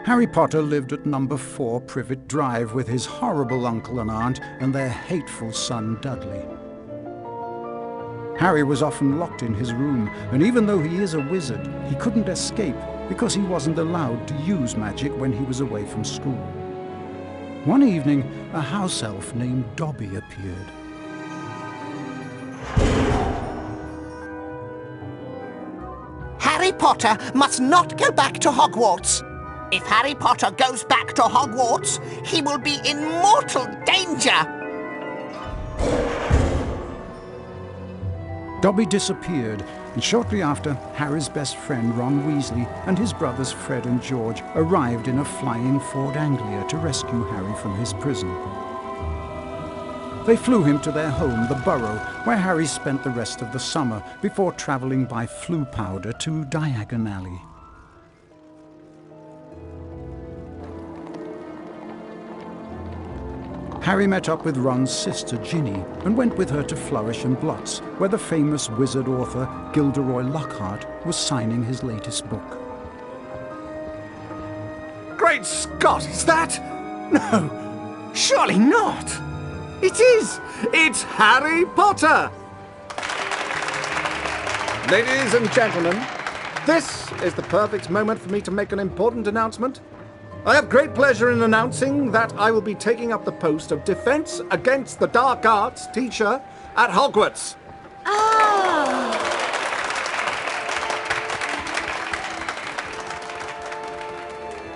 Harry Potter lived at number 4 Privet Drive with his horrible uncle and aunt and their hateful son Dudley. Harry was often locked in his room, and even though he is a wizard, he couldn't escape because he wasn't allowed to use magic when he was away from school. One evening, a house elf named Dobby appeared. Harry Potter must not go back to Hogwarts. If Harry Potter goes back to Hogwarts, he will be in mortal danger. Dobby disappeared, and shortly after, Harry's best friend Ron Weasley and his brothers Fred and George arrived in a flying Ford Anglia to rescue Harry from his prison. They flew him to their home, the Burrow, where Harry spent the rest of the summer before travelling by Floo Powder to Diagon Alley. Harry met up with Ron's sister Ginny and went with her to Flourish and Blots, where the famous wizard author Gilderoy Lockhart was signing his latest book. Great Scott, is that? No, surely not. It is! It's Harry Potter! Ladies and gentlemen, this is the perfect moment for me to make an important announcement. I have great pleasure in announcing that I will be taking up the post of Defense Against the Dark Arts teacher at Hogwarts. Ah!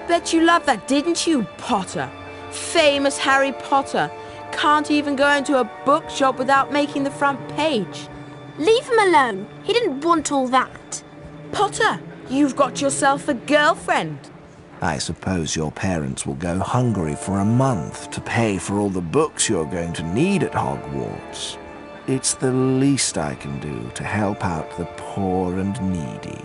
Bet you loved that, didn't you, Potter? Famous Harry Potter. Can't even go into a bookshop without making the front page. Leave him alone. He didn't want all that. Potter, you've got yourself a girlfriend. I suppose your parents will go hungry for a month to pay for all the books you're going to need at Hogwarts. It's the least I can do to help out the poor and needy.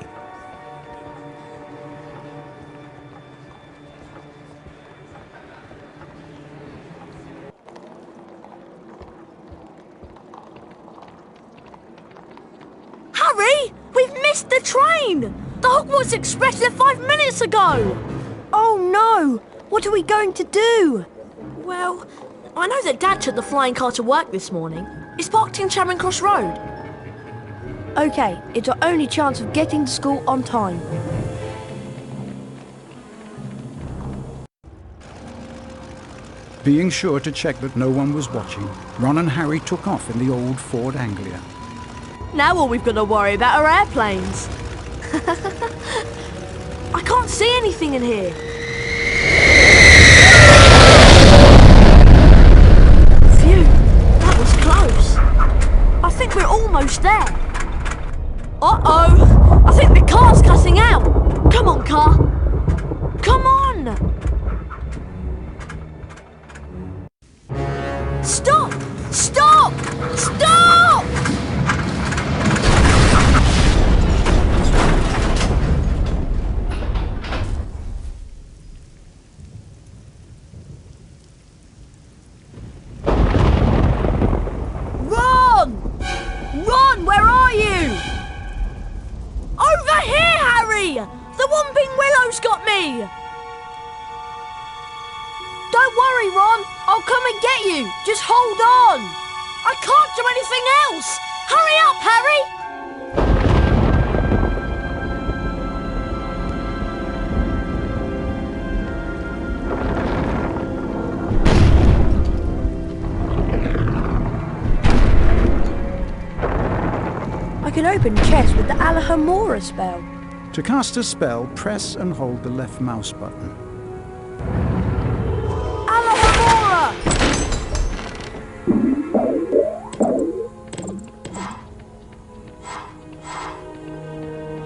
Harry! We've missed the train! The Hogwarts Express left 5 minutes ago! Oh no! What are we going to do? Well, I know that Dad took the flying car to work this morning. It's parked in Charing Cross Road. OK, it's our only chance of getting to school on time. Being sure to check that no one was watching, Ron and Harry took off in the old Ford Anglia. Now all we've got to worry about are airplanes. I can't see anything in here. Phew, that was close. I think we're almost there. Uh-oh, I think the car's cutting out. Come on, car. Come on. Stop! Stop! Stop! Ron, where are you? Over here, Harry! The Whomping Willow's got me! Don't worry, Ron. I'll come and get you. Just hold on. I can't do anything else. Hurry up, Harry! I can open chests with the Alahamora spell. To cast a spell, press and hold the left mouse button. Alahamora!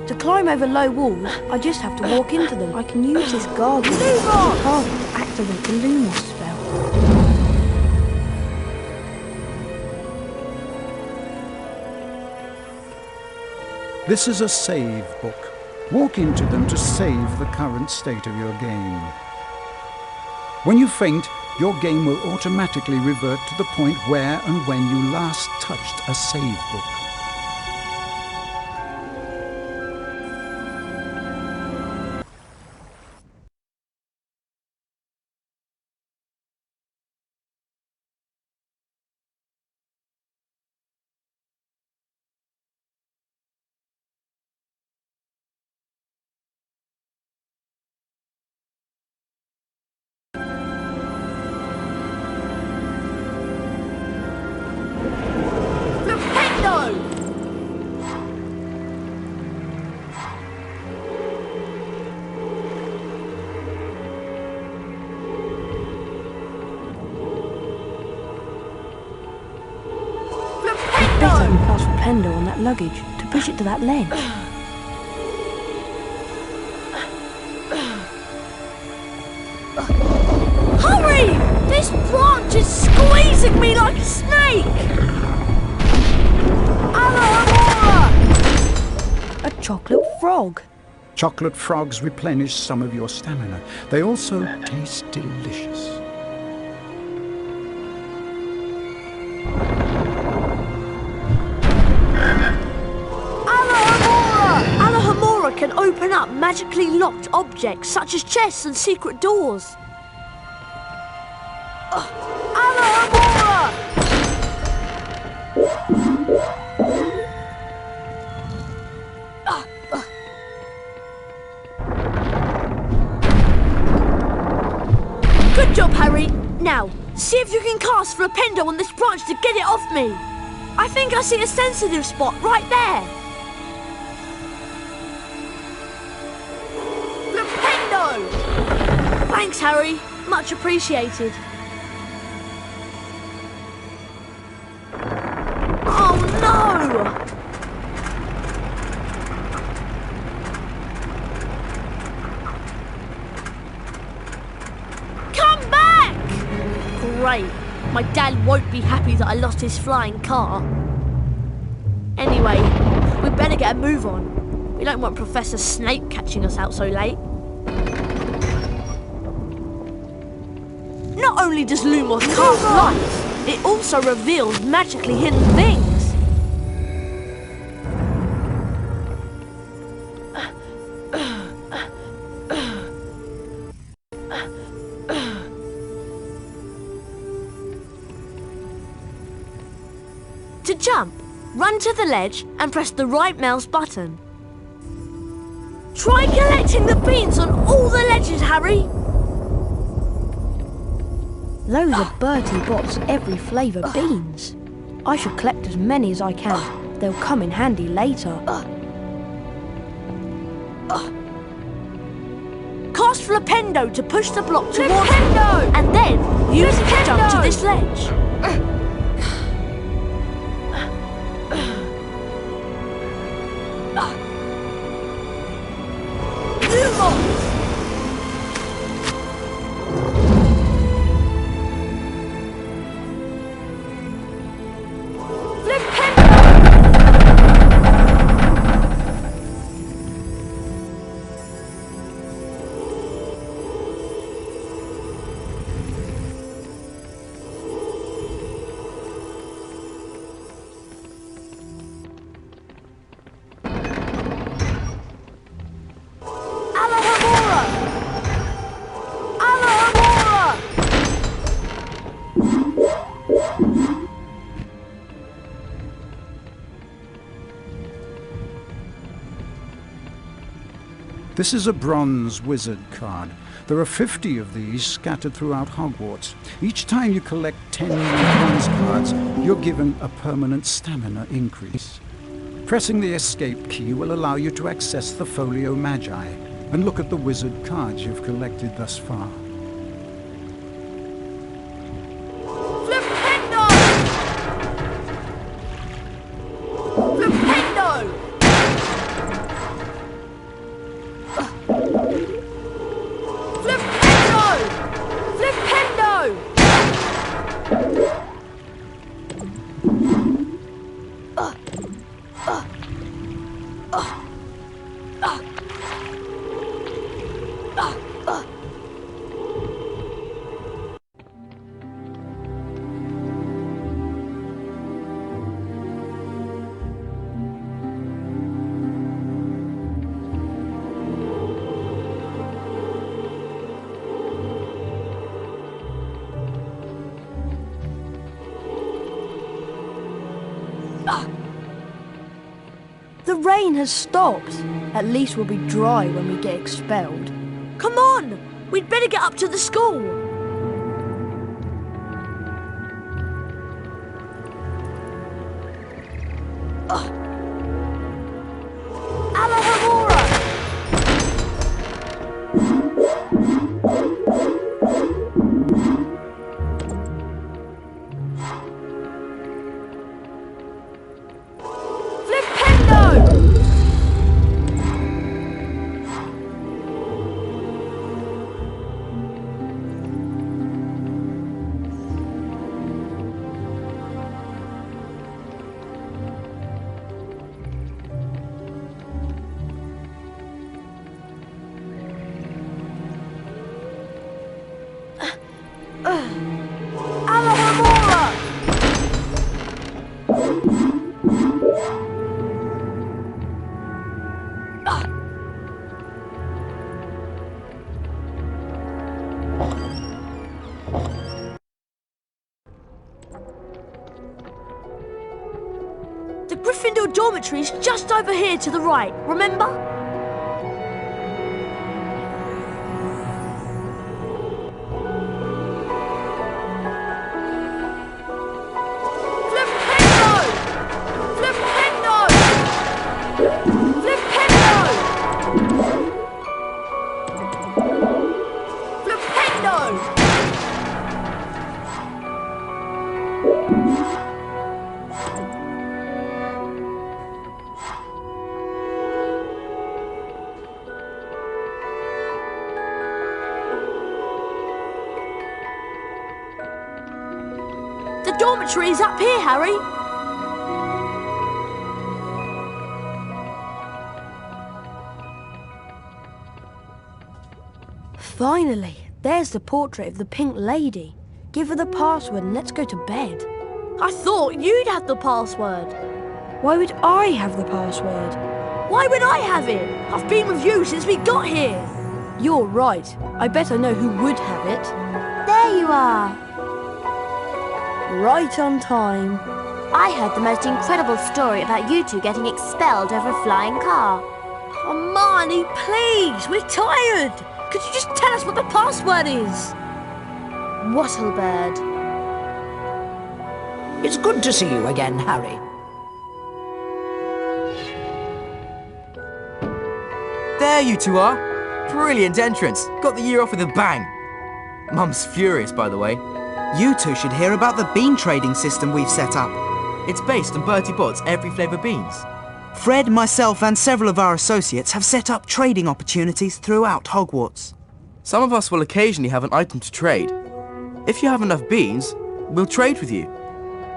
To climb over low walls, I just have to walk into them. I can use this gargoyle to activate the Lumos spell. This is a save book. Walk into them to save the current state of your game. When you faint, your game will automatically revert to the point where and when you last touched a save book. that luggage to push it to that ledge. Hurry! This branch is squeezing me like a snake! Alohomora! A chocolate frog. Chocolate frogs replenish some of your stamina. They also taste delicious. Alohomora can open up magically locked objects such as chests and secret doors. Alohomora! Good job, Harry. Now, see if you can cast Flipendo on this branch to get it off me. I think I see a sensitive spot right there. Flipendo! Thanks, Harry. Much appreciated. Oh, no! Come back! Great. My dad won't be happy that I lost his flying car. Anyway, we'd better get a move on. We don't want Professor Snape catching us out so late. Not only does Lumos cast lights, it also reveals magically hidden things. To jump, run to the ledge and press the right mouse button. Try collecting the beans on all the ledges, Harry! Those are Bertie Bott's every flavour beans. I should collect as many as I can. They'll come in handy later. Cast Flipendo to push the block towards me, and then use it to jump to this ledge. This is a bronze wizard card. There are 50 of these scattered throughout Hogwarts. Each time you collect 10 new bronze cards, you're given a permanent stamina increase. Pressing the escape key will allow you to access the Folio Magi and look at the wizard cards you've collected thus far. The rain has stopped. At least we'll be dry when we get expelled. Come on! We'd better get up to the school. Alohomora! Flip dormitory's just over here to the right, remember? The dormitory is up here, Harry. Finally, there's the portrait of the Pink Lady. Give her the password and let's go to bed. I thought you'd have the password. Why would I have the password? Why would I have it? I've been with you since we got here. You're right. I bet I know who would have it. There you are. Right on time. I heard the most incredible story about you two getting expelled over a flying car. Hermione, please, we're tired. Could you just tell us what the password is? Wattlebird. It's good to see you again, Harry. There you two are. Brilliant entrance. Got the year off with a bang. Mum's furious, by the way. You two should hear about the bean trading system we've set up. It's based on Bertie Bott's every flavour beans. Fred, myself and several of our associates have set up trading opportunities throughout Hogwarts. Some of us will occasionally have an item to trade. If you have enough beans, we'll trade with you.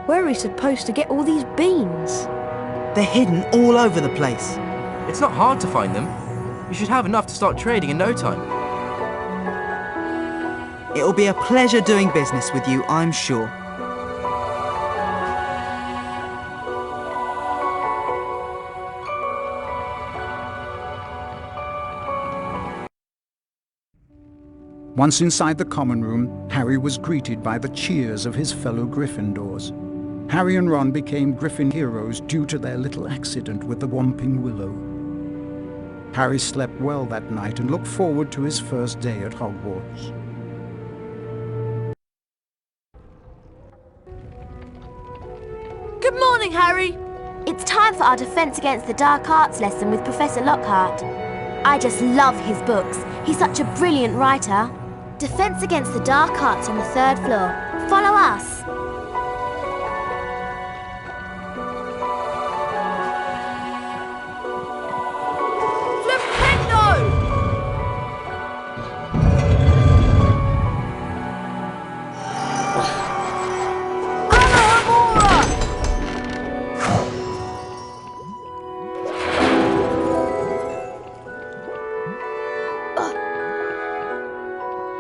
Where are we supposed to get all these beans? They're hidden all over the place. It's not hard to find them. You should have enough to start trading in no time. It'll be a pleasure doing business with you, I'm sure. Once inside the common room, Harry was greeted by the cheers of his fellow Gryffindors. Harry and Ron became Griffin heroes due to their little accident with the Whomping Willow. Harry slept well that night and looked forward to his first day at Hogwarts. Good morning, Harry. It's time for our Defence Against the Dark Arts lesson with Professor Lockhart. I just love his books. He's such a brilliant writer. Defence Against the Dark Arts on the 3rd floor. Follow us.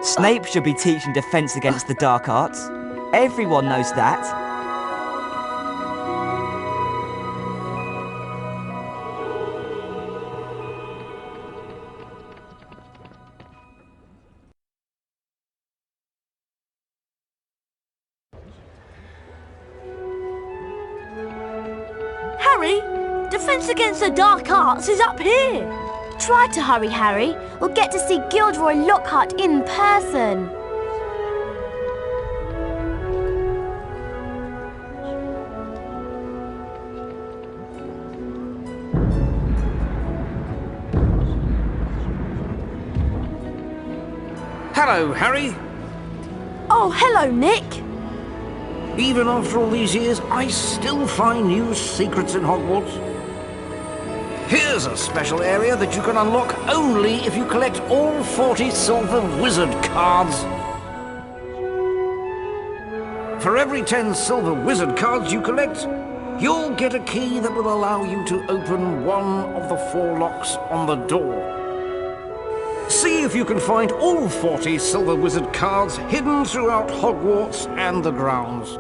Snape should be teaching Defence Against the Dark Arts. Everyone knows that. Harry, Defence Against the Dark Arts is up here. Try to hurry, Harry. We'll get to see Gilderoy Lockhart in person. Hello, Harry. Oh, hello, Nick. Even after all these years, I still find new secrets in Hogwarts. Here's a special area that you can unlock only if you collect all 40 silver wizard cards. For every 10 silver wizard cards you collect, you'll get a key that will allow you to open one of the 4 locks on the door. See if you can find all 40 silver wizard cards hidden throughout Hogwarts and the grounds.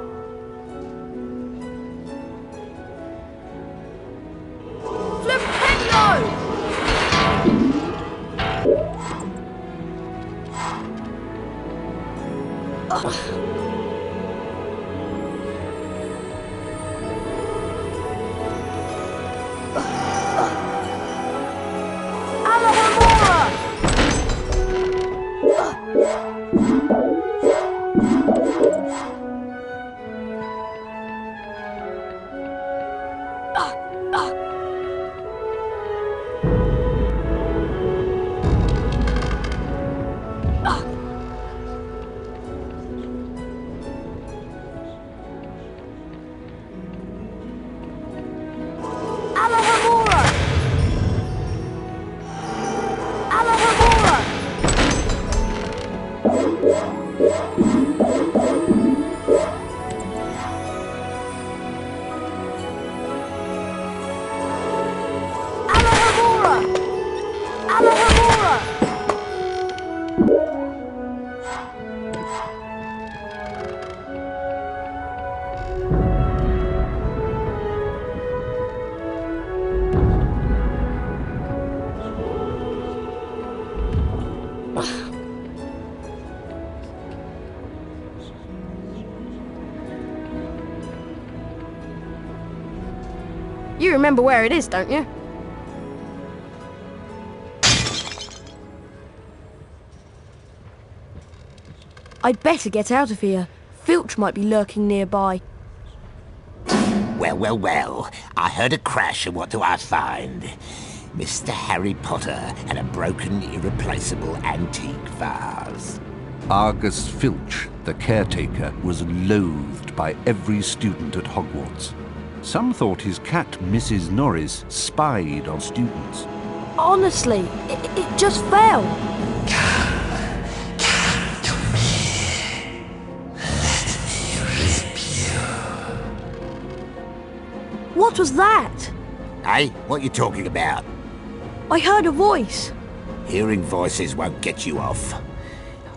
remember where it is, don't you? I'd better get out of here. Filch might be lurking nearby. Well, well, well. I heard a crash, and what do I find? Mr. Harry Potter and a broken, irreplaceable antique vase. Argus Filch, the caretaker, was loathed by every student at Hogwarts. Some thought his cat, Mrs. Norris, spied on students. Honestly, it just fell. What was that? Hey, what you talking about? I heard a voice. Hearing voices won't get you off.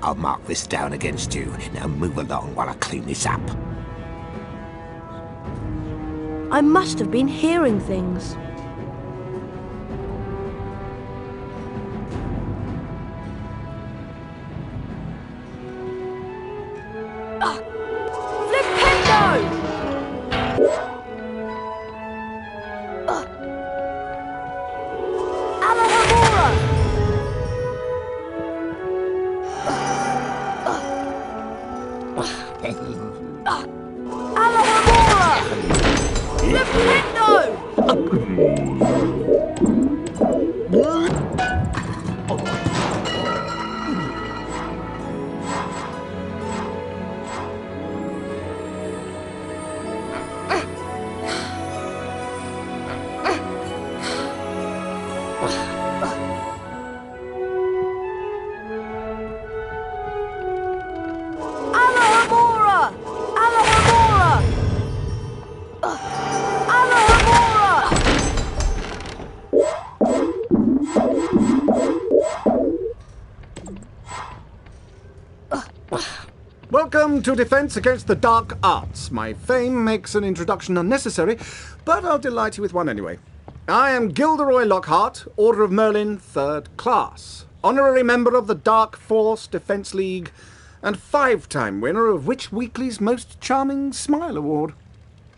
I'll mark this down against you. Now move along while I clean this up. I must have been hearing things. Flipendo! Welcome to Defense Against the Dark Arts. My fame makes an introduction unnecessary, but I'll delight you with one anyway. I am Gilderoy Lockhart, Order of Merlin, 3rd Class, honorary member of the Dark Force Defense League, and 5-time winner of Witch Weekly's Most Charming Smile Award.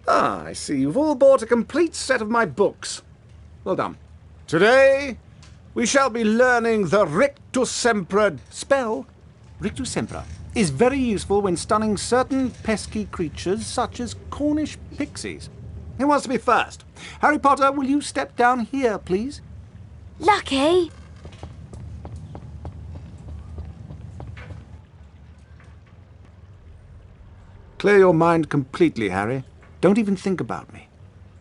Ah, I see you've all bought a complete set of my books. Well done. Today, we shall be learning the Rictus Sempra spell. Rictus Sempra is very useful when stunning certain pesky creatures such as Cornish pixies. Who wants to be first? Harry Potter, will you step down here, please? Lucky. Clear your mind completely, Harry. Don't even think about me.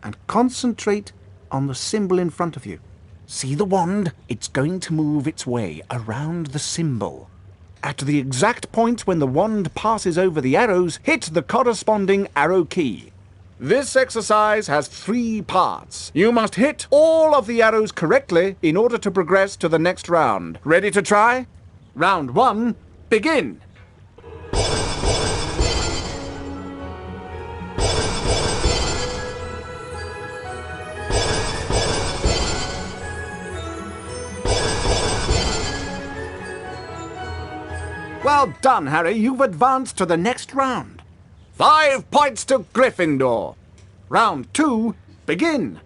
And concentrate on the symbol in front of you. See the wand? It's going to move its way around the symbol. At the exact point when the wand passes over the arrows, hit the corresponding arrow key. This exercise has 3 parts. You must hit all of the arrows correctly in order to progress to the next round. Ready to try? Round 1, begin! Well done, Harry. You've advanced to the next round. 5 points to Gryffindor. Round 2, begin.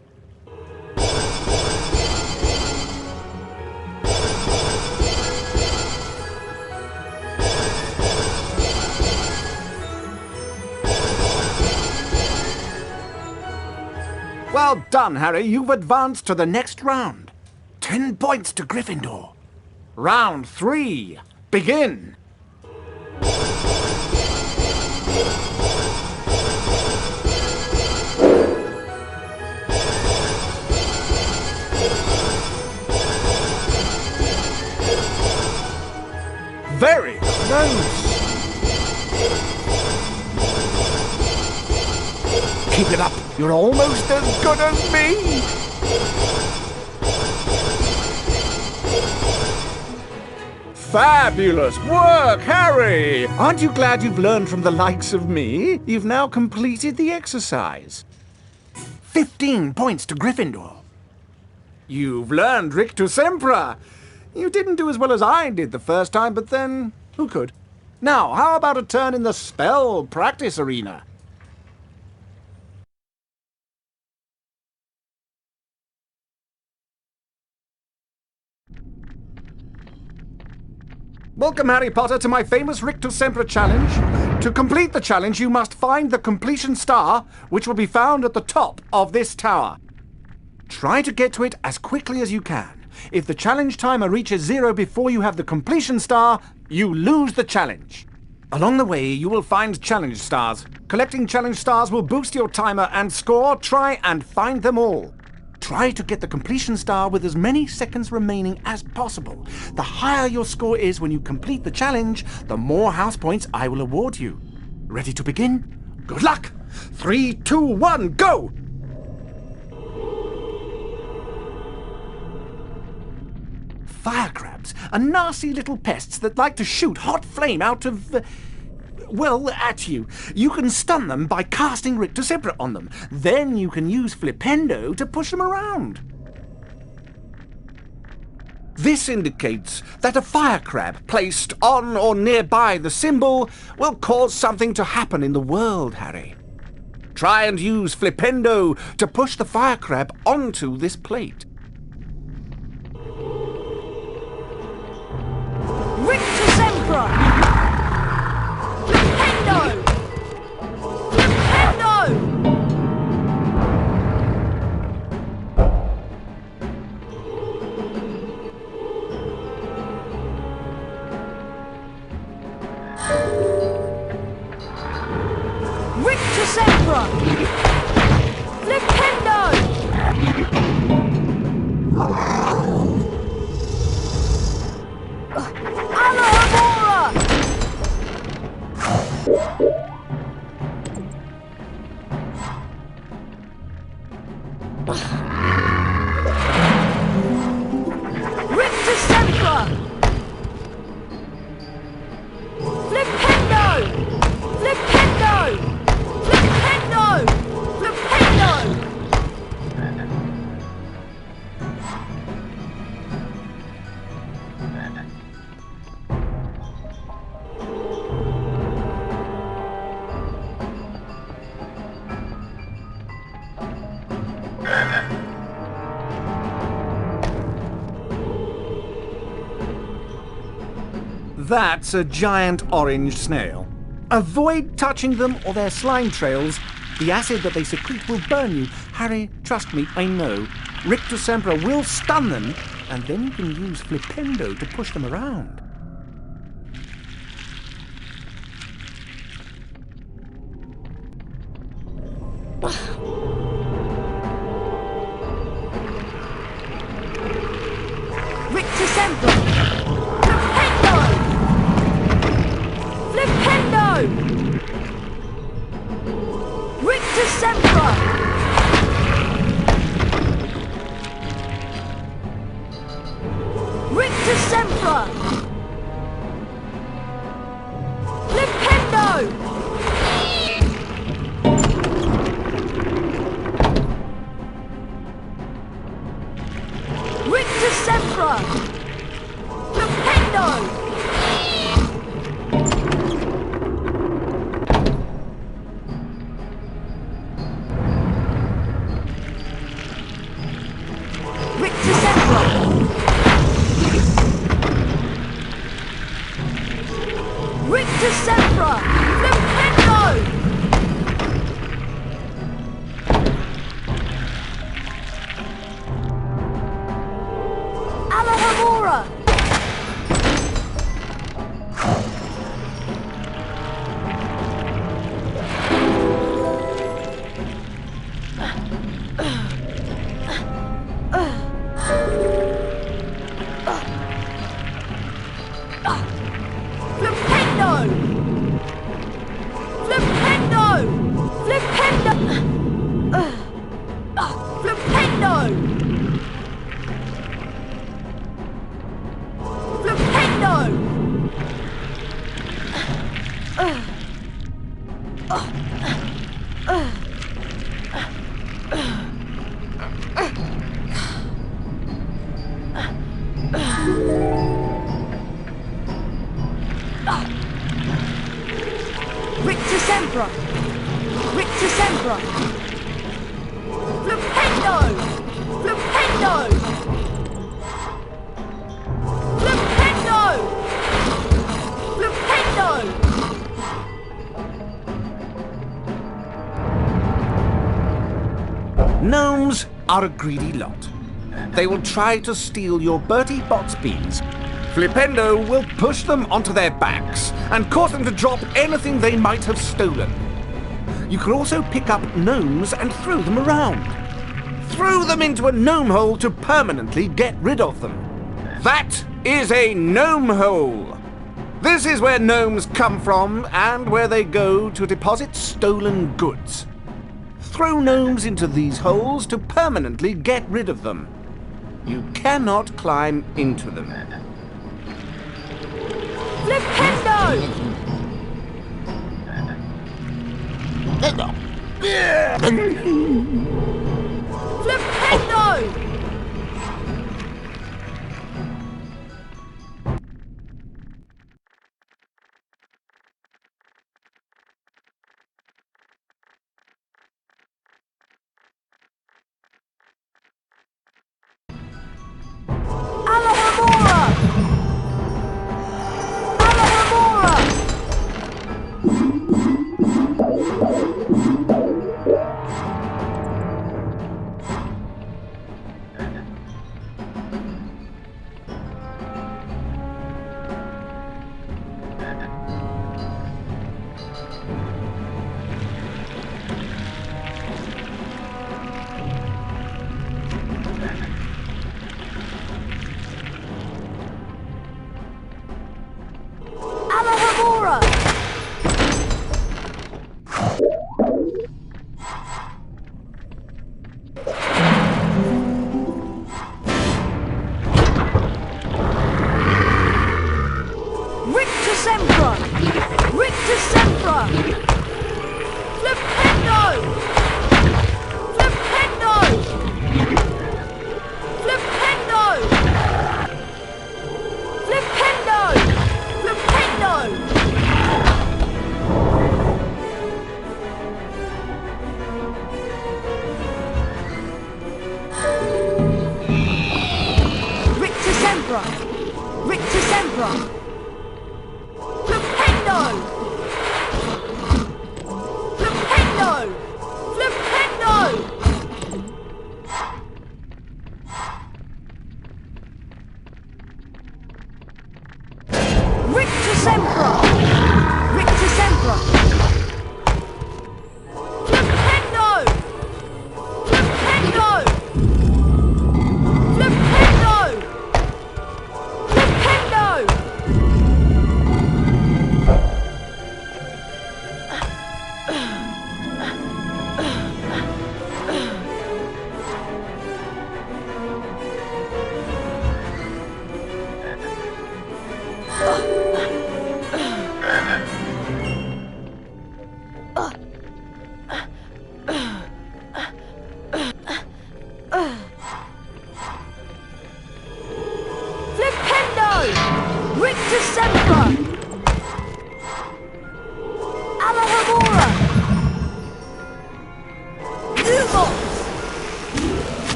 Well done, Harry. You've advanced to the next round. 10 points to Gryffindor. Round 3, begin. Very close. Keep it up. You're almost as good as me. Fabulous work, Harry! Aren't you glad you've learned from the likes of me? You've now completed the exercise. 15 points to Gryffindor. You've learned Rictus Sempra. You didn't do as well as I did the first time, but then, who could? Now, how about a turn in the spell practice arena? Welcome, Harry Potter, to my famous Rictus Semper challenge. To complete the challenge, you must find the completion star, which will be found at the top of this tower. Try to get to it as quickly as you can. If the challenge timer reaches 0 before you have the completion star, you lose the challenge. Along the way, you will find challenge stars. Collecting challenge stars will boost your timer and score. Try and find them all. Try to get the completion star with as many seconds remaining as possible. The higher your score is when you complete the challenge, the more house points I will award you. Ready to begin? Good luck! 3, 2, 1, go! Fire crabs are nasty little pests that like to shoot hot flame out of... well, at you. You can stun them by casting Rictus Semper on them. Then you can use Flipendo to push them around. This indicates that a fire crab placed on or nearby the symbol will cause something to happen in the world, Harry. Try and use Flipendo to push the fire crab onto this plate. Rictus Emperor! Flipendo! Flipendo! Rictus Emperor! Flipendo! Rictus Semper! Flipendo! Flipendo! Flipendo! Flipendo! That's a giant orange snail. Avoid touching them or their slime trails. The acid that they secrete will burn you. Harry, trust me, I know. Rictus Semper will stun them, and then you can use Flipendo to push them around. Rictus Semper! Flipendo! Rictus Semper! Rictus Semper! Flipendo! Rictus Semper! Flipendo! Rictus Semper! Flipendo! Alahamora! are a greedy lot. They will try to steal your Bertie Bott's beans. Flipendo will push them onto their backs and cause them to drop anything they might have stolen. You can also pick up gnomes and throw them around. Throw them into a gnome hole to permanently get rid of them. That is a gnome hole. This is where gnomes come from and where they go to deposit stolen goods. Throw gnomes into these holes to permanently get rid of them. You cannot climb into them. Flipendo! Flipendo!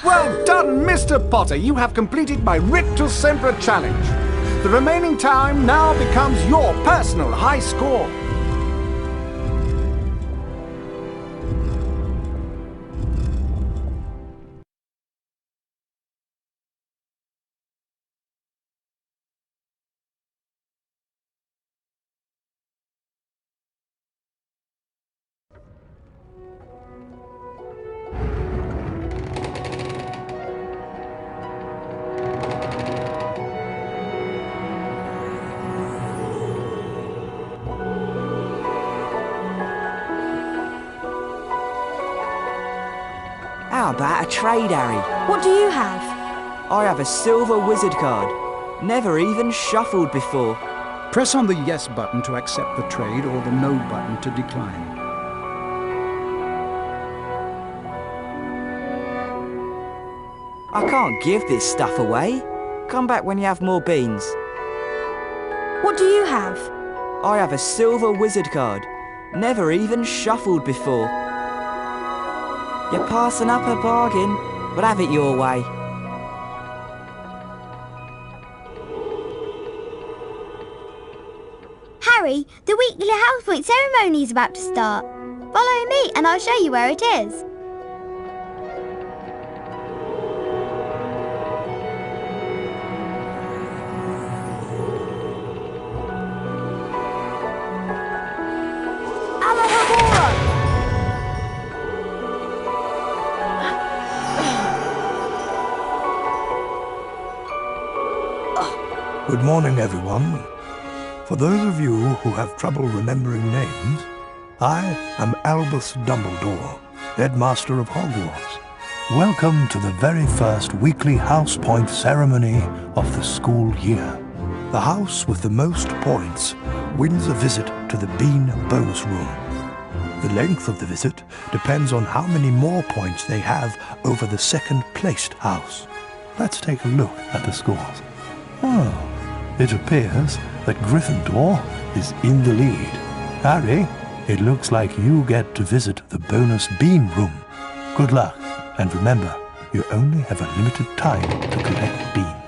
Well done, Mr. Potter! You have completed my Rictus Sempra challenge. The remaining time now becomes your personal high score. How about a trade, Harry? What do you have? I have a silver wizard card. Never even shuffled before. Press on the yes button to accept the trade or the no button to decline. I can't give this stuff away. Come back when you have more beans. What do you have? I have a silver wizard card. Never even shuffled before. You're passing up a bargain, but have it your way. Harry, the weekly house point ceremony is about to start. Follow me and I'll show you where it is. Good morning, everyone. For those of you who have trouble remembering names, I am Albus Dumbledore, Headmaster of Hogwarts. Welcome to the very first weekly house point ceremony of the school year. The house with the most points wins a visit to the Bean bonus room. The length of the visit depends on how many more points they have over the second-placed house. Let's take a look at the scores. Oh. It appears that Gryffindor is in the lead. Harry, it looks like you get to visit the bonus bean room. Good luck, and remember, you only have a limited time to collect beans.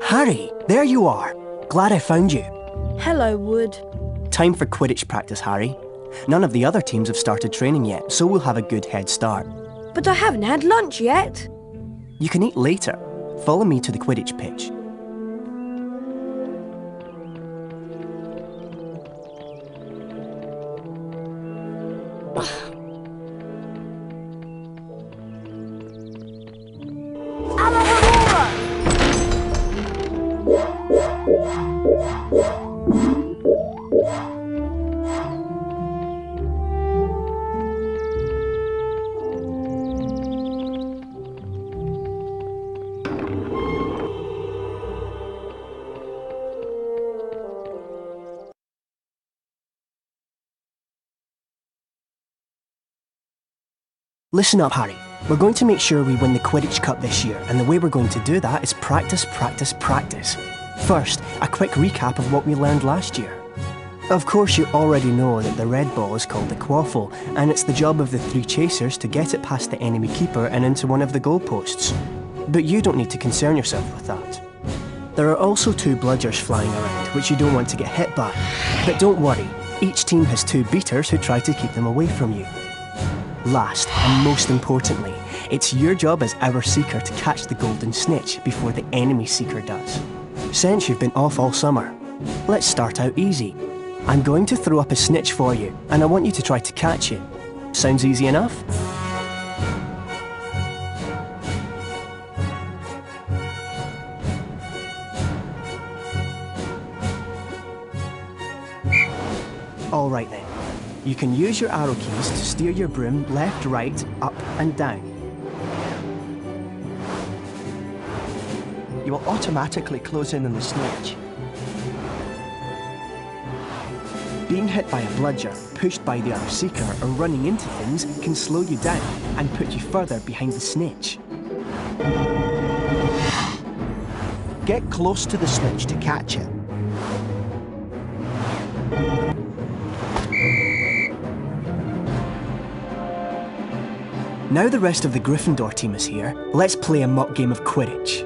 Harry, there you are. Glad I found you. Hello, Wood. Time for Quidditch practice, Harry. None of the other teams have started training yet, so we'll have a good head start. But I haven't had lunch yet. You can eat later. Follow me to the Quidditch pitch. Listen up, Harry. We're going to make sure we win the Quidditch Cup this year, and the way we're going to do that is practice, practice, practice. First, a quick recap of what we learned last year. Of course, you already know that the red ball is called the quaffle, and it's the job of the 3 chasers to get it past the enemy keeper and into one of the goalposts. But you don't need to concern yourself with that. There are also 2 bludgers flying around, which you don't want to get hit by. But don't worry, each team has 2 beaters who try to keep them away from you. Last, and most importantly, it's your job as our Seeker to catch the golden snitch before the enemy Seeker does. Since you've been off all summer, let's start out easy. I'm going to throw up a snitch for you, and I want you to try to catch it. Sounds easy enough? All right then. You can use your arrow keys to steer your broom left, right, up and down. You will automatically close in on the snitch. Being hit by a bludger, pushed by the other Seeker, or running into things can slow you down and put you further behind the snitch. Get close to the snitch to catch it. Now the rest of the Gryffindor team is here, let's play a mock game of Quidditch.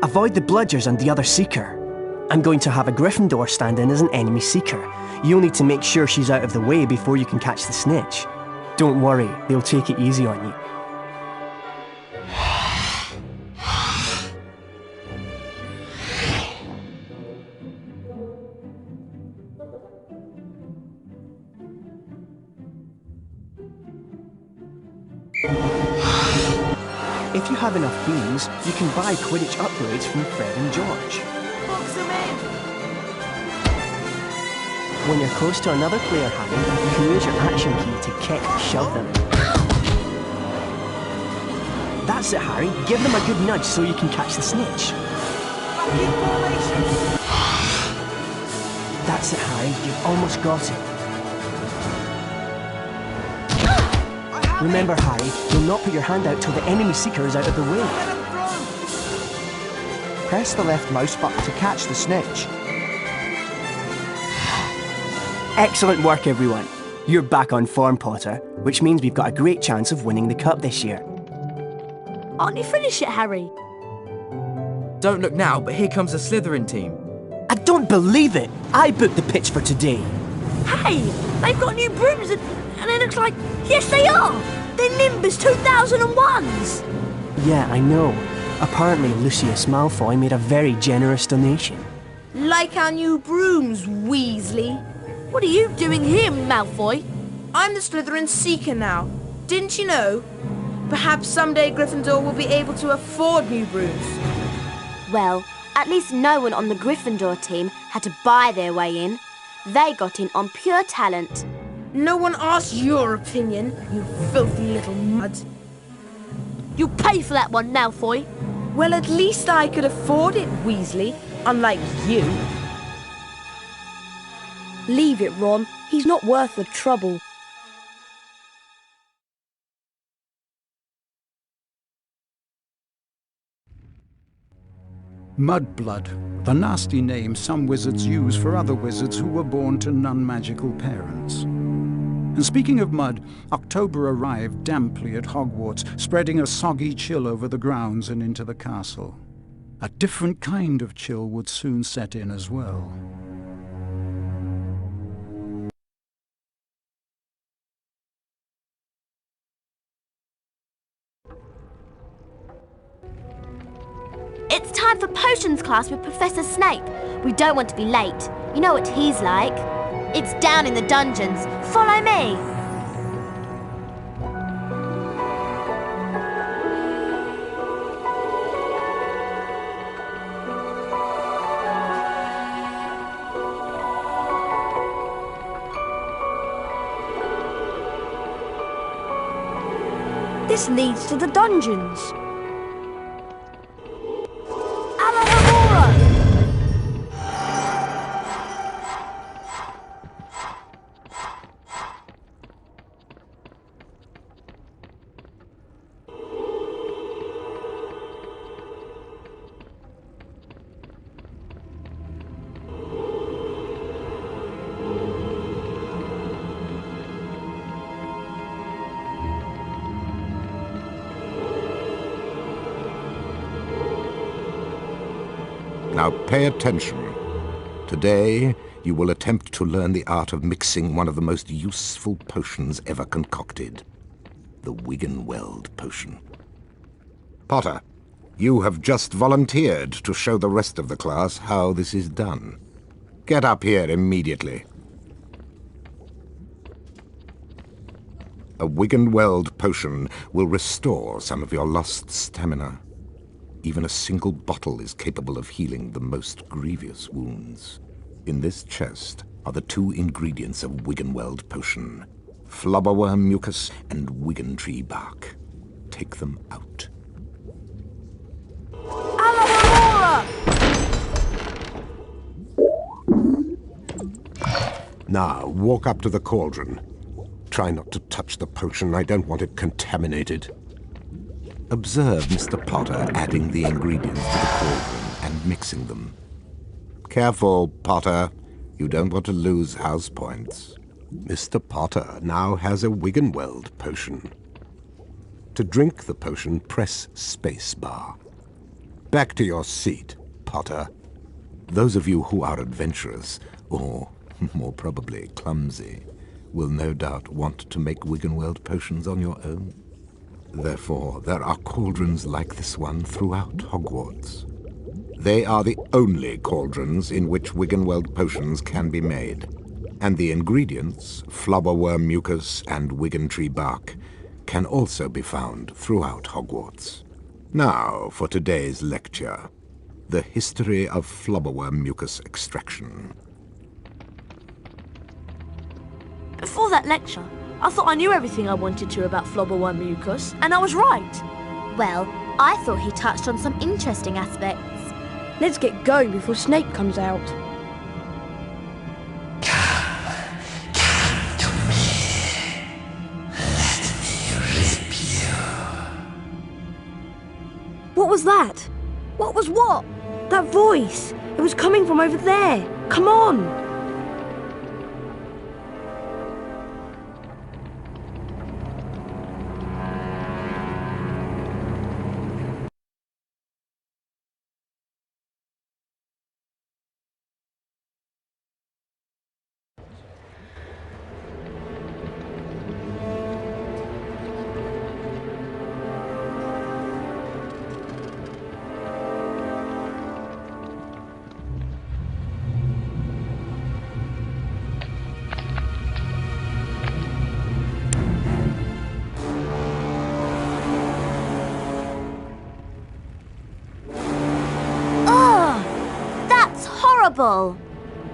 Avoid the bludgers and the other Seeker. I'm going to have a Gryffindor stand in as an enemy Seeker. You'll need to make sure she's out of the way before you can catch the snitch. Don't worry, they'll take it easy on you. If you have enough beans, you can buy Quidditch upgrades from Fred and George. Box them in! When you're close to another player, Harry, you can use your action key to kick or shove them. That's it, Harry. Give them a good nudge so you can catch the snitch. That's it, Harry. You've almost got it. Remember, Harry, do not put your hand out till the enemy Seeker is out of the way. Press the left mouse button to catch the snitch. Excellent work, everyone. You're back on form, Potter, which means we've got a great chance of winning the cup this year. Aren't you finished yet, Harry? Don't look now, but here comes the Slytherin team. I don't believe it! I booked the pitch for today. Hey, they've got new brooms and it looks like... Yes, they are! They're Nimbus 2001s! Yeah, I know. Apparently Lucius Malfoy made a very generous donation. Like our new brooms, Weasley. What are you doing here, Malfoy? I'm the Slytherin Seeker now. Didn't you know? Perhaps someday Gryffindor will be able to afford new brooms. Well, at least no one on the Gryffindor team had to buy their way in. They got in on pure talent. No one asked your opinion, you filthy little mud. You'll pay for that one, Malfoy. Well, at least I could afford it, Weasley, unlike you. Leave it, Ron. He's not worth the trouble. Mudblood, the nasty name some wizards use for other wizards who were born to non-magical parents. And speaking of mud, October arrived damply at Hogwarts, spreading a soggy chill over the grounds and into the castle. A different kind of chill would soon set in as well. It's time for potions class with Professor Snape. We don't want to be late. You know what he's like. It's down in the dungeons. Follow me. This leads to the dungeons. Now pay attention. Today, you will attempt to learn the art of mixing one of the most useful potions ever concocted. The Wiggenweld potion. Potter, you have just volunteered to show the rest of the class how this is done. Get up here immediately. A Wiggenweld potion will restore some of your lost stamina. Even a single bottle is capable of healing the most grievous wounds. In this chest are the 2 ingredients of Wiggenweld potion: flubberworm mucus and Wiggentree bark. Take them out. Now, walk up to the cauldron. Try not to touch the potion. I don't want it contaminated. Observe Mr. Potter adding the ingredients to the cauldron and mixing them. Careful, Potter. You don't want to lose house points. Mr. Potter now has a Wiggenweld potion. To drink the potion, press spacebar. Back to your seat, Potter. Those of you who are adventurous, or more probably clumsy, will no doubt want to make Wiggenweld potions on your own. Therefore, there are cauldrons like this one throughout Hogwarts. They are the only cauldrons in which Wiggenweld potions can be made, and the ingredients, flubberworm mucus and Wiggentree bark, can also be found throughout Hogwarts. Now, for today's lecture, the history of flubberworm mucus extraction. Before that lecture, I thought I knew everything I wanted to about flubberworm mucus, and I was right. Well, I thought he touched on some interesting aspects. Let's get going before Snape comes out. What was that? What was what? That voice. It was coming from over there. Come on.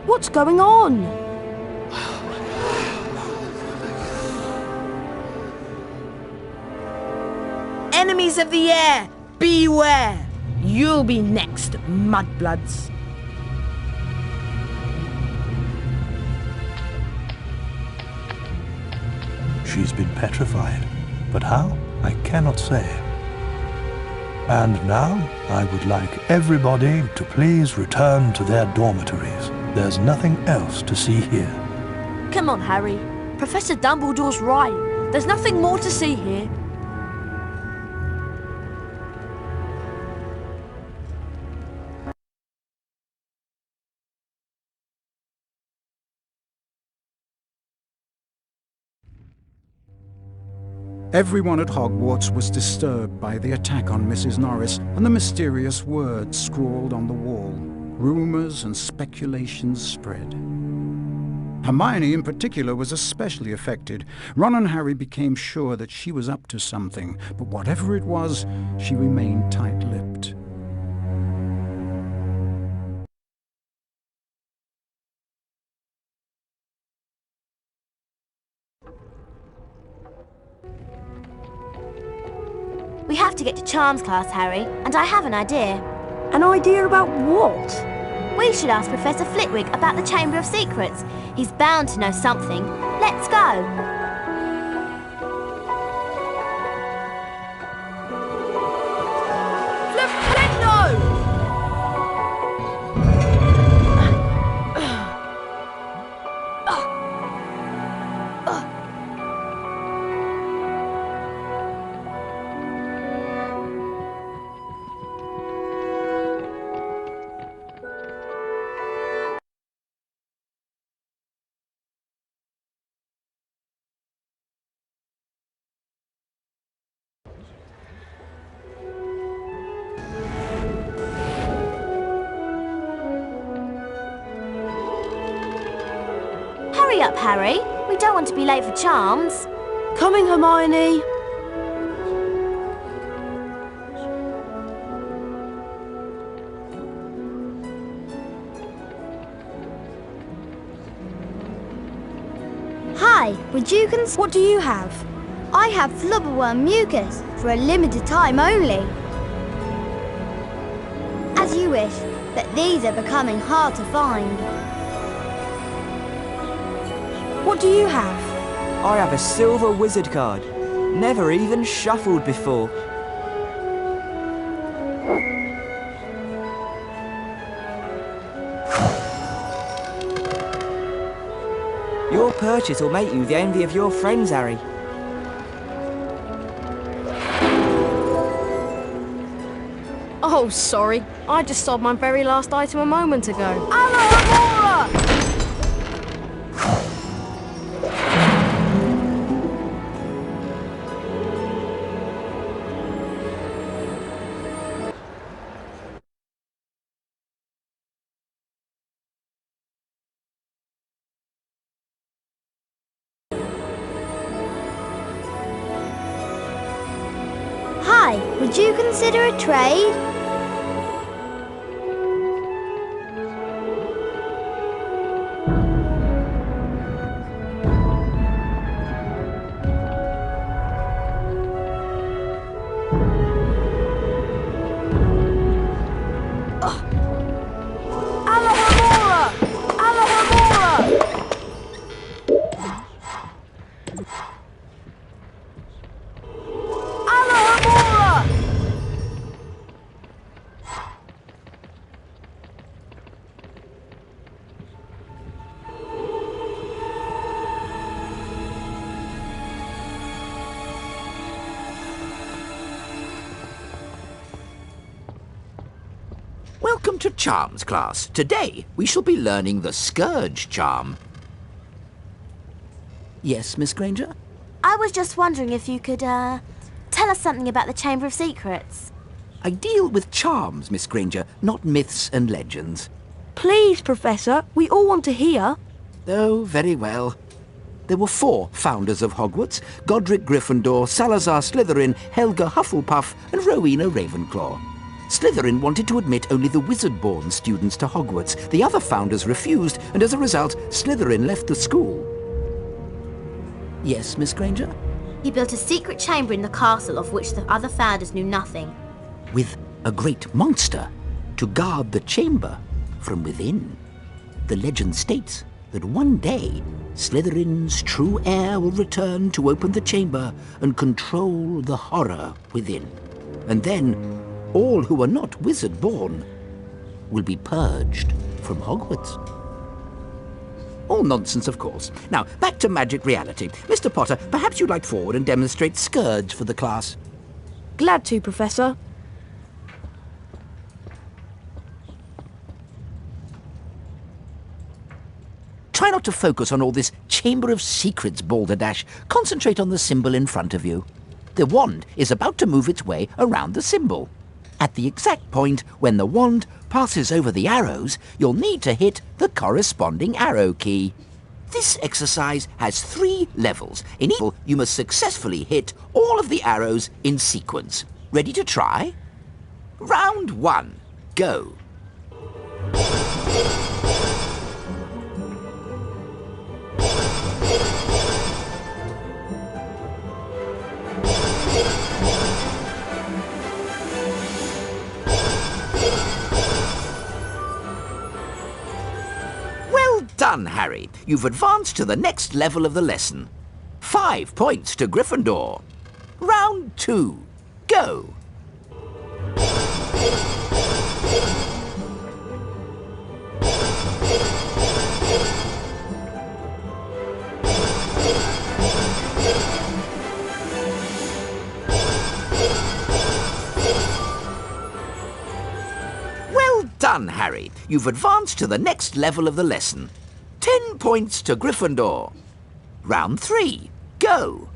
What's going on? Enemies of the air, beware! You'll be next, mudbloods. She's been petrified, but how? I cannot say. And now, I would like everybody to please return to their dormitories. There's nothing else to see here. Come on, Harry. Professor Dumbledore's right. There's nothing more to see here. Everyone at Hogwarts was disturbed by the attack on Mrs. Norris and the mysterious words scrawled on the wall. Rumours and speculations spread. Hermione in particular was especially affected. Ron and Harry became sure that she was up to something, but whatever it was, she remained tight-lipped. We have to get to charms class, Harry, and I have an idea. An idea about what? We should ask Professor Flitwick about the Chamber of Secrets. He's bound to know something. Let's go. Hurry up, Harry. We don't want to be late for charms. Coming, Hermione. Hi, would you What do you have? I have flubberworm mucus for a limited time only. As you wish, but these are becoming hard to find. What do you have? I have a silver wizard card. Never even shuffled before. Your purchase will make you the envy of your friends, Harry. Oh, sorry. I just sold my very last item a moment ago. Alohomora! Hi, would you consider a trade? Alohomora! Alohomora! Alohomora! Welcome to Charms class. Today we shall be learning the Scourge charm. Yes, Miss Granger? I was just wondering if you could, tell us something about the Chamber of Secrets. I deal with charms, Miss Granger, not myths and legends. Please, Professor, we all want to hear. Oh, very well. There were 4 founders of Hogwarts: Godric Gryffindor, Salazar Slytherin, Helga Hufflepuff, and Rowena Ravenclaw. Slytherin wanted to admit only the wizard-born students to Hogwarts. The other founders refused, and as a result, Slytherin left the school. Yes, Miss Granger? He built a secret chamber in the castle of which the other founders knew nothing. With a great monster to guard the chamber from within. The legend states that one day Slytherin's true heir will return to open the chamber and control the horror within. And then all who are not wizard-born will be purged from Hogwarts. All nonsense, of course. Now, back to magic reality. Mr. Potter, perhaps you'd like forward and demonstrate Scourge for the class. Glad to, Professor. Try not to focus on all this Chamber of Secrets balderdash. Concentrate on the symbol in front of you. The wand is about to move its way around the symbol. At the exact point when the wand passes over the arrows, you'll need to hit the corresponding arrow key. This exercise has 3 levels. In each level, you must successfully hit all of the arrows in sequence. Ready to try? Round 1. Go. Well done, Harry. You've advanced to the next level of the lesson. 5 points to Gryffindor. Round 2. Go. Well done, Harry. You've advanced to the next level of the lesson. 10 points to Gryffindor. Round 3. Go.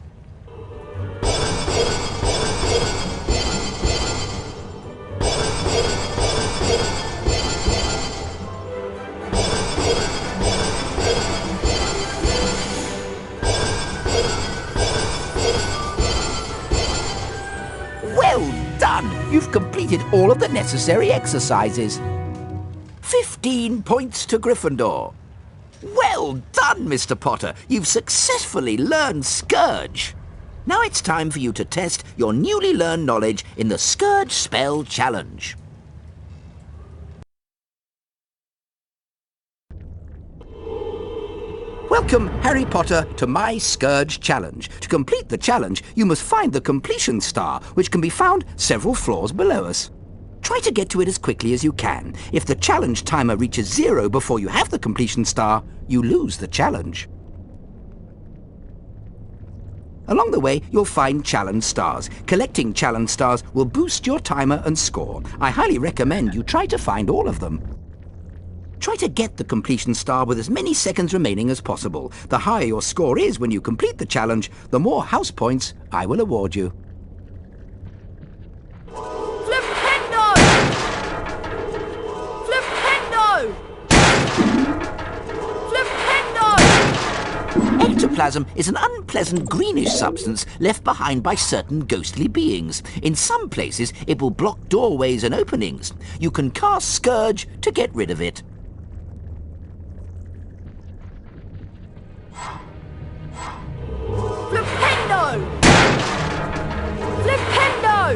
Well done! You've completed all of the necessary exercises. 15 points to Gryffindor. Well done, Mr. Potter. You've successfully learned Scourge. Now it's time for you to test your newly learned knowledge in the Scourge Spell Challenge. Welcome, Harry Potter, to my Scourge Challenge. To complete the challenge, you must find the completion star, which can be found several floors below us. Try to get to it as quickly as you can. If the challenge timer reaches 0 before you have the completion star, you lose the challenge. Along the way, you'll find challenge stars. Collecting challenge stars will boost your timer and score. I highly recommend you try to find all of them. Try to get the completion star with as many seconds remaining as possible. The higher your score is when you complete the challenge, the more house points I will award you. Flipendo! Flipendo! Flipendo! Ectoplasm is an unpleasant greenish substance left behind by certain ghostly beings. In some places, it will block doorways and openings. You can cast Scourge to get rid of it. Flipendo! Flipendo!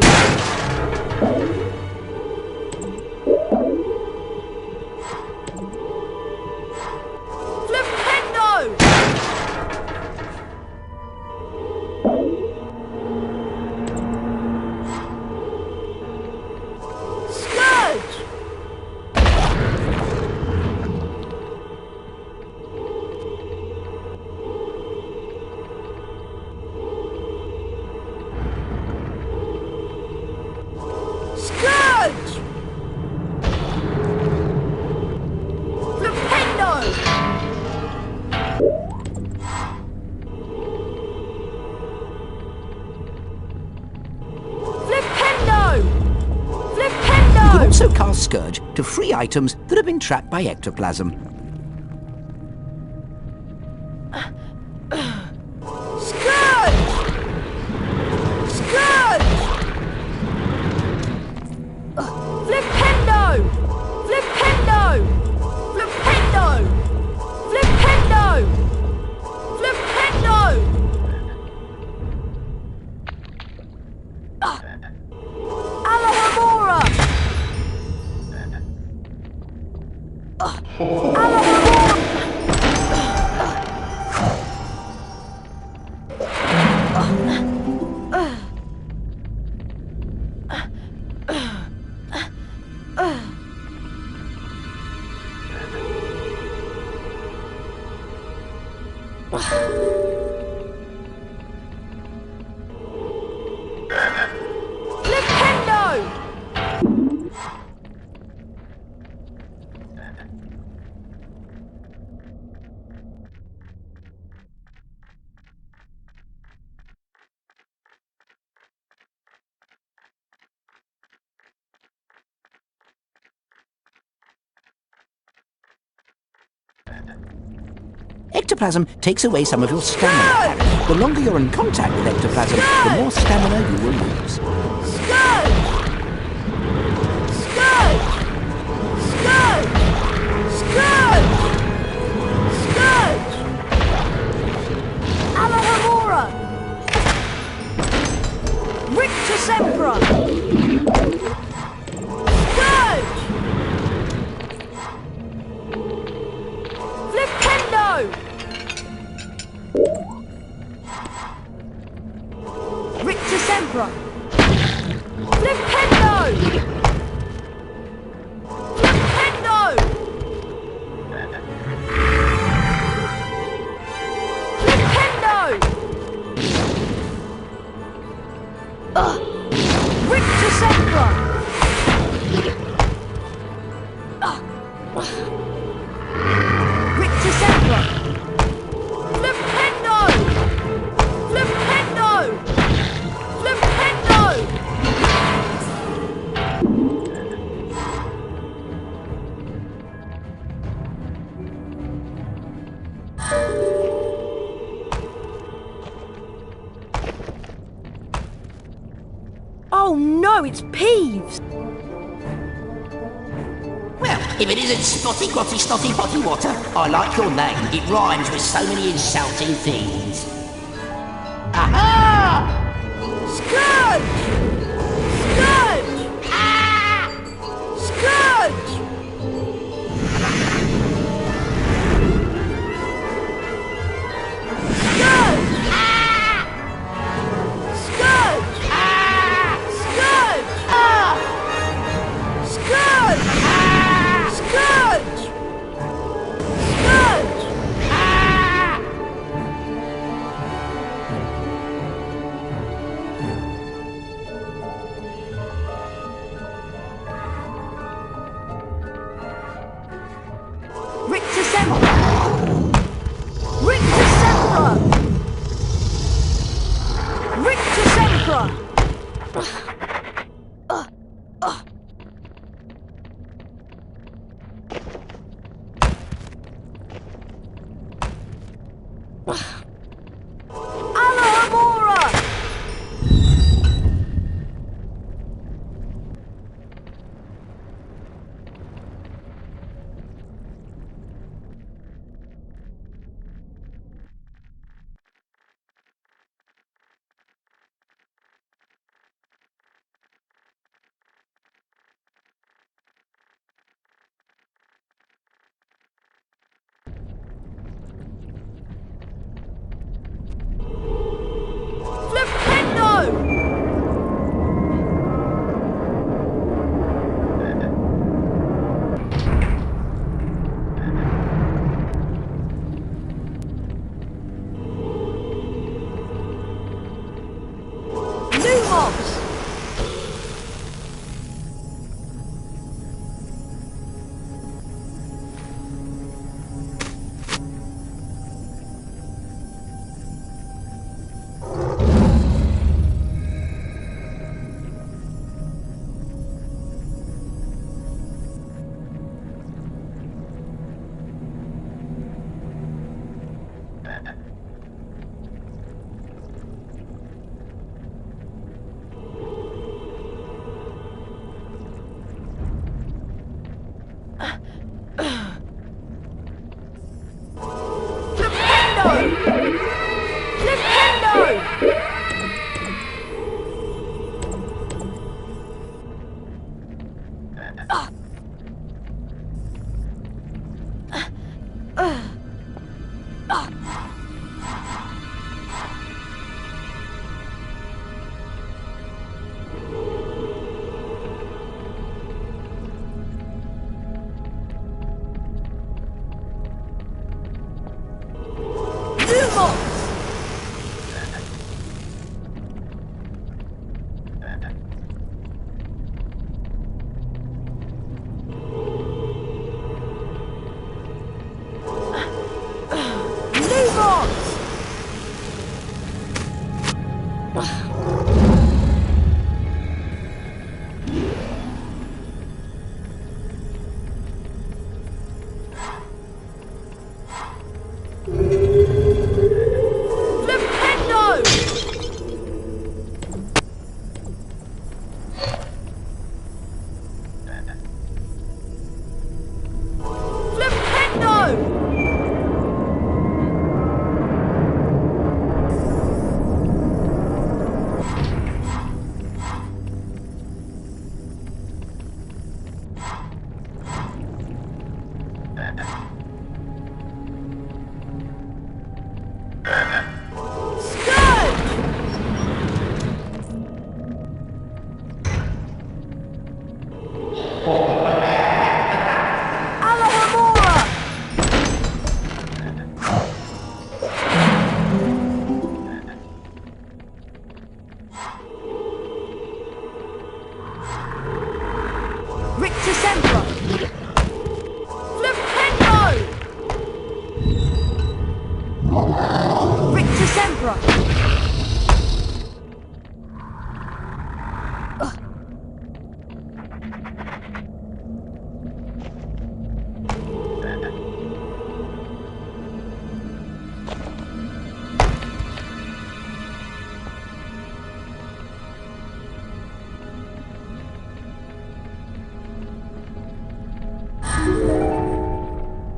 Flipendo! Scourge! Scourge! Flipendo! Flipendo! Flipendo! You can also cast Scourge to free items that have been trapped by ectoplasm. Scourge! Scourge! Flipendo! Flipendo! Flipendo! Flipendo! Flipendo! Alohomora! Alohomora! Flipendo! Ectoplasm takes away some of your stamina, Harry. The longer you're in contact with ectoplasm, the more stamina you will lose. Scourge! Scourge! Scourge! Scourge! Scourge! Alahomora! Rictus Sempra! Scourge! Flipendo! Rictus Sempra! Flipendo! Flipendo! Flipendo! Rictus Sempra! Rictus Sempra! Flipendo! Flipendo! Flipendo! Oh no, it's Peeves! Well, if it isn't Spotty Grotty Snotty Potty Water, I like your name. It rhymes with so many insulting things. Aha! Scourge! Scourge! Ah! Scourge! Scourge! Ah! Scourge! Ah! Scourge! Ah! Scourge! Ah! Scourge! Scourge! Ah! Alohomora!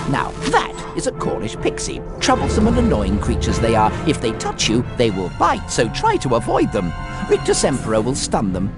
Now that is a Cornish pixie. Troublesome and annoying creatures they are. If they touch you, they will bite, so try to avoid them. Rictus Emperor will stun them.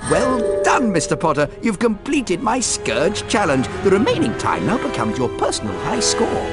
Well done, Mr. Potter. You've completed my Scourge challenge. The remaining time now becomes your personal high score.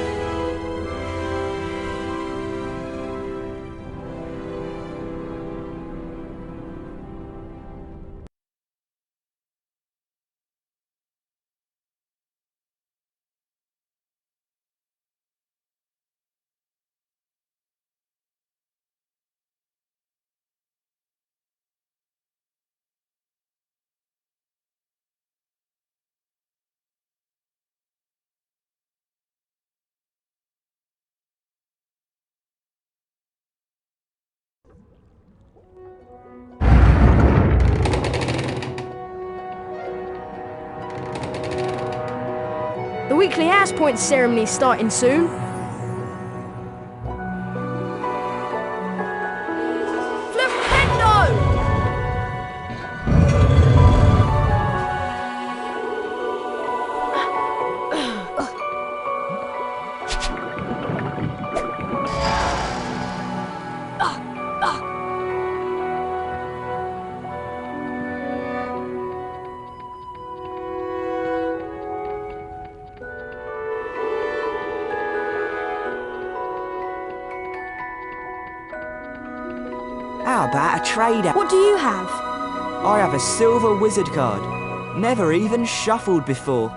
The weekly house point ceremony's starting soon. Flipendo! How about a trader? What do you have? I have a silver wizard card. Never even shuffled before.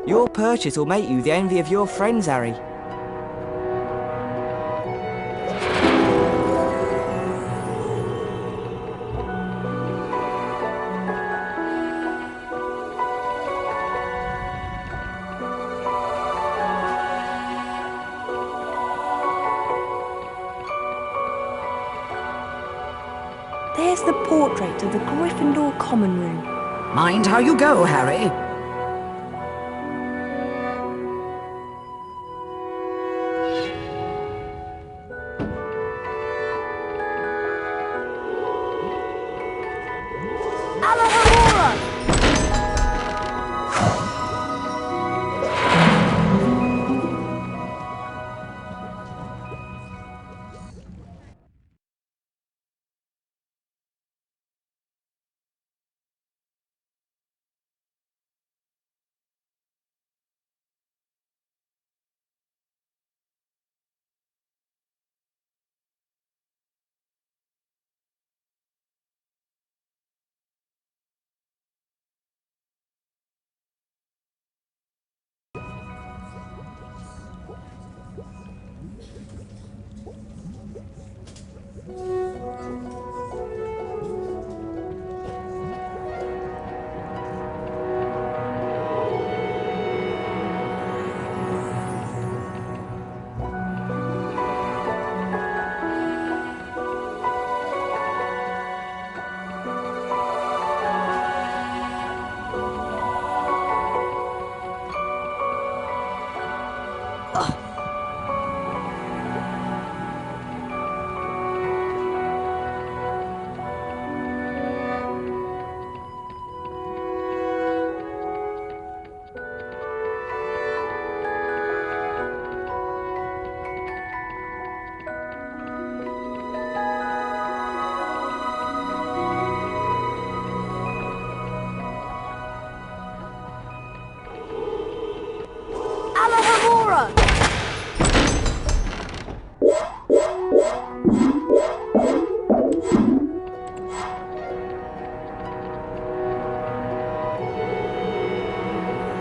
Your purchase will make you the envy of your friends, Harry. There's the portrait of the Gryffindor common room. Mind how you go, Harry.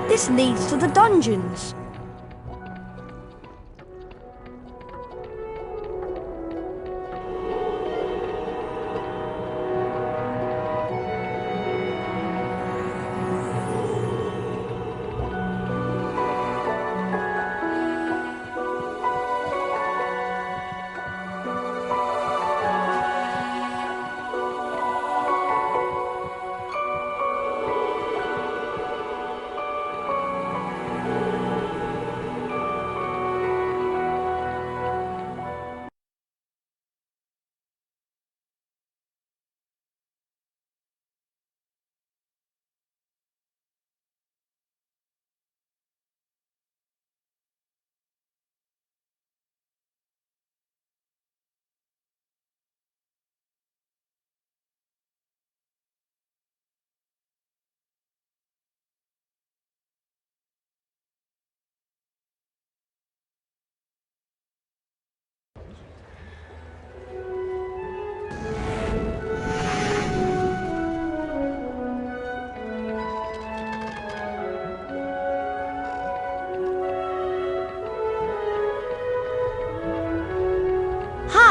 This leads to the dungeons.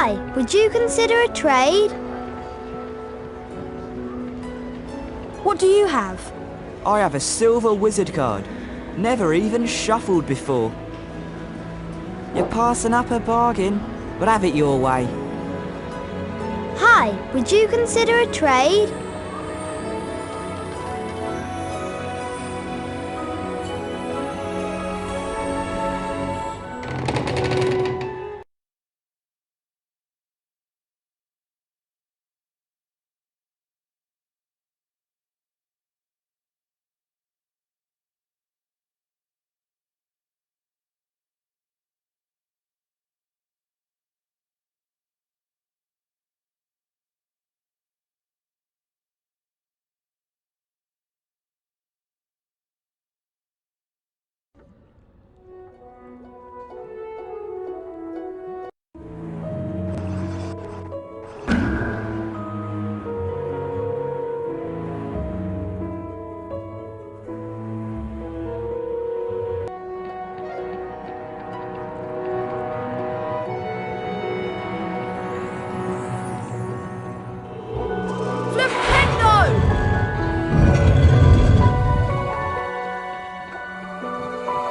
Hi, would you consider a trade? What do you have? I have a silver wizard card. Never even shuffled before. You're passing up a bargain, but have it your way. Hi, would you consider a trade?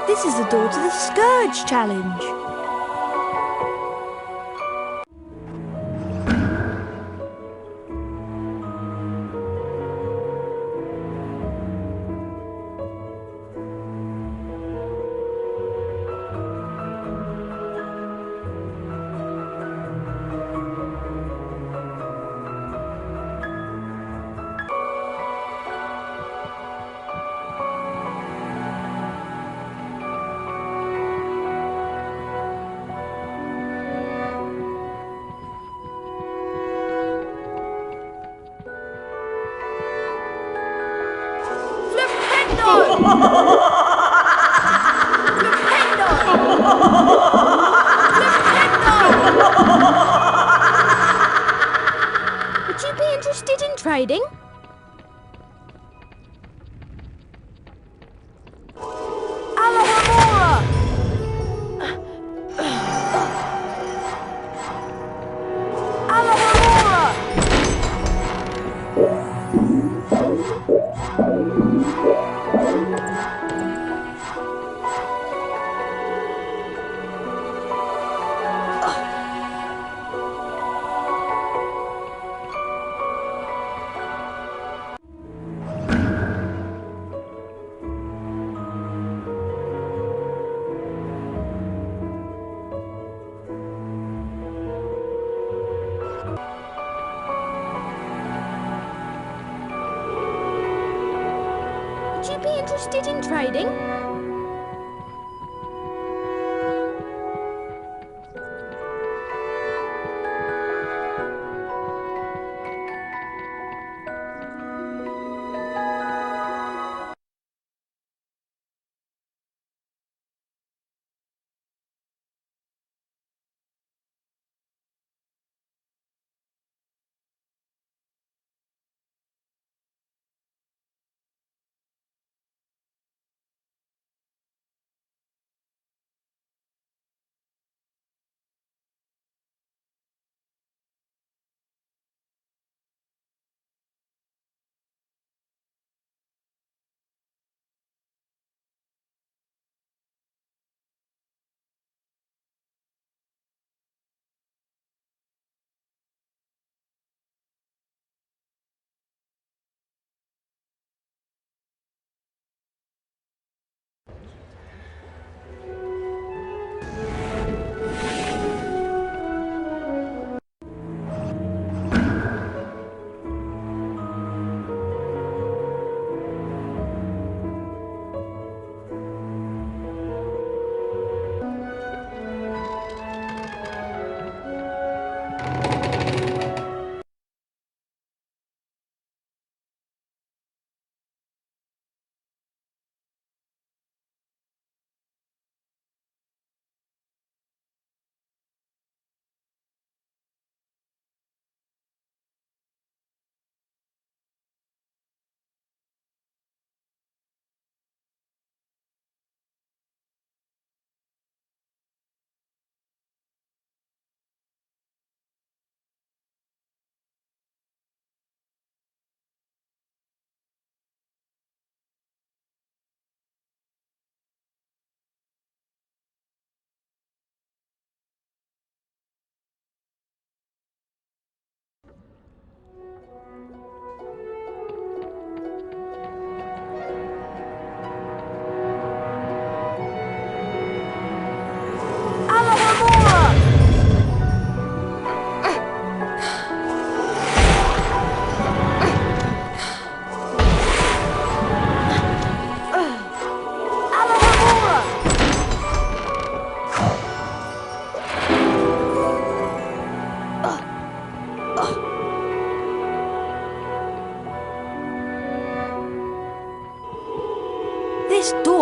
This is the door to the Scourge Challenge. Would you be interested in trading? Would you be interested in trading?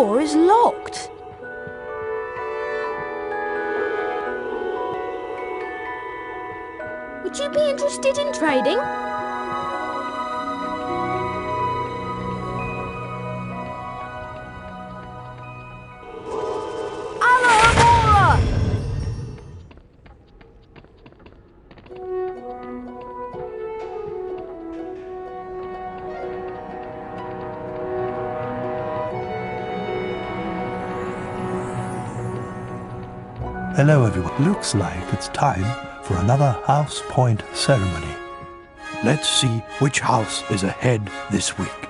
door is locked. Would you be interested in trading? Hello everyone. Looks like it's time for another house point ceremony. Let's see which house is ahead this week.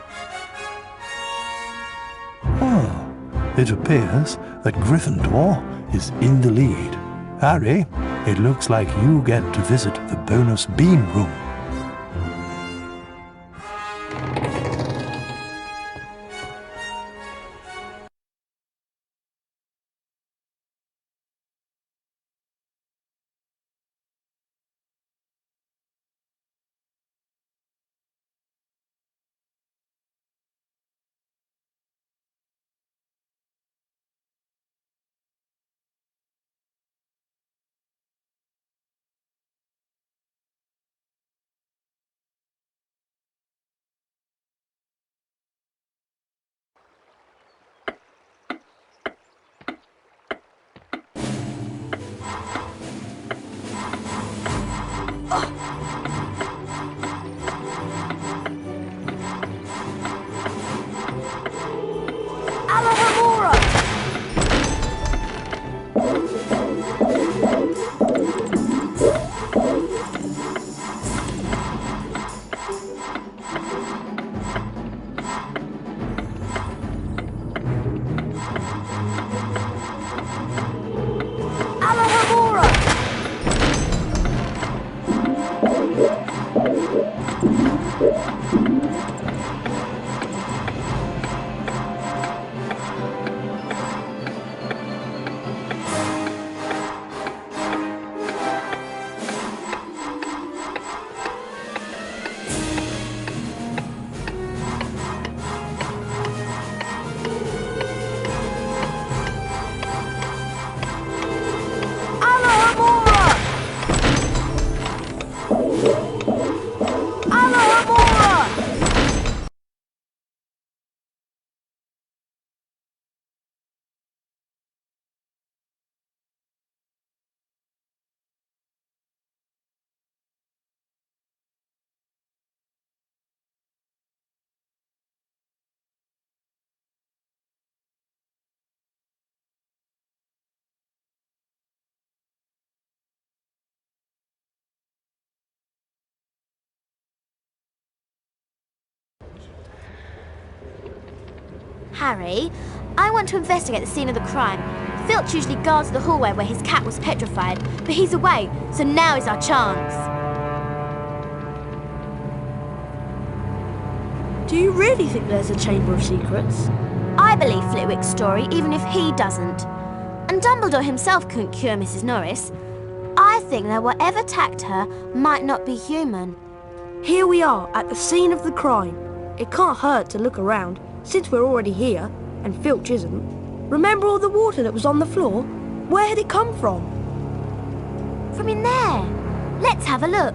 Oh, it appears that Gryffindor is in the lead. Harry, it looks like you get to visit the bonus bean room. Harry, I want to investigate the scene of the crime. Filch usually guards the hallway where his cat was petrified, but he's away, so now is our chance. Do you really think there's a Chamber of Secrets? I believe Flitwick's story, even if he doesn't. And Dumbledore himself couldn't cure Mrs. Norris. I think that whatever attacked her might not be human. Here we are, at the scene of the crime. It can't hurt to look around, since we're already here, and Filch isn't. Remember all the water that was on the floor? Where had it come from? From in there. Let's have a look.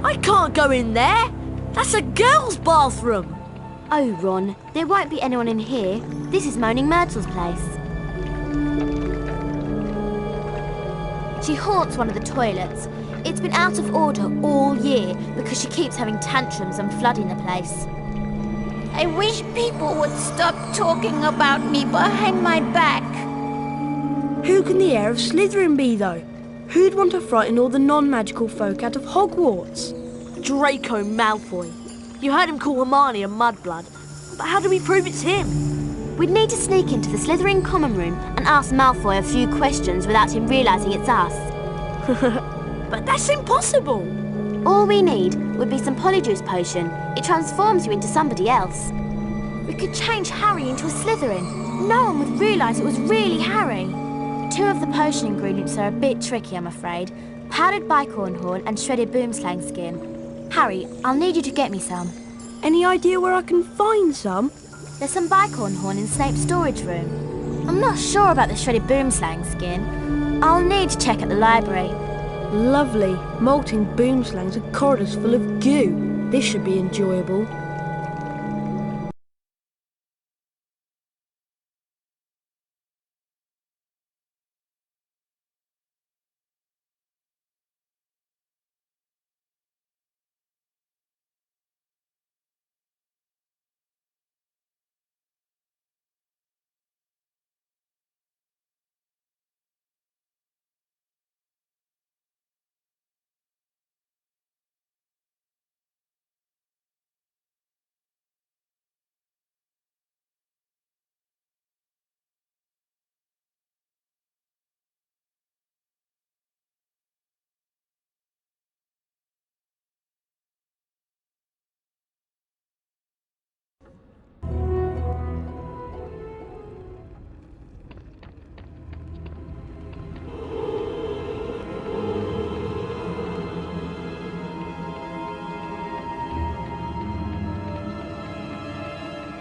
I can't go in there. That's a girl's bathroom. Oh, Ron, there won't be anyone in here. This is Moaning Myrtle's place. She haunts one of the toilets. It's been out of order all year because she keeps having tantrums and flooding the place. I wish people would stop talking about me behind my back. Who can the heir of Slytherin be, though? Who'd want to frighten all the non-magical folk out of Hogwarts? Draco Malfoy. You heard him call Hermione a mudblood. But how do we prove it's him? We'd need to sneak into the Slytherin common room and ask Malfoy a few questions without him realising it's us. But that's impossible. All we need would be some Polyjuice potion. It transforms you into somebody else. We could change Harry into a Slytherin. No one would realise it was really Harry. 2 of the potion ingredients are a bit tricky, I'm afraid. Powdered bicorn horn and shredded boomslang skin. Harry, I'll need you to get me some. Any idea where I can find some? There's some bicorn horn in Snape's storage room. I'm not sure about the shredded boomslang skin. I'll need to check at the library. Lovely. Molting boomslangs and corridors full of goo. This should be enjoyable.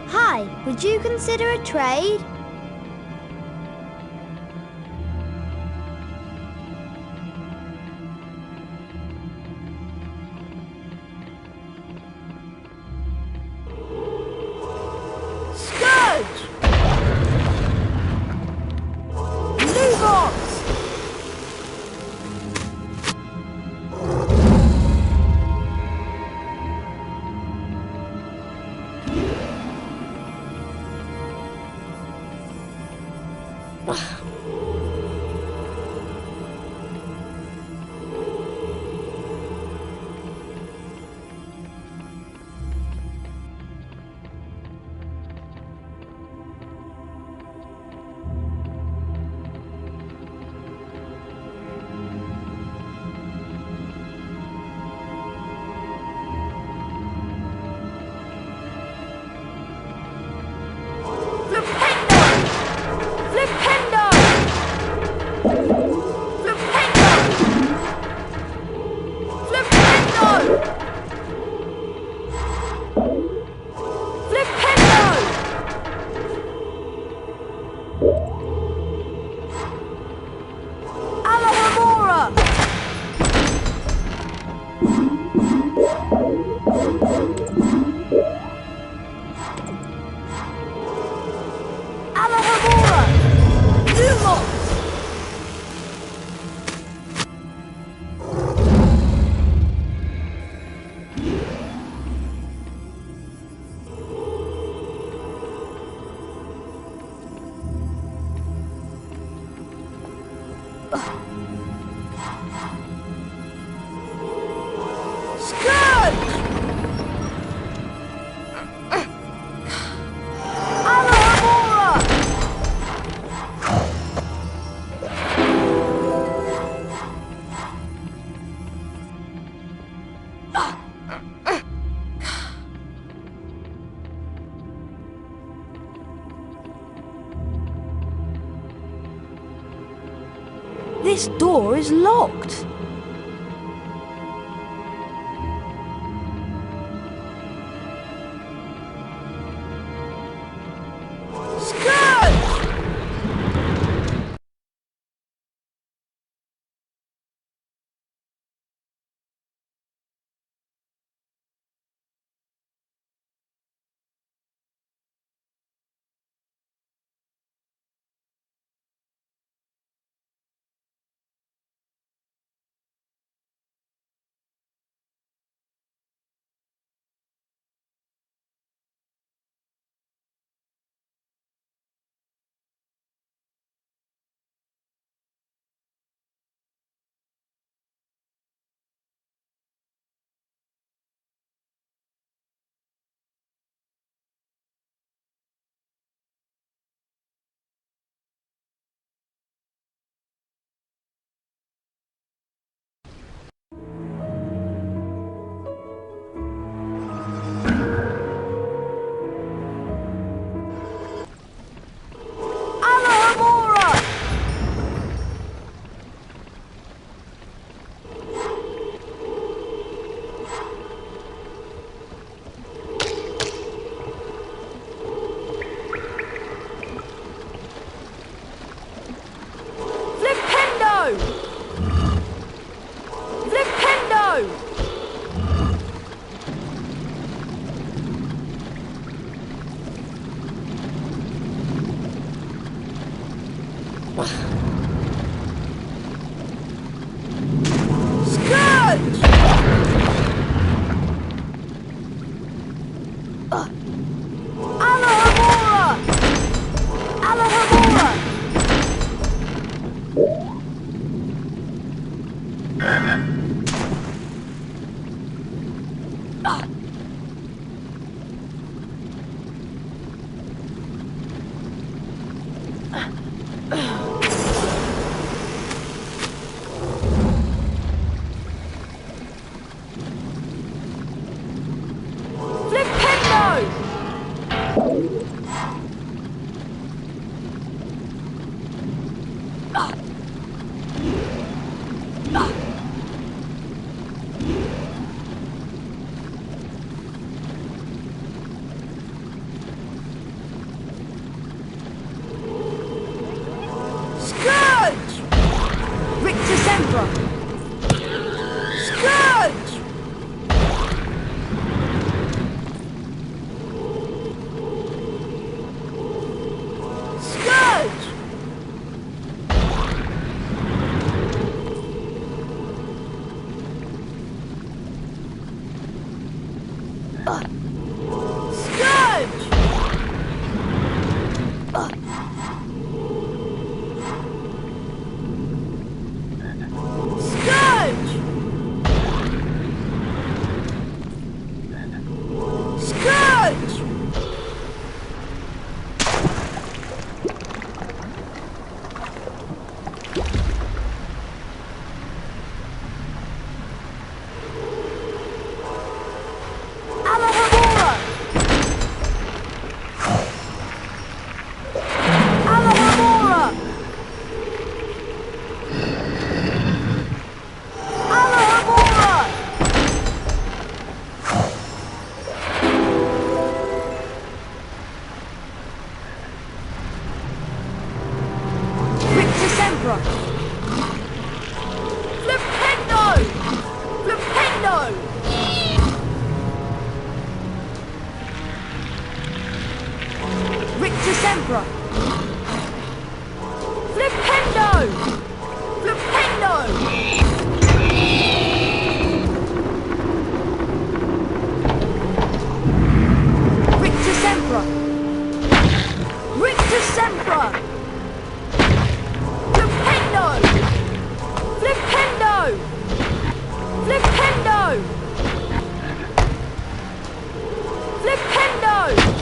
Hi, would you consider a trade? Scourge! Lumos! This door is locked. Sempra! Scourge! Scourge! Scourge! Scourge! Scourge! Alahamora! Alahamora! Alahamora! Victor Sempra! Flipendo! Flipendo! Victor Sempra! Flipendo! Flipendo! Victor Sempra! Victor Sempra! Flipendo! Flipendo! Flipendo! Flipendo! Flipendo!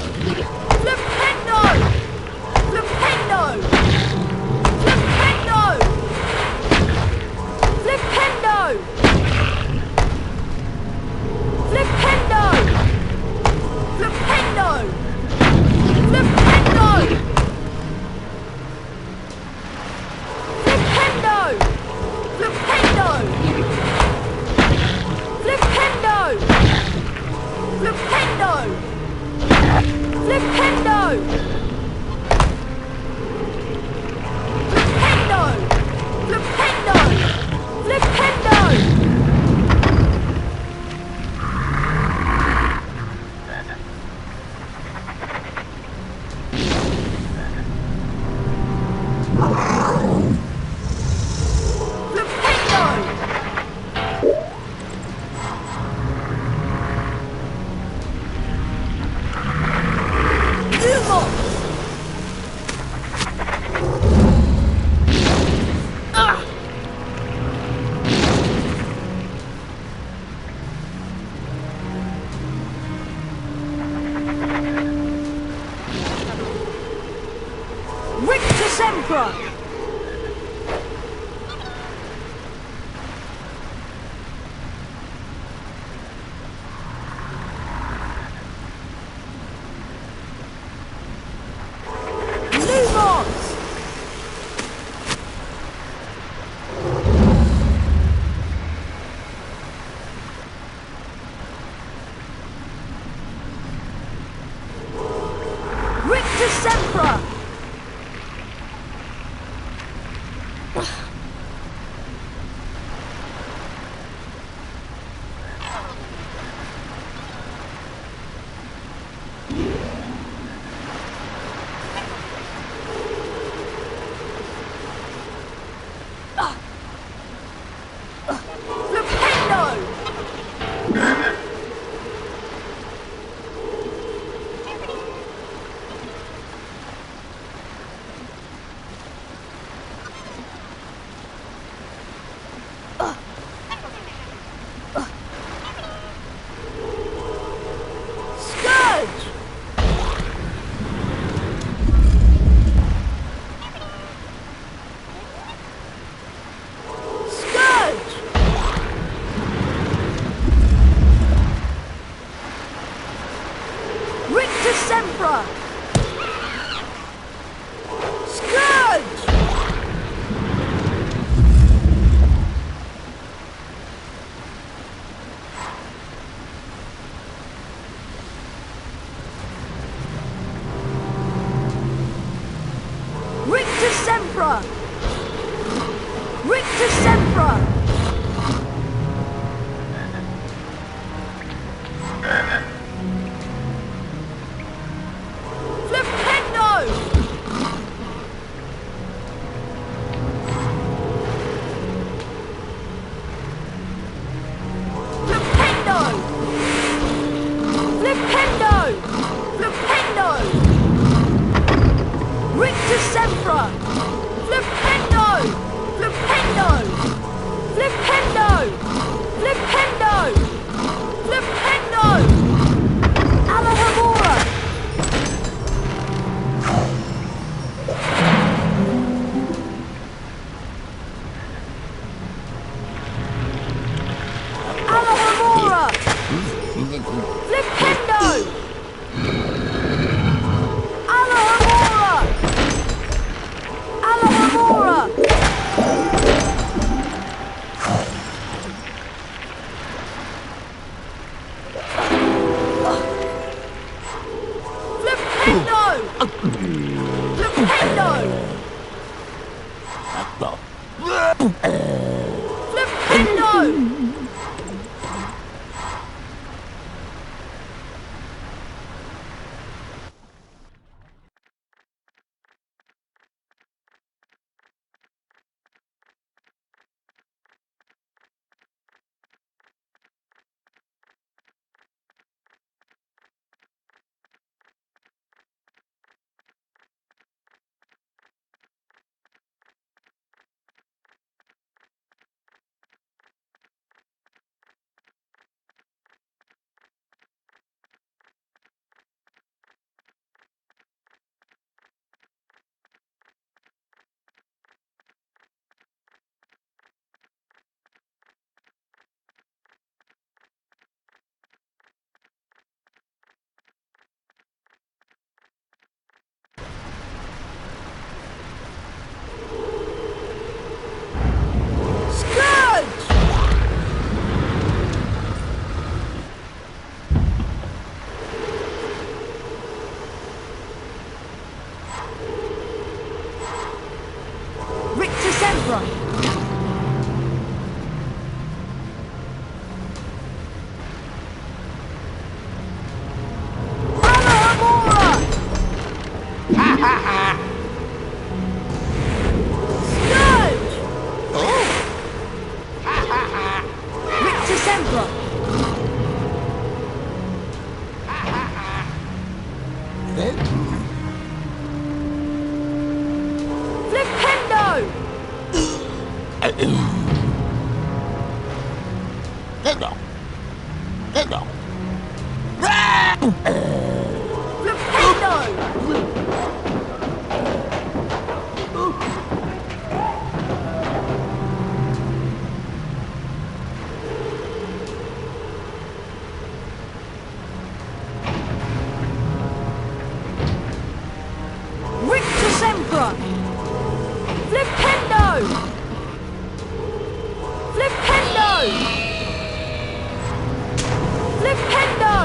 Flipendo! Flipendo! Flipendo! Flipendo! Flipendo! Flipendo! Flipendo! Flipendo! Flipendo! Flipendo! Flipendo! Flipendo! Flipendo! Victor Sempra! Lumos! Victor Sempra! Sempra! Scourge! Flipendo! Alohomora! Alohomora! Flipendo! Flipendo! Flipendo!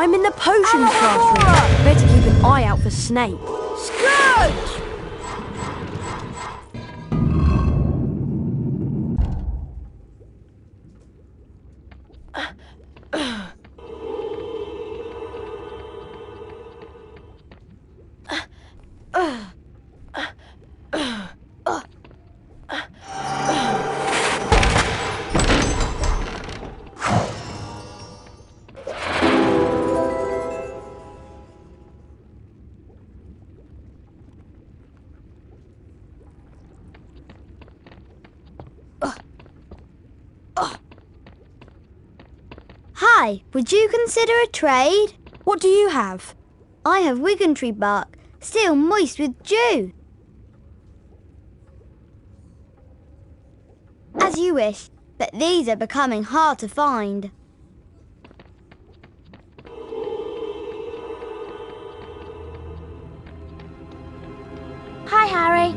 I'm in the potions classroom. Better keep an eye out for Snape. Scourge! Hi, would you consider a trade? What do you have? I have Wigandry bark, still moist with dew. As you wish, but these are becoming hard to find. Hi, Harry.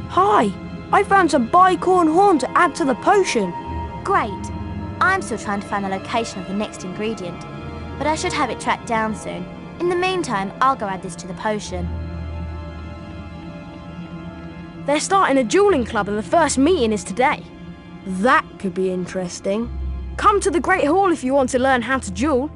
Hi. I found some bicorn horn to add to the potion. Great. I'm still trying to find the location of the next ingredient, but I should have it tracked down soon. In the meantime, I'll go add this to the potion. They're starting a dueling club and the first meeting is today. That could be interesting. Come to the Great Hall if you want to learn how to duel.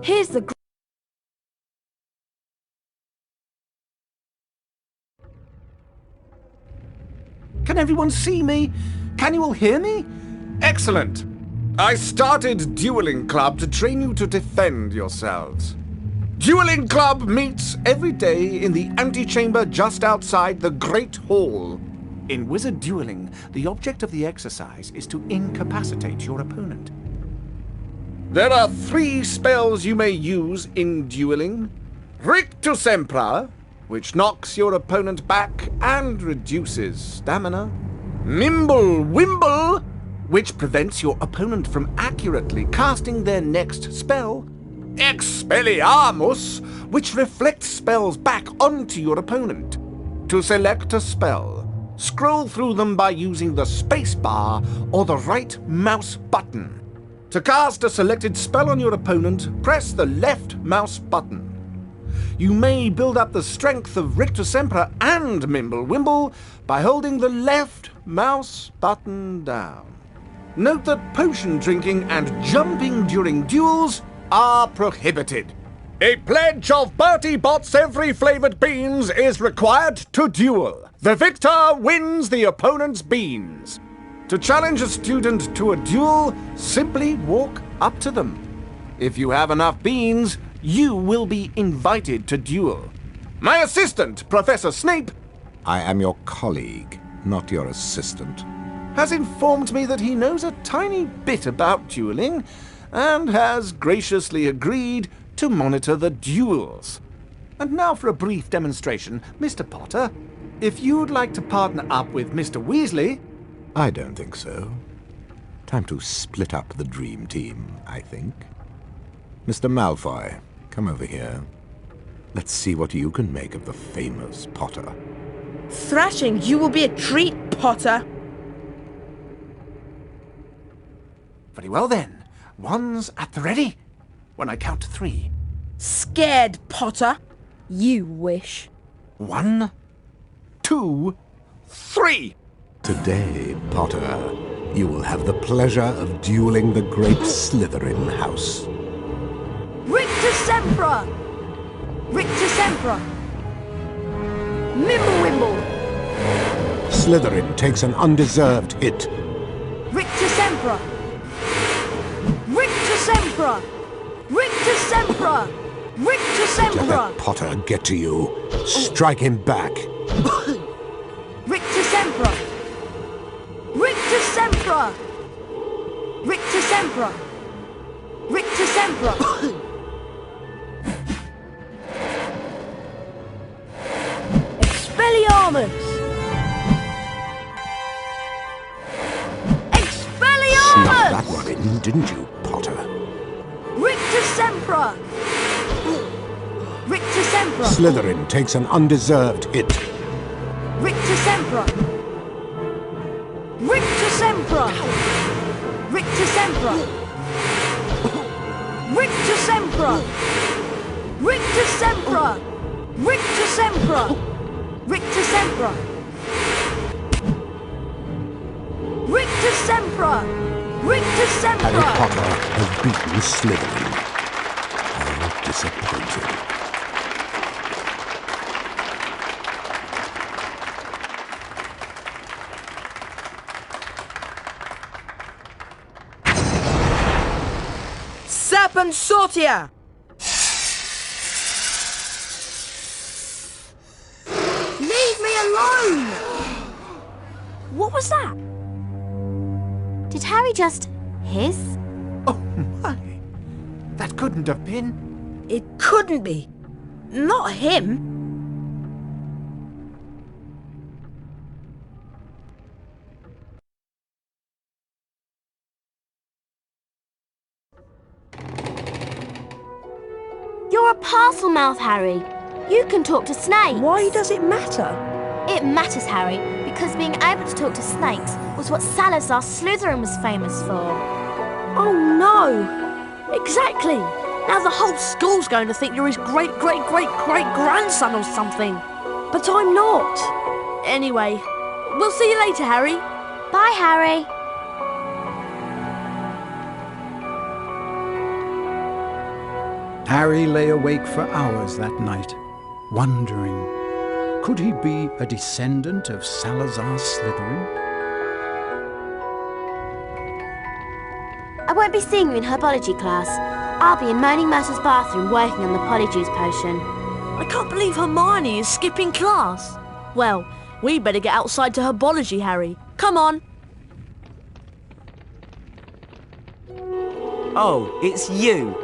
Here's the... Can everyone see me? Can you all hear me? Excellent. I started Dueling Club to train you to defend yourselves. Dueling Club meets every day in the antechamber just outside the Great Hall. In wizard dueling, the object of the exercise is to incapacitate your opponent. There are 3 spells you may use in dueling. Rictus Sempra, which knocks your opponent back and reduces stamina. Mimble Wimble, which prevents your opponent from accurately casting their next spell. Expelliarmus, which reflects spells back onto your opponent. To select a spell, scroll through them by using the space bar or the right mouse button. To cast a selected spell on your opponent, press the left mouse button. You may build up the strength of Rictus Sempra and Mimblewimble by holding the left mouse button down. Note that potion drinking and jumping during duels are prohibited. A pledge of Bertie Bott's every flavored beans is required to duel. The victor wins the opponent's beans. To challenge a student to a duel, simply walk up to them. If you have enough beans, you will be invited to duel. My assistant, Professor Snape, I am your colleague, not your assistant, has informed me that he knows a tiny bit about dueling and has graciously agreed to monitor the duels. And now for a brief demonstration. Mr. Potter, if you'd like to partner up with Mr. Weasley... I don't think so. Time to split up the dream team, I think. Mr. Malfoy, come over here. Let's see what you can make of the famous Potter. Thrashing, you will be a treat, Potter. Very well then. One's at the ready. When I count to 3. Scared, Potter. You wish. 1, 2, 3! Today, Potter, you will have the pleasure of dueling the great Slytherin house. Rictus Sempra! Rictus Sempra! Mimblewimble! Slytherin takes an undeserved hit. Rictus Sempra! Rictus Sempra! Rictus Sempra! Rictus Let Sempra! that Potter get to you. Strike him back. Rictus Sempra! Rictus Sempra! Rictus Sempra! Rictus Sempra! Expelliarmus! Expelliarmus! Snuck that one in, didn't you, Potter? Rictus Sempra! Rictus Sempra! Slytherin takes an undeserved hit. Rictus Sempra! Rictus Sempra! Rictus Sempra! Rictus Sempra! Rictus Sempra! Rictus Sempra! Rictus Sempra! Rictus Sempra! Rictus Sempra! Harry Potter has beaten Slytherin. How disappointed. Serpent Sortia! Leave me alone! What was that? Did Harry just hiss? Oh my! That couldn't have been. It couldn't be. Not him. You're a parcel mouth, Harry. You can talk to snakes. Why does it matter? It matters, Harry, because being able to talk to snakes was what Salazar Slytherin was famous for. Oh no! Exactly! Now the whole school's going to think you're his great-great-great-great-grandson or something. But I'm not. Anyway, we'll see you later, Harry. Bye, Harry. Harry lay awake for hours that night, wondering, could he be a descendant of Salazar Slytherin? I won't be seeing you in herbology class. I'll be in Moaning Myrtle's bathroom working on the polyjuice potion. I can't believe Hermione is skipping class. Well, we better get outside to herbology, Harry. Come on. Oh, it's you.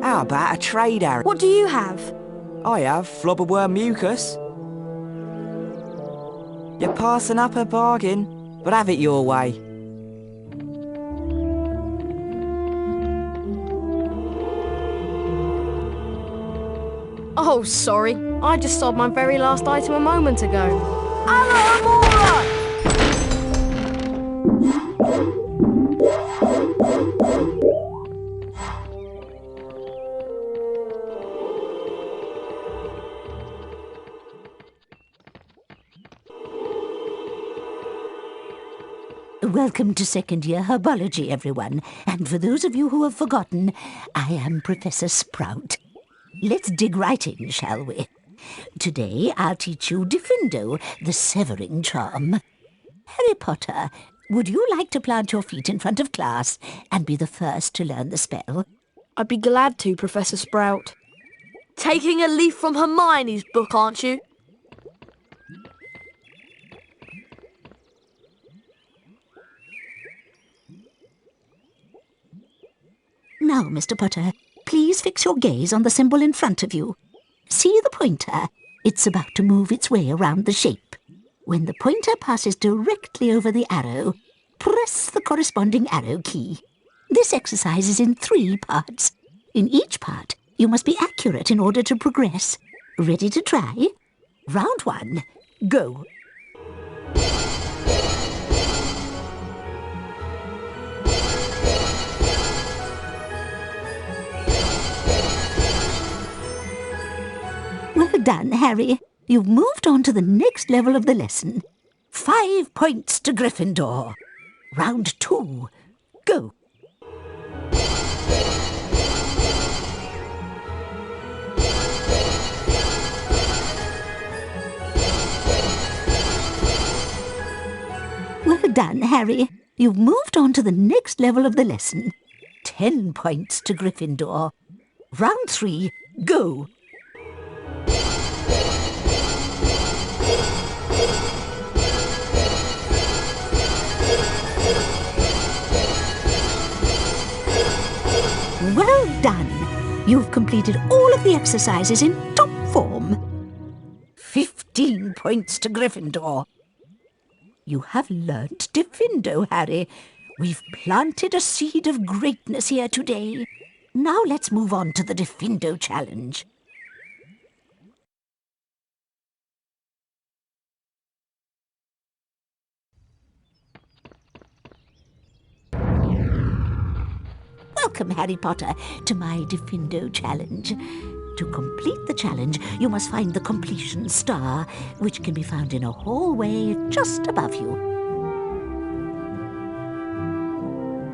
How about a trade, Harry? What do you have? I have flobberworm mucus. You're passing up a bargain, but have it your way. Oh, sorry. I just sold my very last item a moment ago. Alamora! Welcome to second year herbology, everyone. And for those of you who have forgotten, I am Professor Sprout. Let's dig right in, shall we? Today I'll teach you Diffindo, the severing charm. Harry Potter, would you like to plant your feet in front of class and be the first to learn the spell? I'd be glad to, Professor Sprout. Taking a leaf from Hermione's book, aren't you? Now, Mr. Potter, please fix your gaze on the symbol in front of you. See the pointer? It's about to move its way around the shape. When the pointer passes directly over the arrow, press the corresponding arrow key. This exercise is in 3 parts. In each part, you must be accurate in order to progress. Ready to try? Round 1, go. Well done, Harry. You've moved on to the next level of the lesson. 5 points to Gryffindor. Round 2. Go. Well done, Harry. You've moved on to the next level of the lesson. 10 points to Gryffindor. Round 3. Go. Well done. You've completed all of the exercises in top form. 15 points to Gryffindor. You have learnt Diffindo, Harry. We've planted a seed of greatness here today. Now let's move on to the Diffindo challenge. Welcome, Harry Potter, to my Diffindo challenge. To complete the challenge, you must find the completion star, which can be found in a hallway just above you.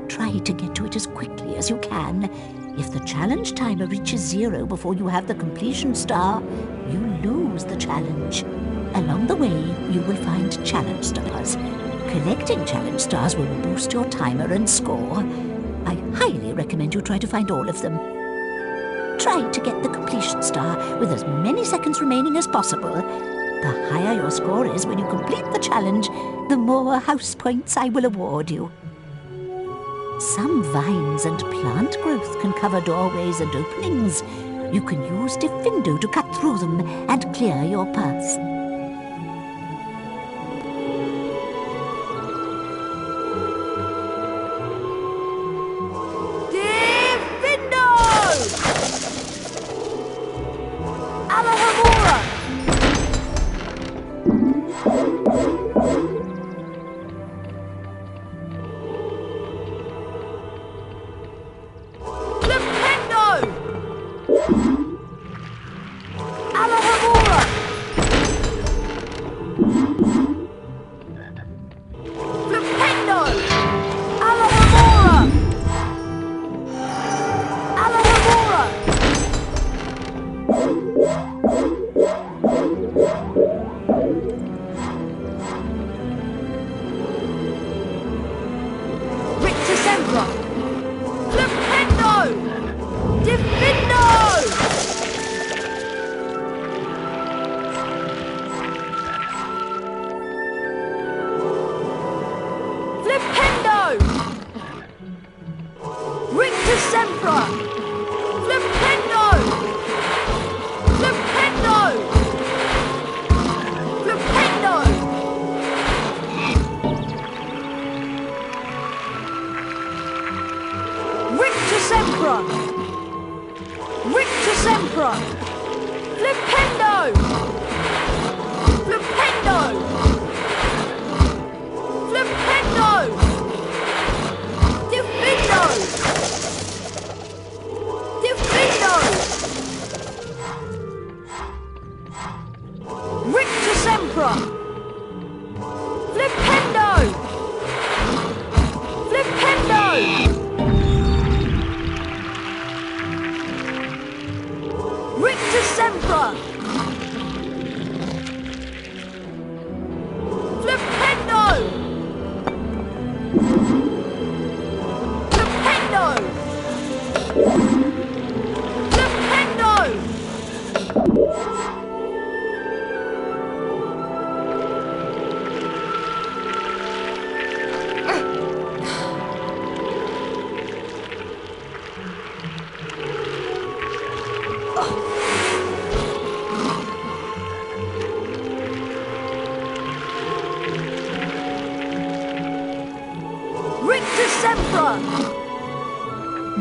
Try to get to it as quickly as you can. If the challenge timer reaches 0 before you have the completion star, you lose the challenge. Along the way, you will find challenge stars. Collecting challenge stars will boost your timer and score. I highly recommend you try to find all of them. Try to get the completion star with as many seconds remaining as possible. The higher your score is when you complete the challenge, the more house points I will award you. Some vines and plant growth can cover doorways and openings. You can use Diffindo to cut through them and clear your path.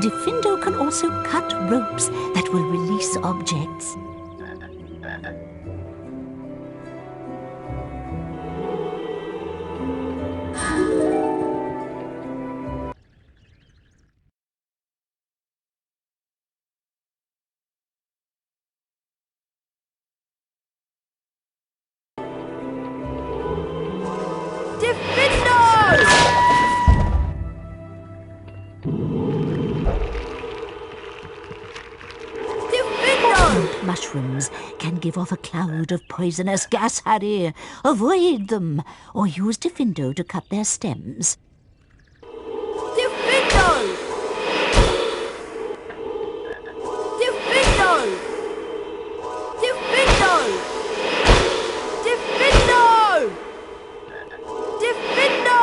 Diffindo can also cut ropes that will release objects. Mushrooms can give off a cloud of poisonous gas, Harry. Avoid them, or use Diffindo to cut their stems. Diffindo! Diffindo! Diffindo! Diffindo! Diffindo!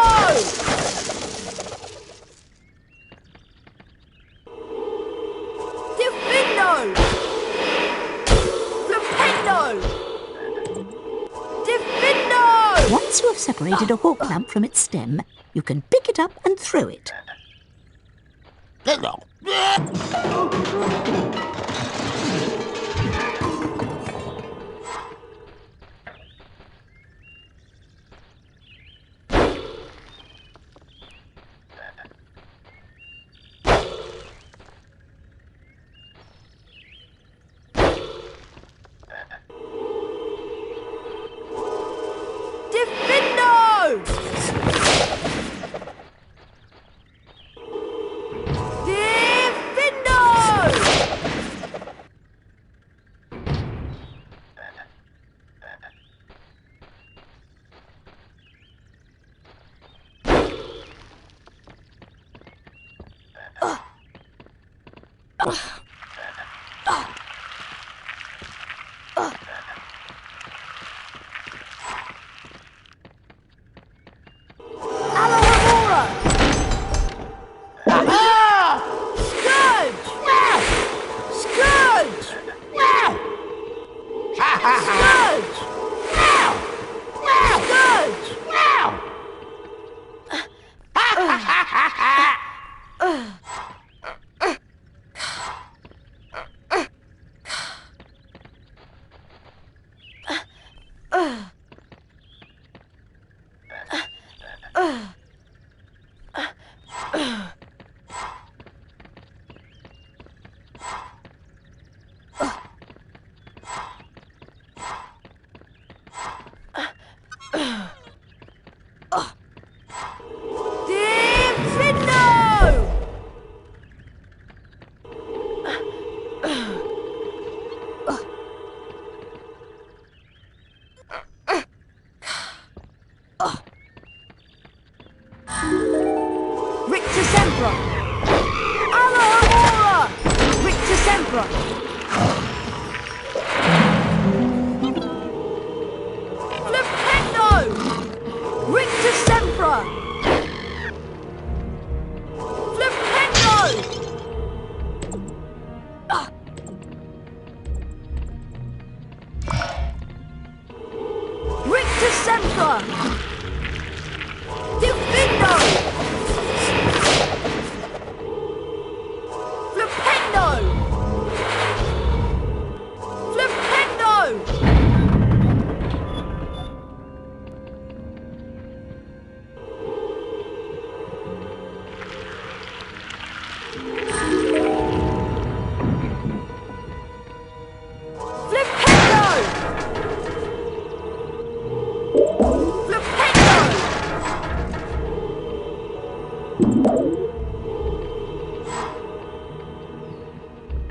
Once you have separated a hawk lamp from its stem, you can pick it up and throw it.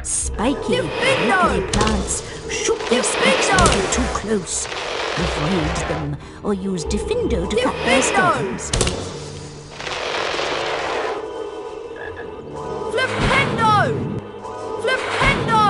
Spiky, prickly plants. Shoot their spikes when you're too close. Avoid them, or use Diffindo to cut their stems. Flipendo! Flipendo!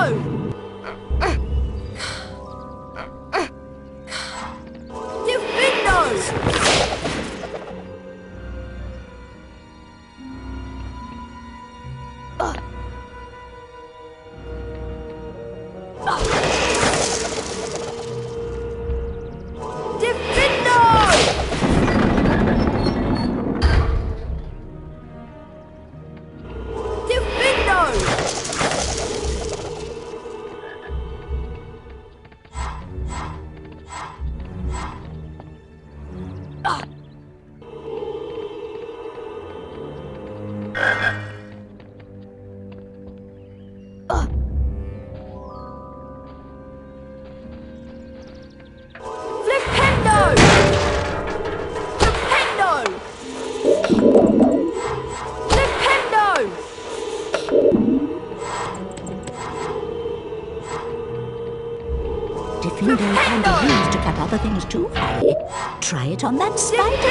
Diffindo can be used to cut other things too high. Try it on that spider.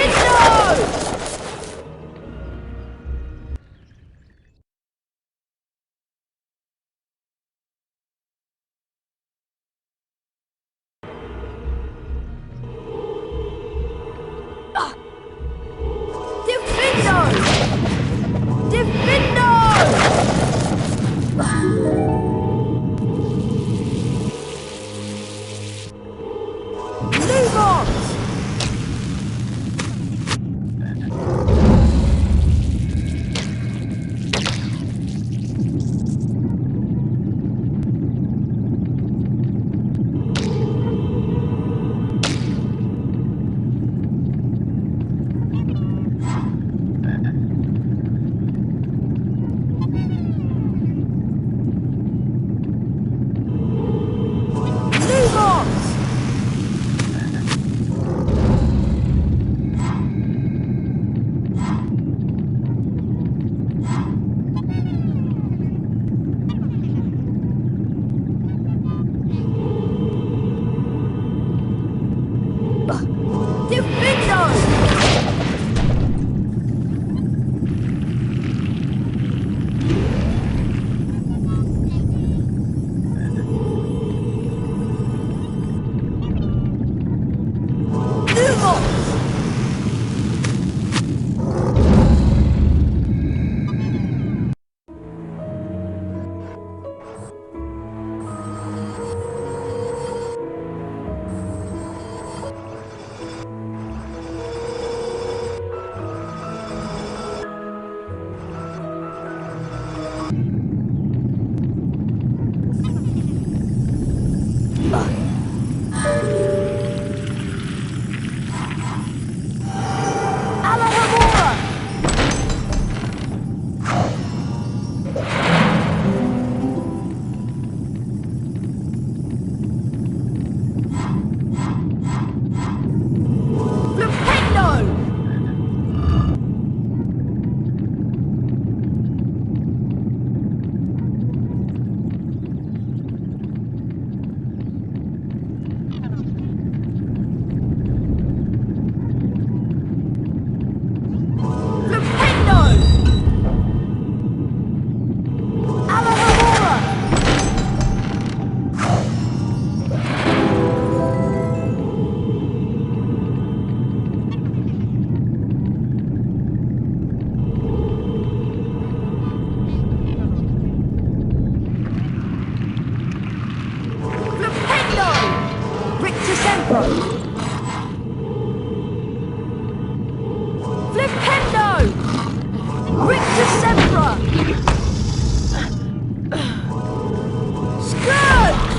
Scourge!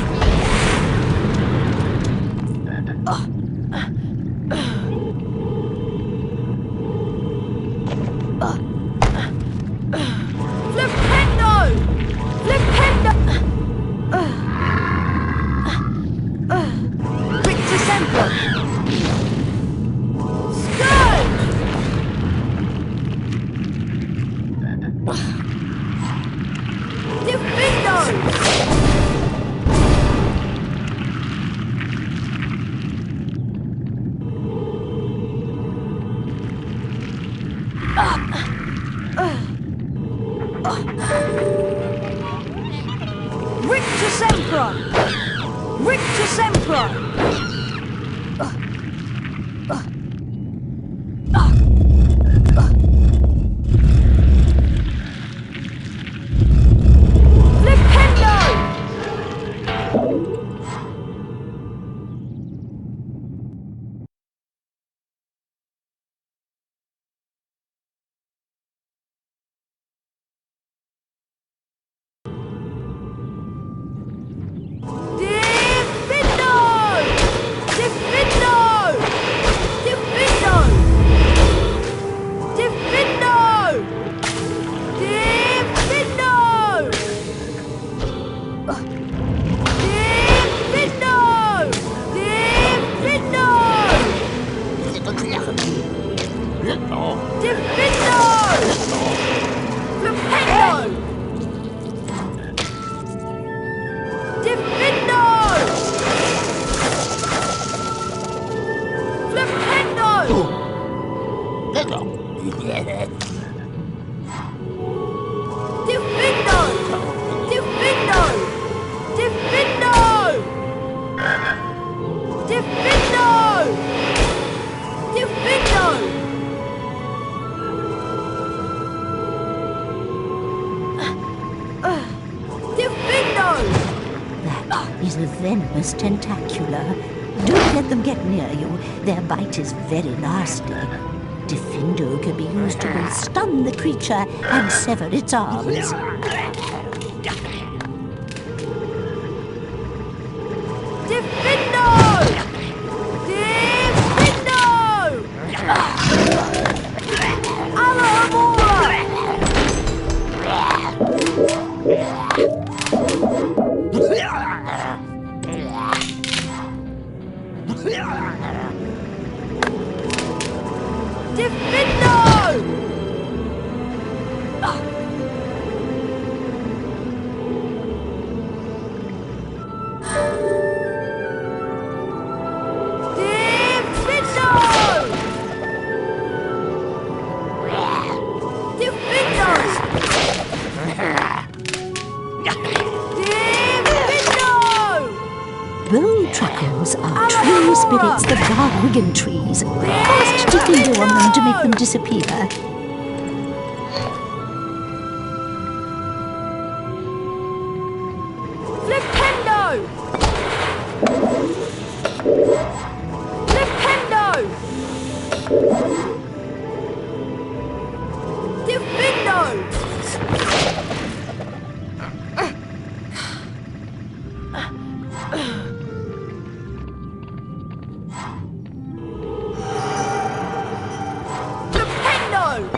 Flipendo! Flipendo! Victor Semper! Scourge! Defendo! Victor Semper! Victor Semper! That is a venomous tentacula. Don't let them get near you. Their bite is very nasty. Defendo can be used to both stun the creature and sever its arms. Truckles are true spirits that bargain trees. Cast Defendo on them to make them disappear. Flipendo! Flipendo! Defendo! Flipendo!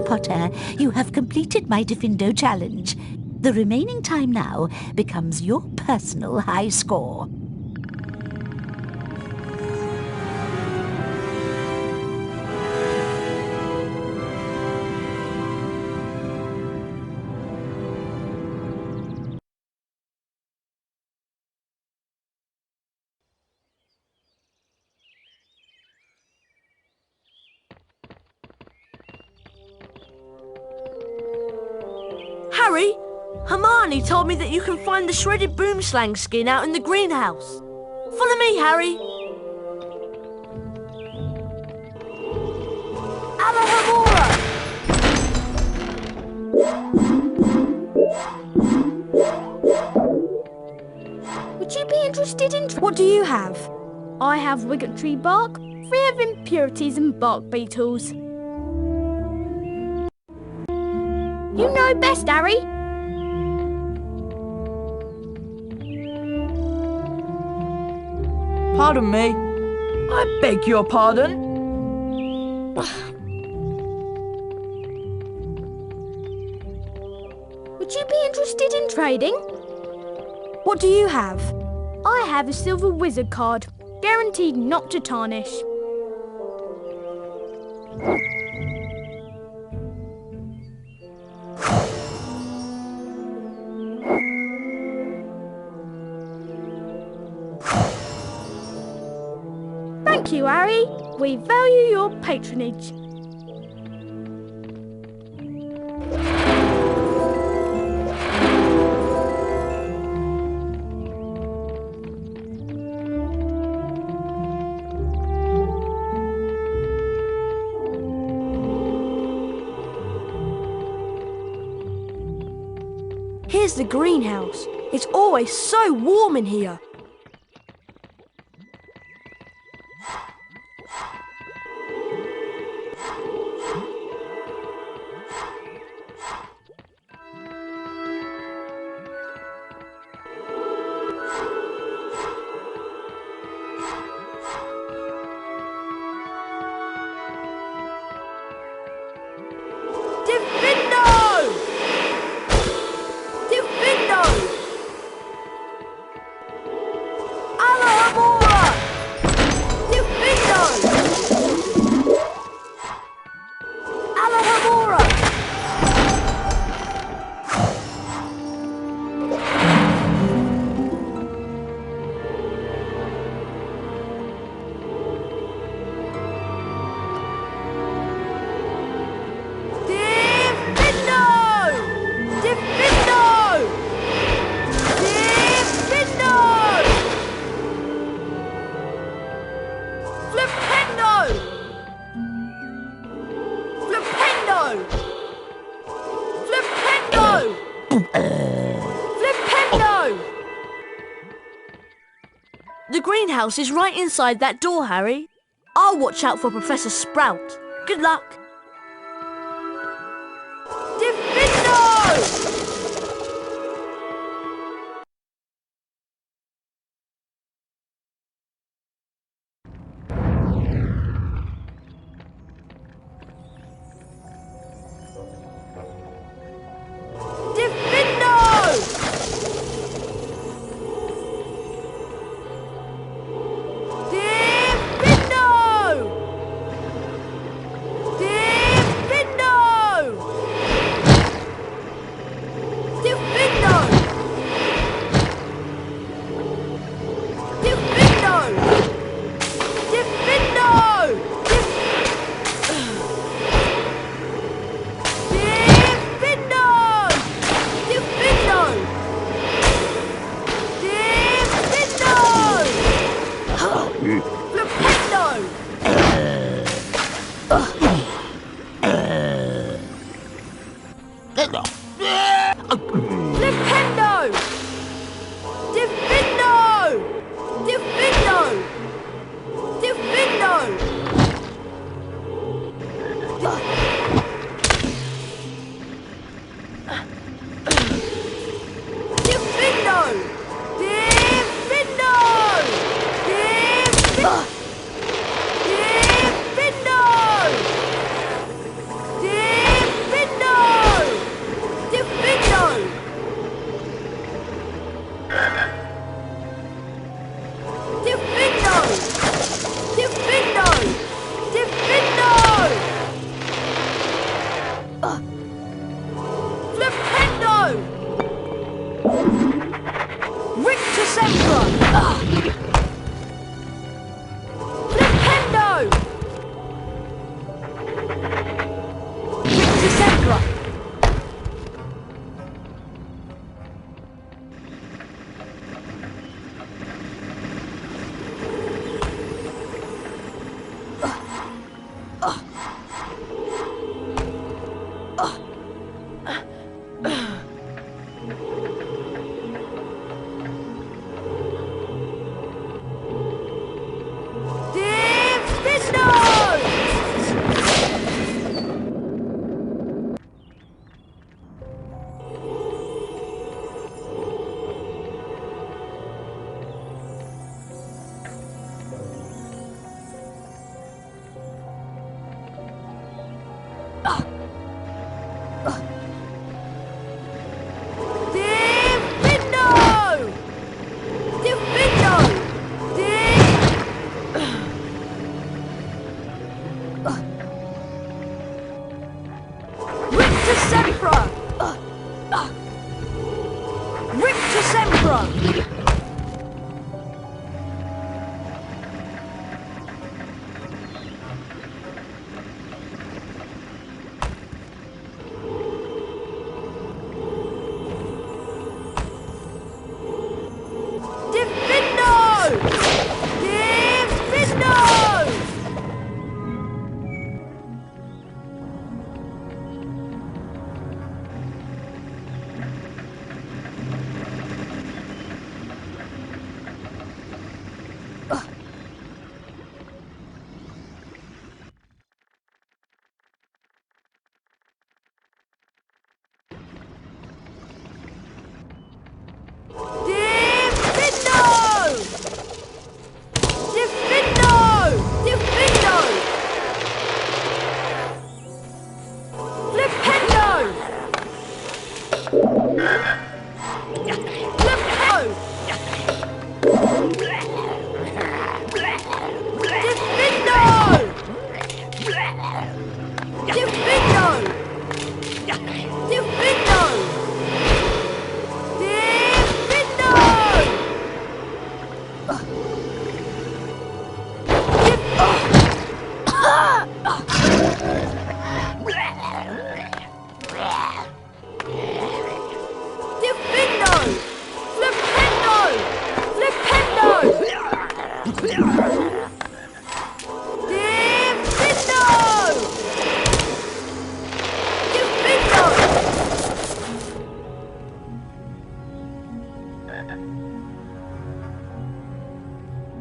Potter. You have completed my Diffindo challenge. The remaining time now becomes your personal high score. Harry, Hermione told me that you can find the shredded boomslang skin out in the greenhouse. Follow me, Harry. Alohomora! Would you be interested in... What do you have? I have Wizardry bark, free of impurities and bark beetles. You know best, Harry. Pardon me. I beg your pardon. Would you be interested in trading? What do you have? I have a silver wizard card, guaranteed not to tarnish. Thank you, Harry. We value your patronage. Here's the greenhouse. It's always so warm in here. The greenhouse is right inside that door, Harry. I'll watch out for Professor Sprout. Good luck. Diffindo!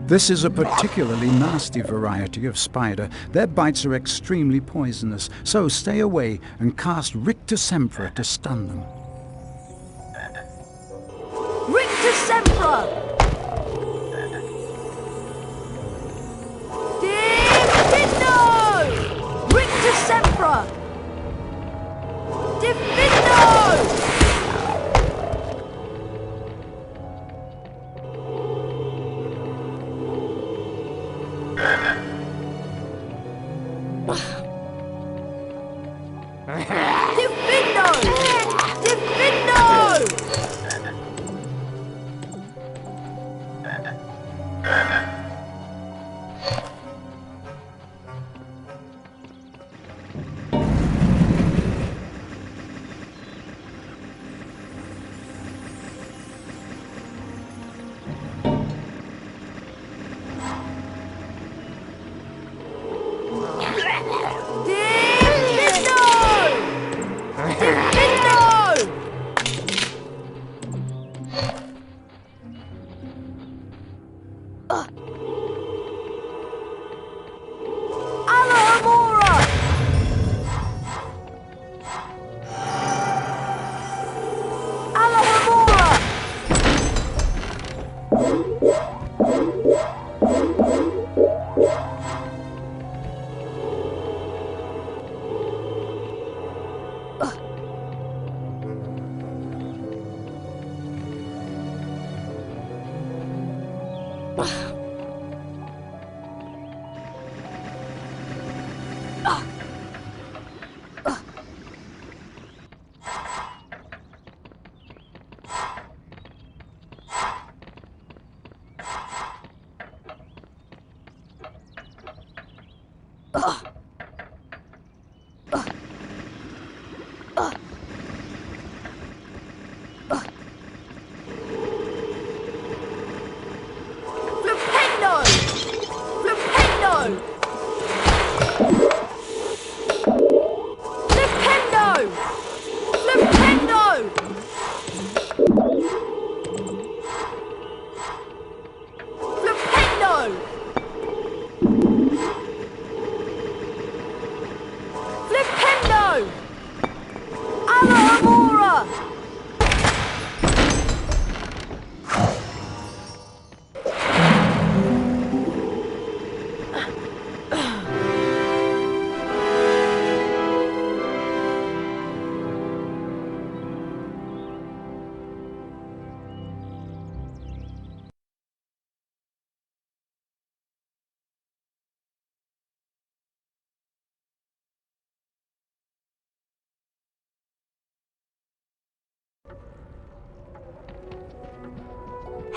This is a particularly nasty variety of spider. Their bites are extremely poisonous, so stay away and cast Rictus Sempra to stun them. Rictus Sempra! Diffindo! Rictus Sempra! Diffindo!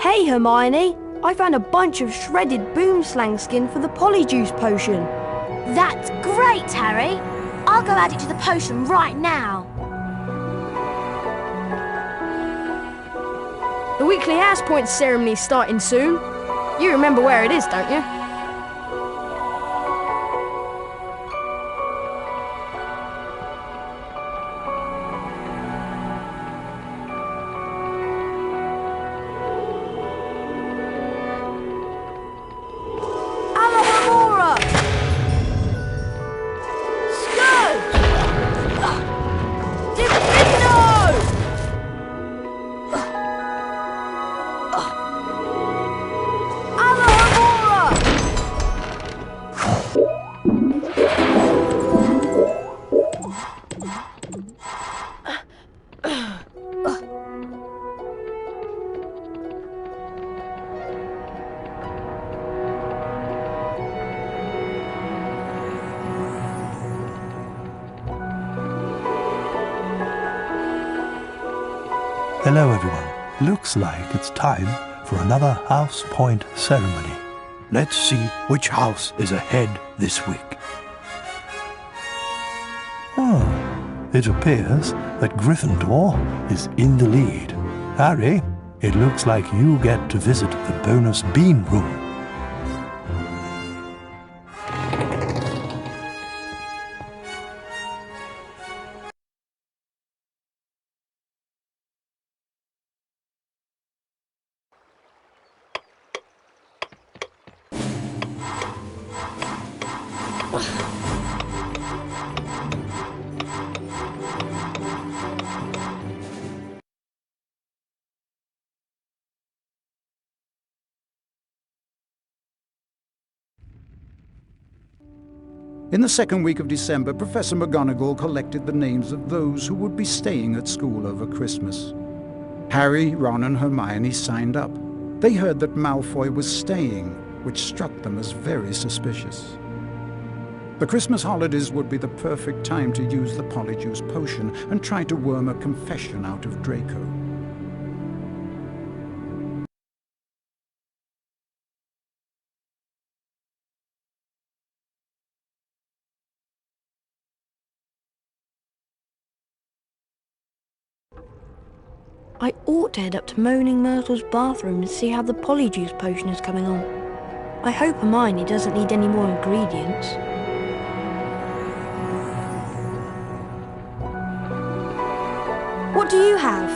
Hey Hermione, I found a bunch of shredded boomslang skin for the polyjuice potion. That's great, Harry. I'll go add it to the potion right now. The weekly house point ceremony's starting soon. You remember where it is, don't you? Hello, everyone. Looks like it's time for another House Point ceremony. Let's see which house is ahead this week. It appears that Gryffindor is in the lead. Harry, it looks like you get to visit the bonus bean room. In the second week of December, Professor McGonagall collected the names of those who would be staying at school over Christmas. Harry, Ron and Hermione signed up. They heard that Malfoy was staying, which struck them as very suspicious. The Christmas holidays would be the perfect time to use the Polyjuice potion and try to worm a confession out of Draco. I ought to head up to Moaning Myrtle's bathroom and see how the Polyjuice potion is coming on. I hope Hermione doesn't need any more ingredients. What do you have?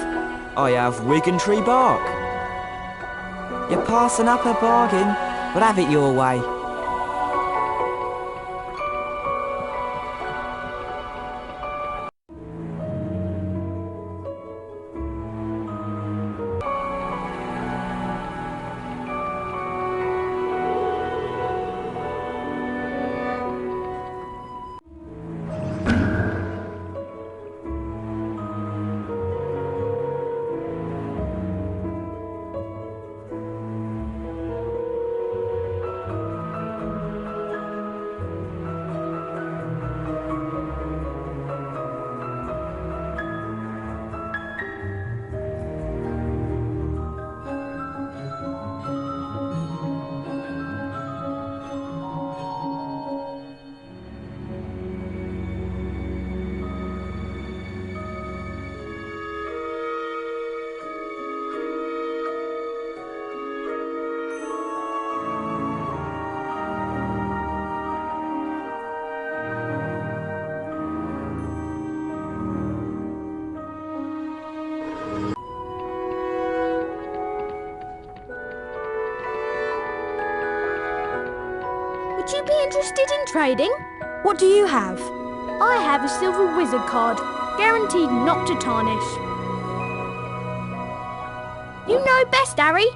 I have Wiggentree bark. You're passing up a bargain, but have it your way. Would you be interested in trading? What do you have? I have a silver wizard card, guaranteed not to tarnish. You know best, Harry.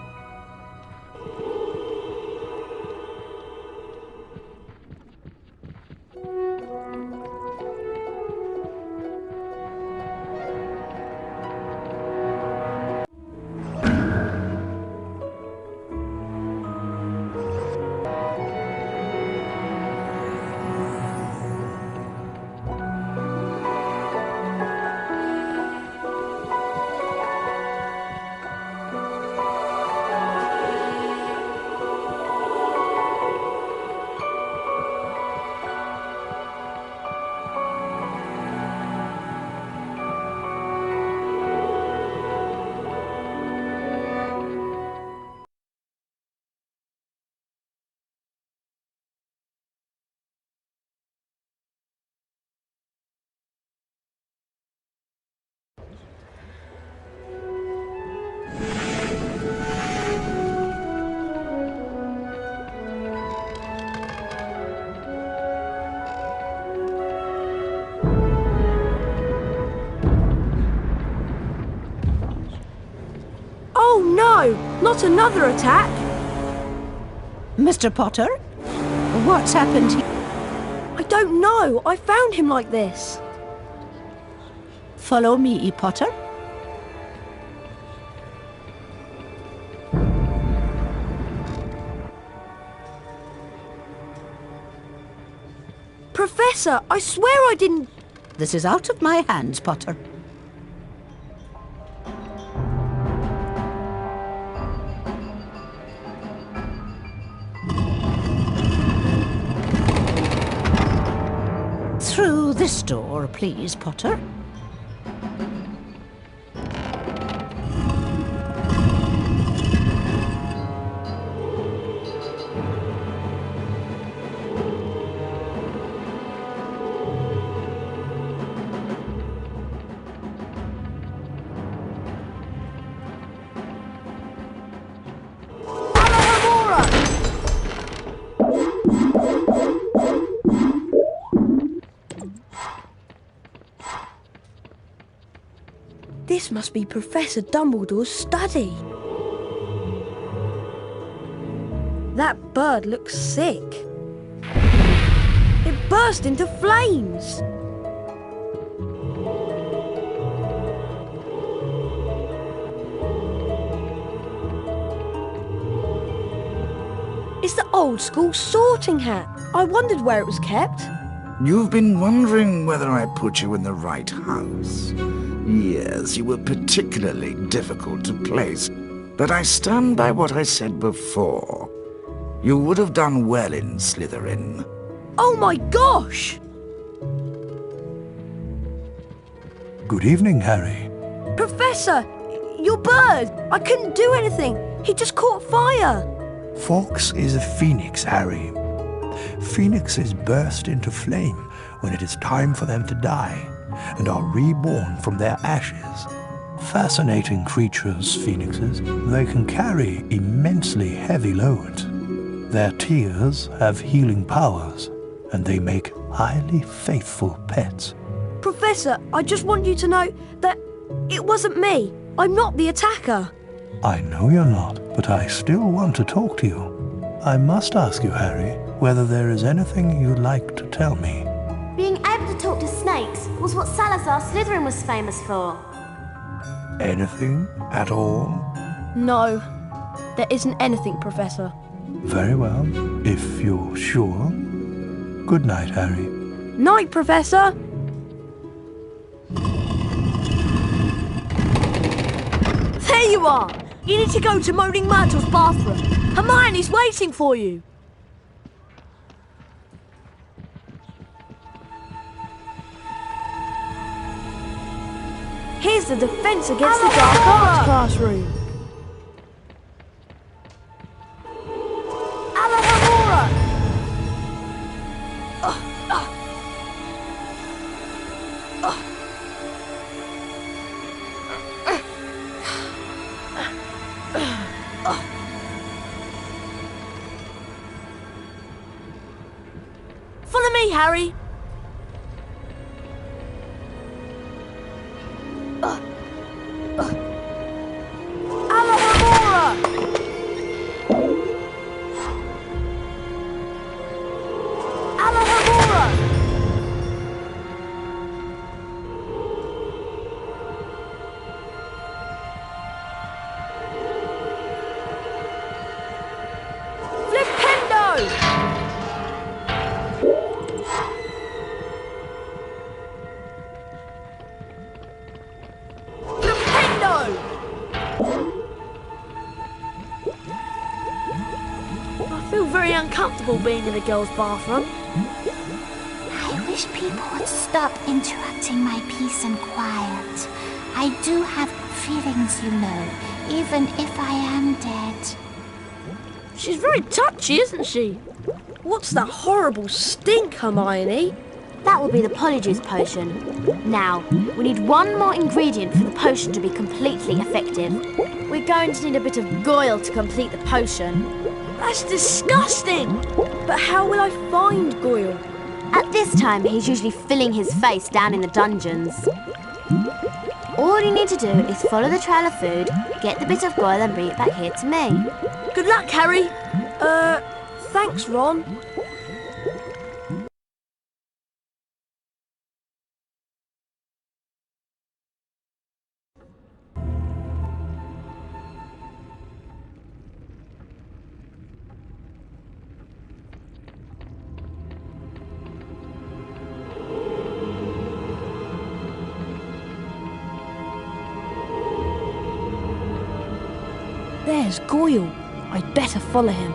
Oh no! Not another attack! Mr. Potter? What's happened here? I don't know. I found him like this. Follow me, Potter. Professor, I swear I didn't... This is out of my hands, Potter. this door, please, Potter. This must be Professor Dumbledore's study. That bird looks sick. It burst into flames. It's the old school sorting hat. I wondered where it was kept. You've been wondering whether I put you in the right house. Yes, you were particularly difficult to place, but I stand by what I said before. You would have done well in Slytherin. Oh my gosh! Good evening, Harry. Professor, your bird! I couldn't do anything. He just caught fire. Fawkes is a phoenix, Harry. Phoenixes burst into flame when it is time for them to die, and are reborn from their ashes. Fascinating creatures, phoenixes. They can carry immensely heavy loads. Their tears have healing powers, and they make highly faithful pets. Professor, I just want you to know that it wasn't me. I'm not the attacker. I know you're not, but I still want to talk to you. I must ask you, Harry, whether there is anything you'd like to tell me. Being able to talk to snakes was what Salazar Slytherin was famous for. Anything at all? No, there isn't anything, Professor. Very well, if you're sure. Good night, Harry. Night, Professor! There you are! You need to go to Moaning Myrtle's bathroom. Hermione's waiting for you. Here's the defense against the dark arts classroom. Follow me, Harry. I feel very uncomfortable being in a girl's bathroom. I wish people would stop interrupting my peace and quiet. I do have feelings, you know, even if I am dead. She's very touchy, isn't she? What's that horrible stink, Hermione? That will be the Polyjuice potion. Now, we need one more ingredient for the potion to be completely effective. We're going to need a bit of Goyle to complete the potion. That's disgusting! But how will I find Goyle? At this time, he's usually filling his face down in the dungeons. All you need to do is follow the trail of food, get the bit of Goyle and bring it back here to me. Good luck, Harry. Thanks, Ron. There's Goyle. I'd better follow him.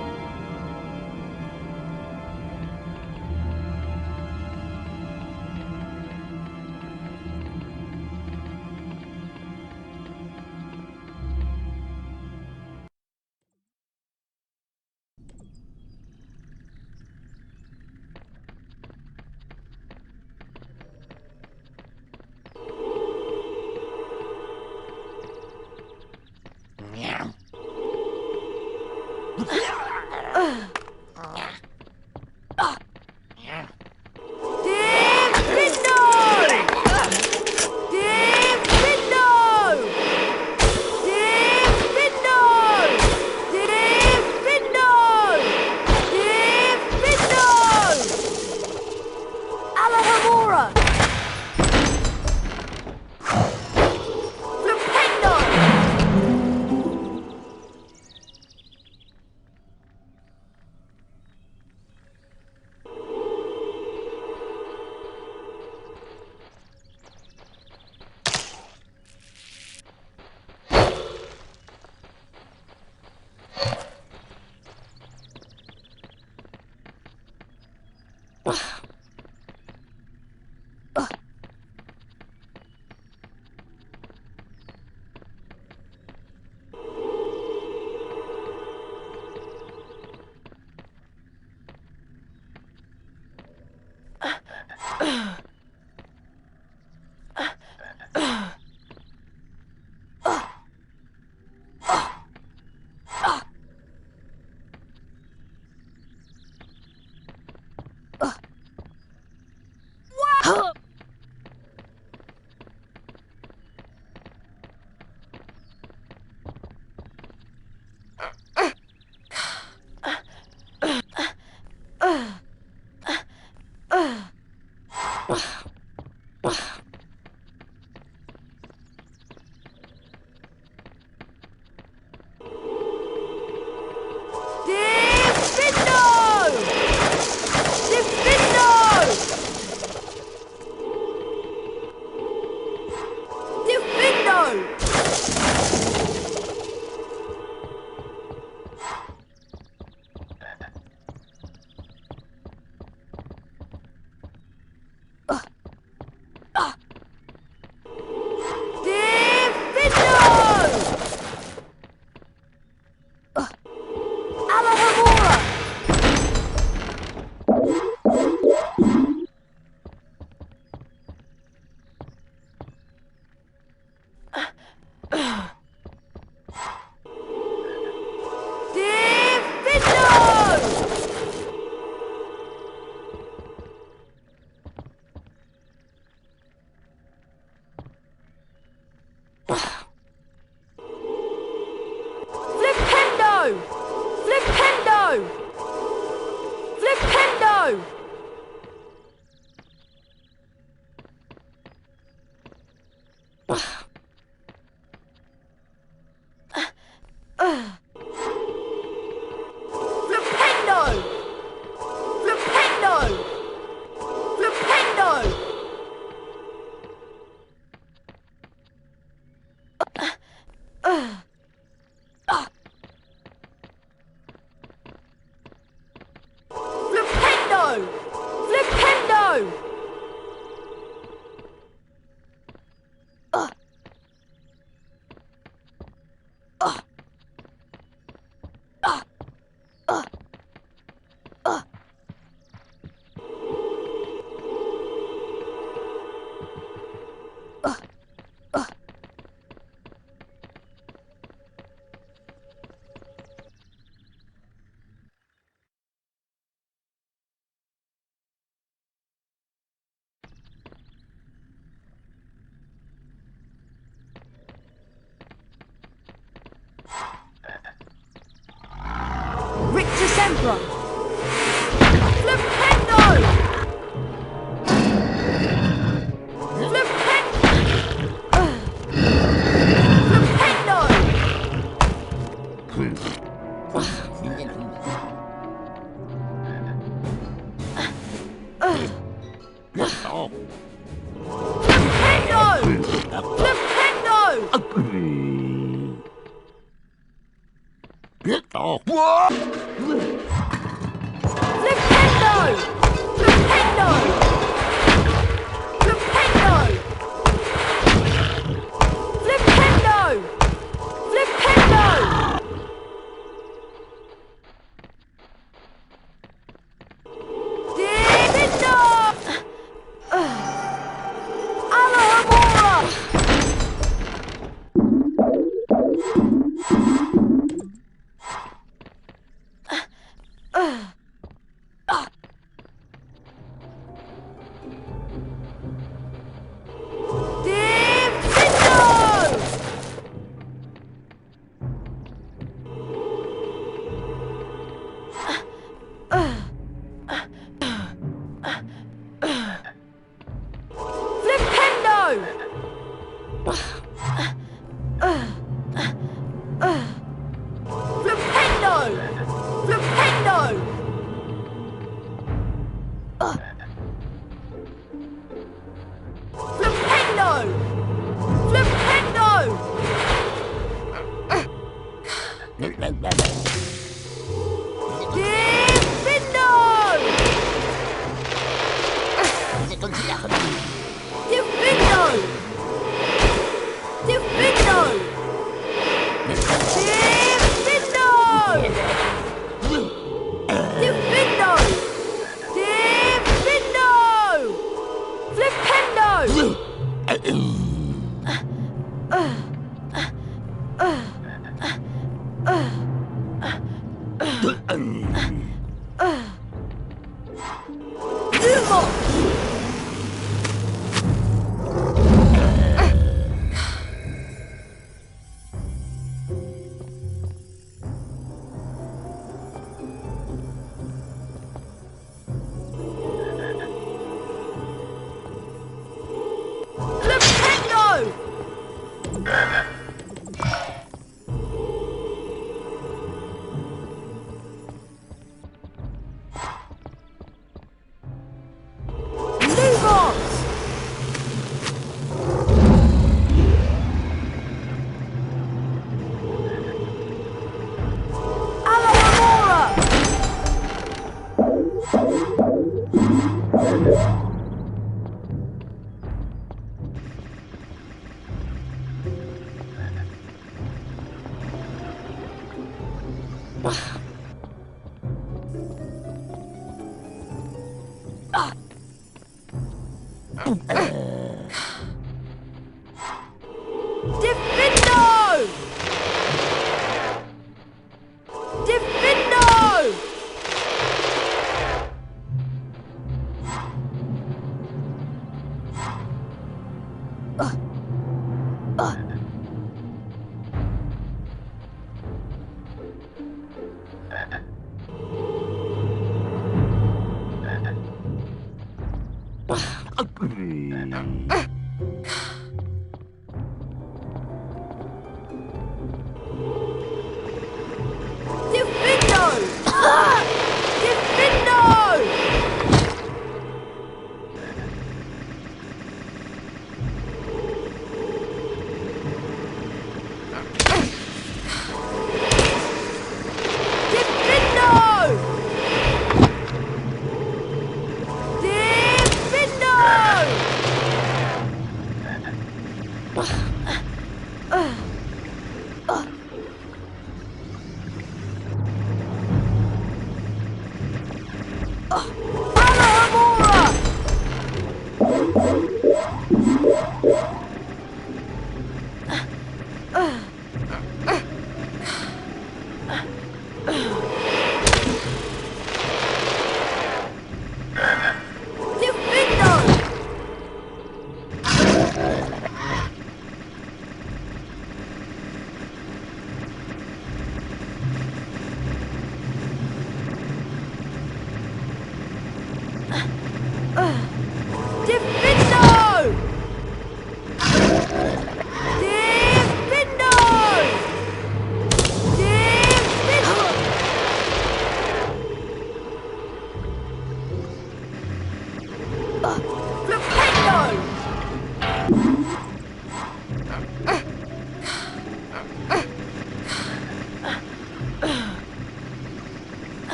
Lumos!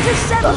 Lumos!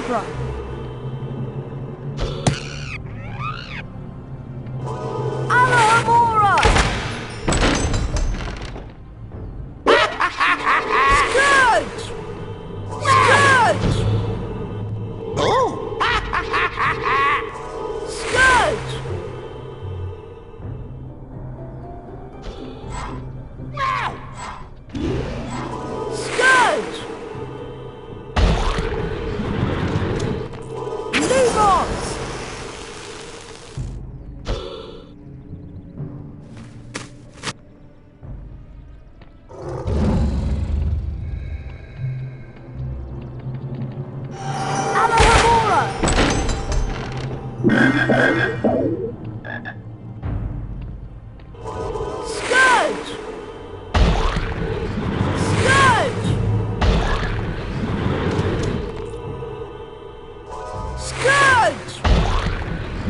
Abracadabra! Alohomora! Scourge! Scourge! Oh! Scourge! Scourge! Lumos! Alohomora! Scourge! Scourge! Scourge! Scourge!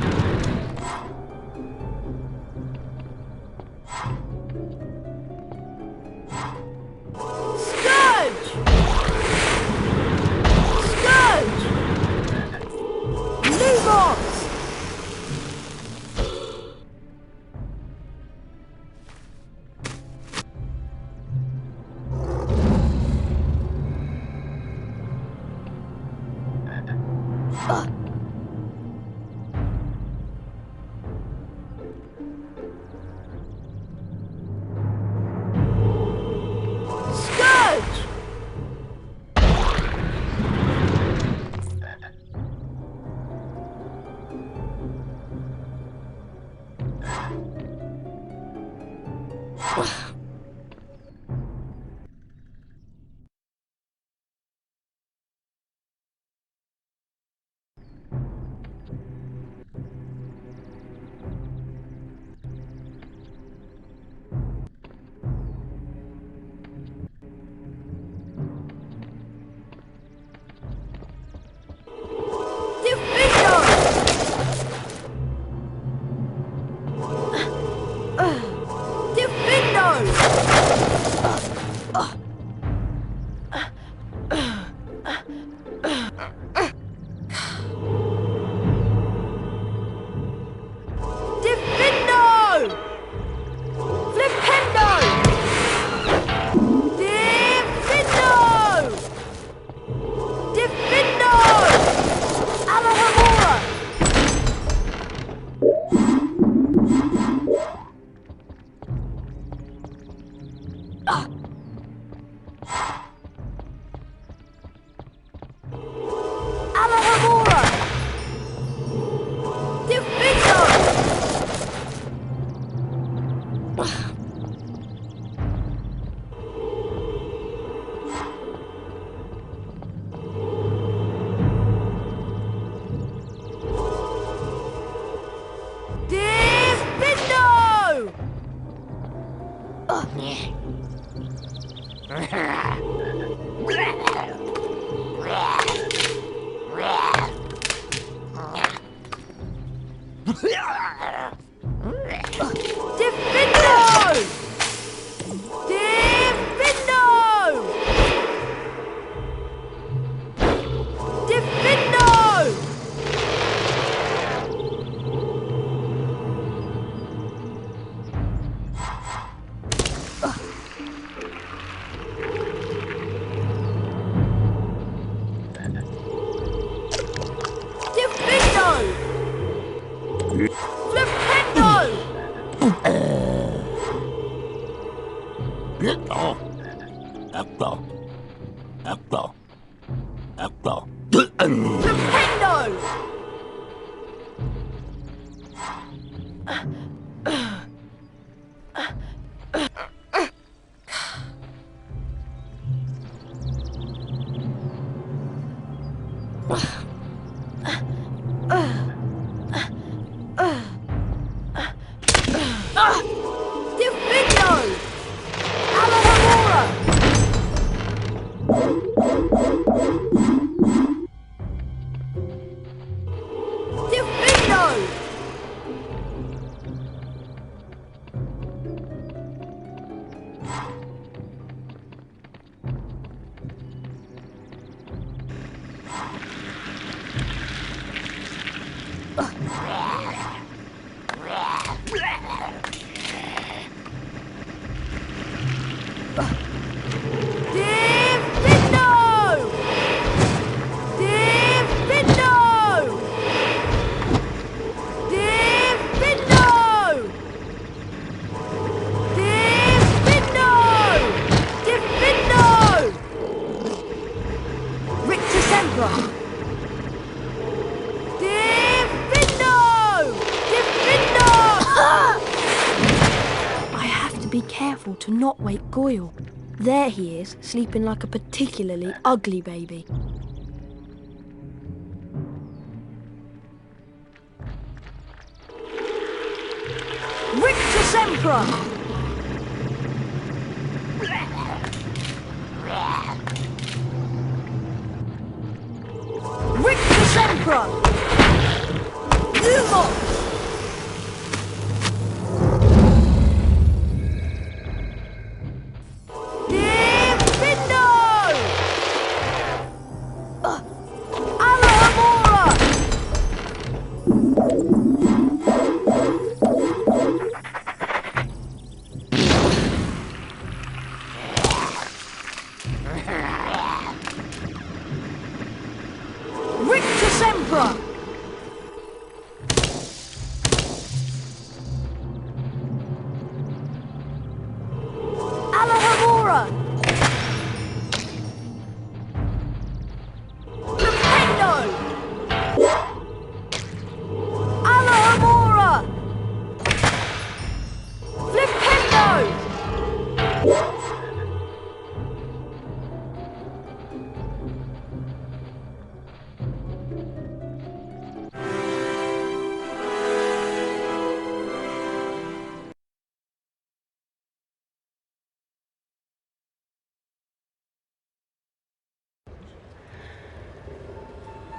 Scourge! Lumos! Scourge! To not wake Goyle. There he is, sleeping like a particularly ugly baby. Rictus Emperor! Rictus Emperor! Lumos!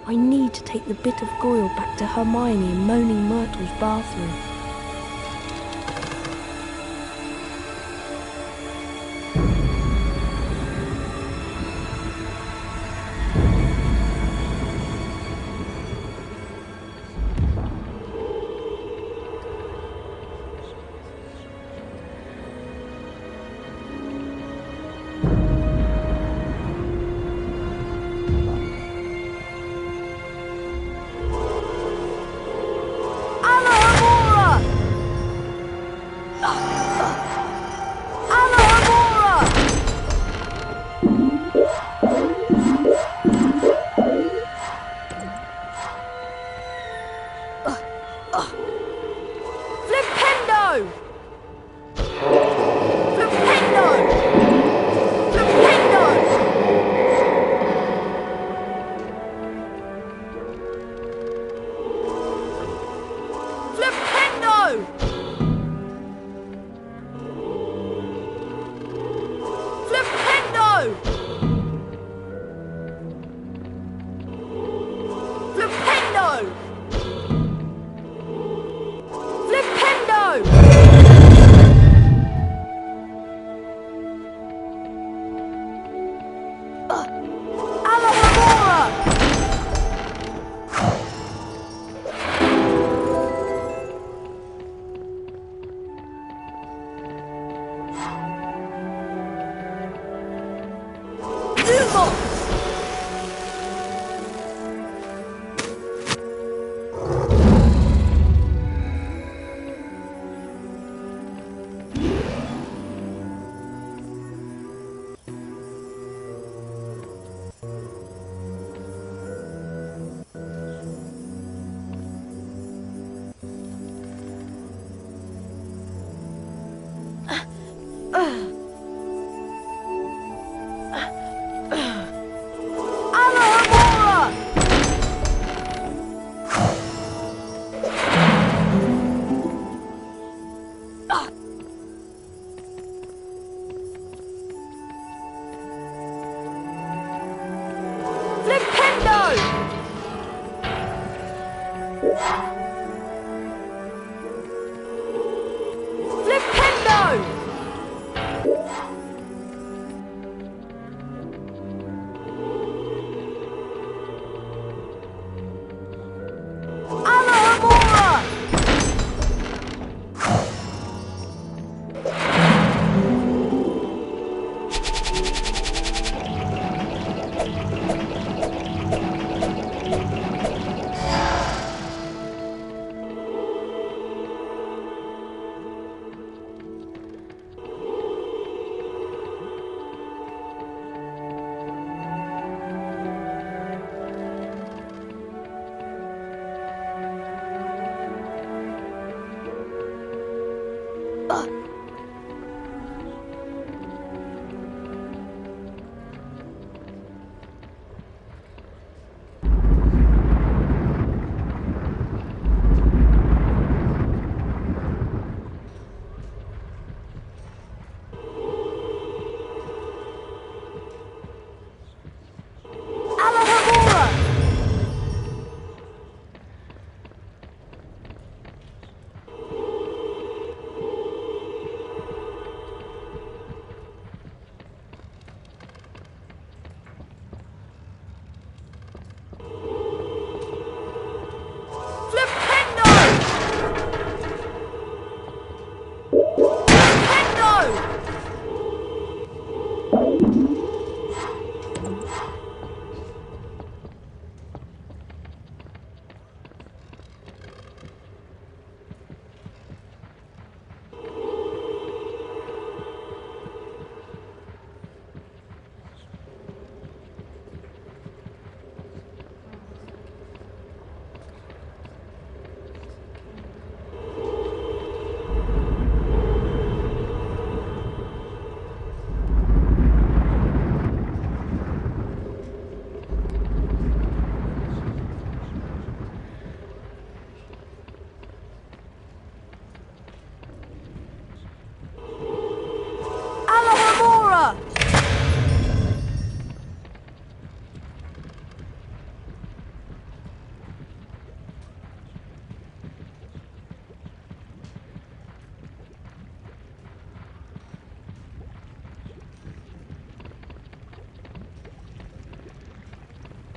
I need to take the bit of Goyle back to Hermione in Moaning Myrtle's bathroom.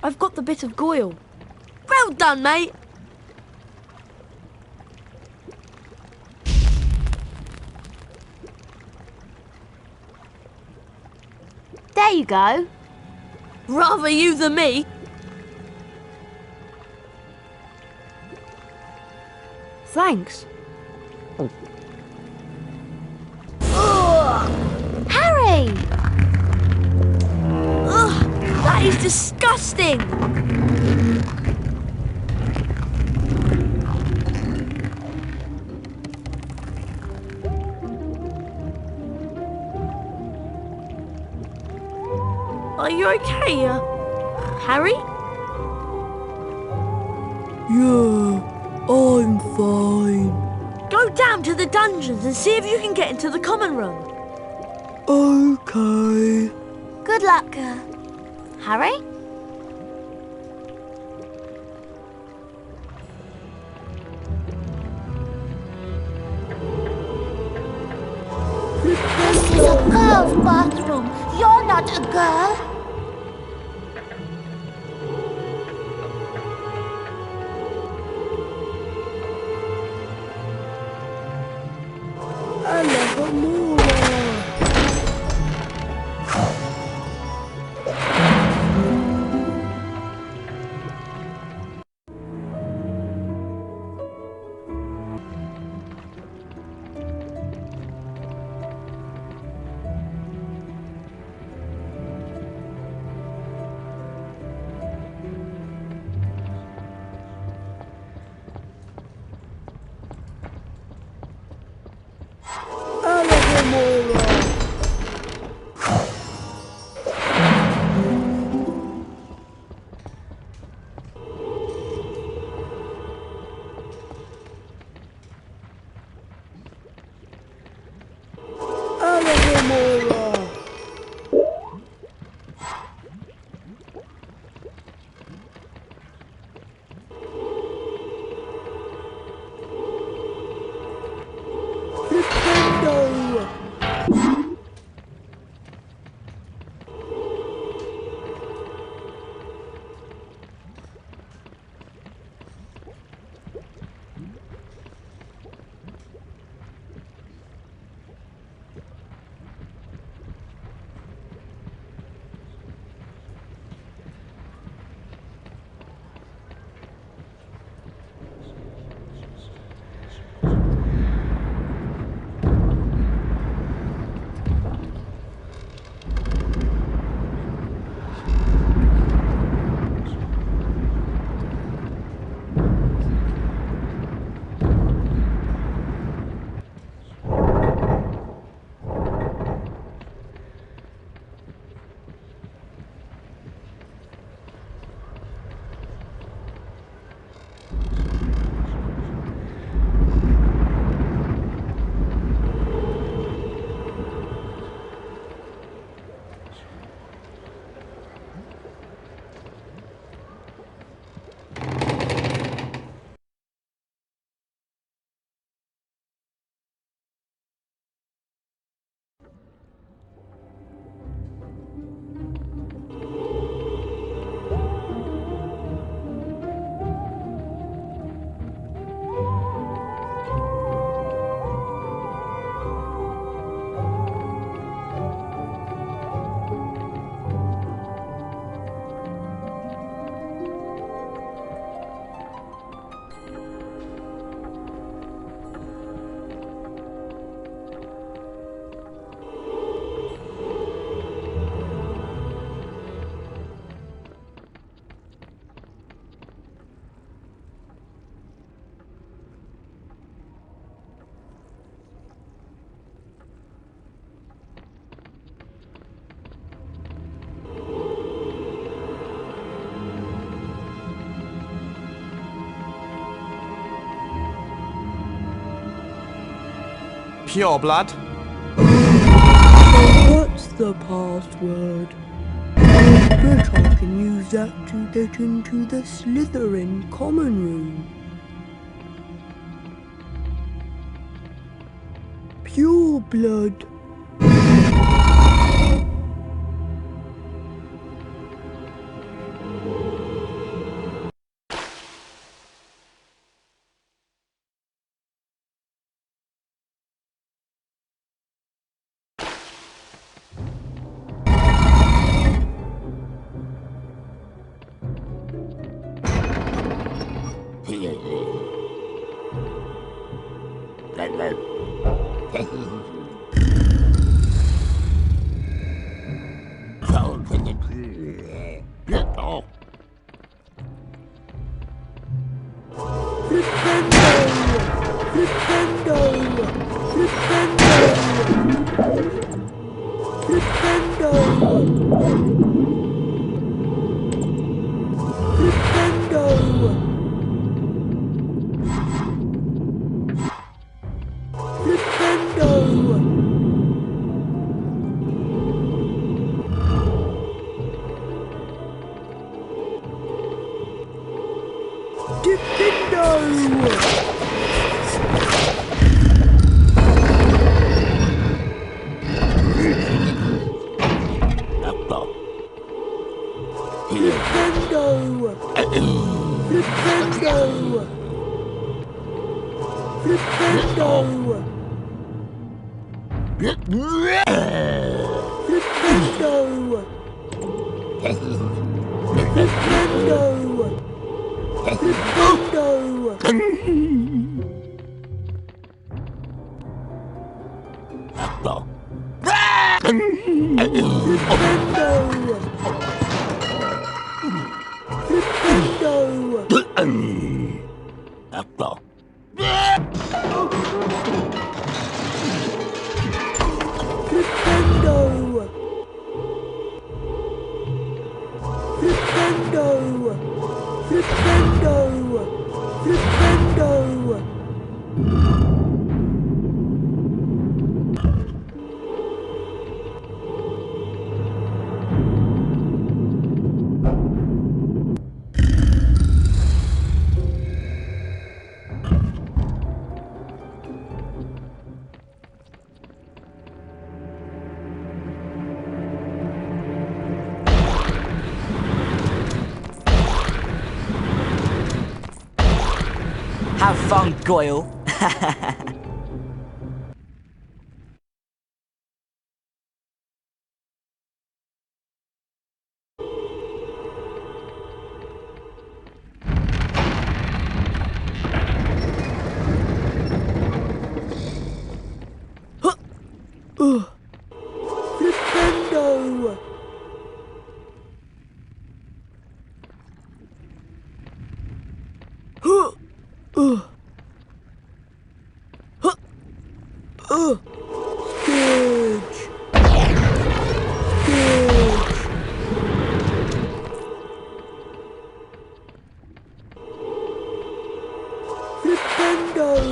I've got the bit of Goyle. Well done, mate. There you go. Rather you than me. Thanks. Harry! Ugh, that is disgusting. Are you okay, Harry? Yeah, I'm fine. Go down to the dungeons and see if you can get into the common room. Okay. Good luck, Harry? This is a girl's bathroom. You're not a girl. Pure blood. So what's the password? I bet I can use that to get into the Slytherin common room. Pure blood. Have fun, Goyle. Flipendo! Scourge! Flipendo! Flipendo!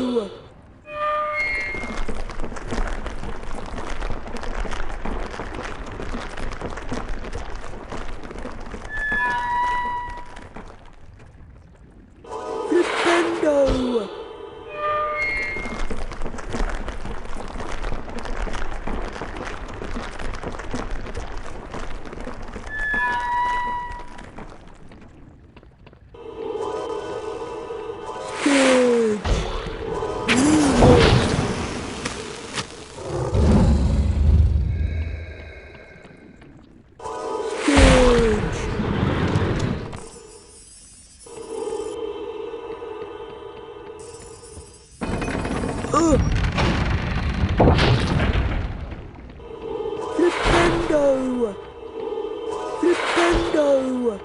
Flipendo! Flipendo!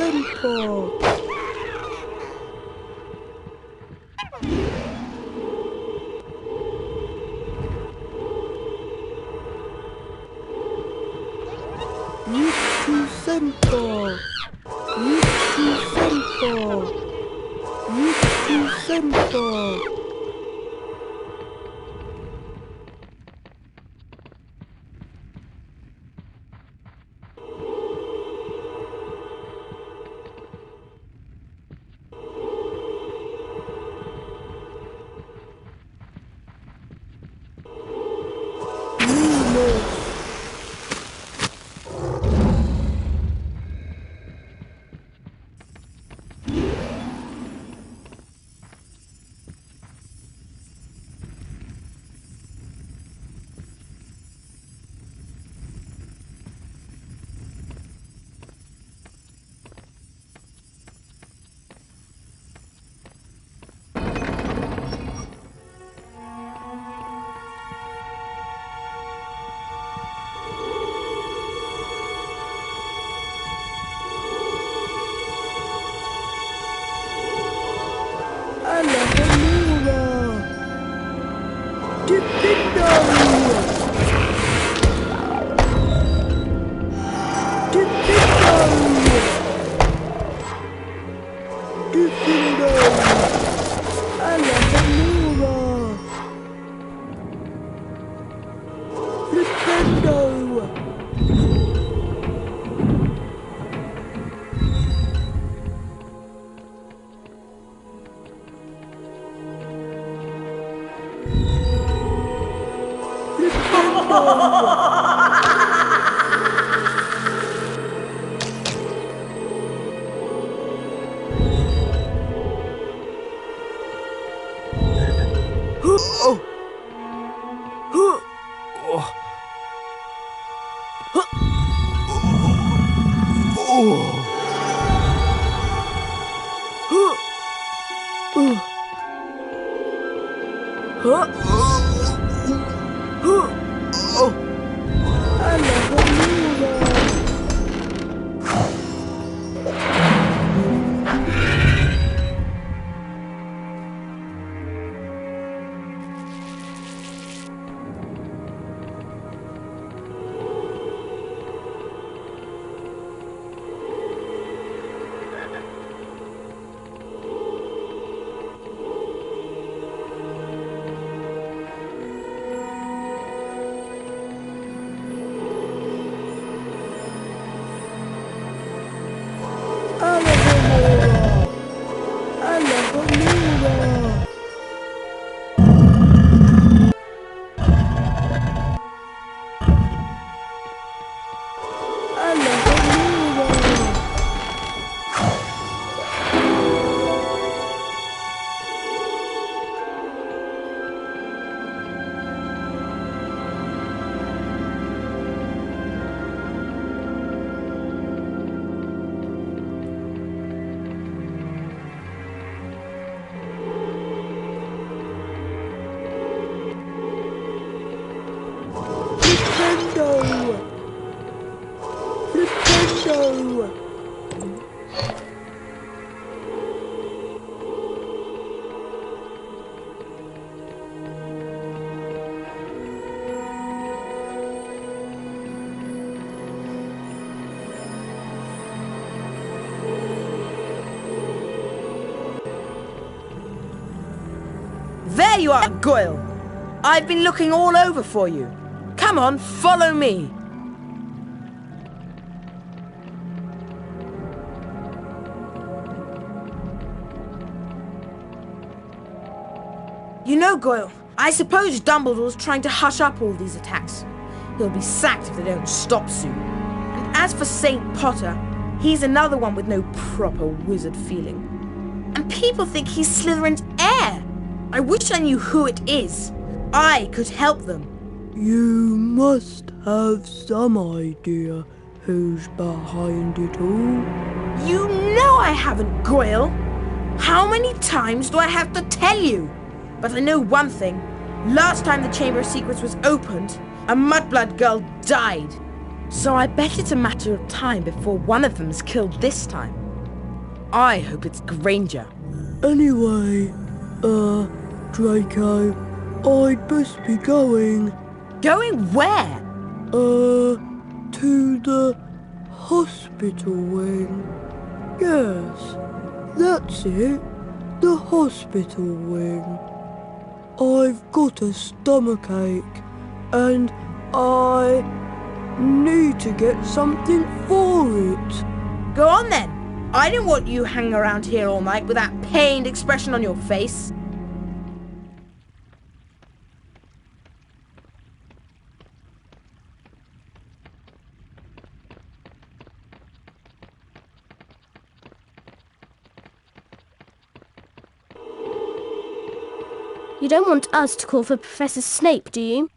center. Reach to center. Reach to center. Reach to center. There you are, Goyle! I've been looking all over for you. Come on, follow me. You know, Goyle, I suppose Dumbledore's trying to hush up all these attacks. He'll be sacked if they don't stop soon. And as for St. Potter, he's another one with no proper wizard feeling. And people think he's Slytherin's heir. I wish I knew who it is. I could help them. You must have some idea who's behind it all. You know I haven't, Goyle. How many times do I have to tell you? But I know one thing. Last time the Chamber of Secrets was opened, a mudblood girl died. So I bet it's a matter of time before one of them is killed this time. I hope it's Granger. Anyway, Draco, I'd best be going. Going where? To the hospital wing. Yes, that's it. The hospital wing. I've got a stomachache, and I need to get something for it. Go on then. I didn't want you hanging around here all night with that pained expression on your face. You don't want us to call for Professor Snape, do you?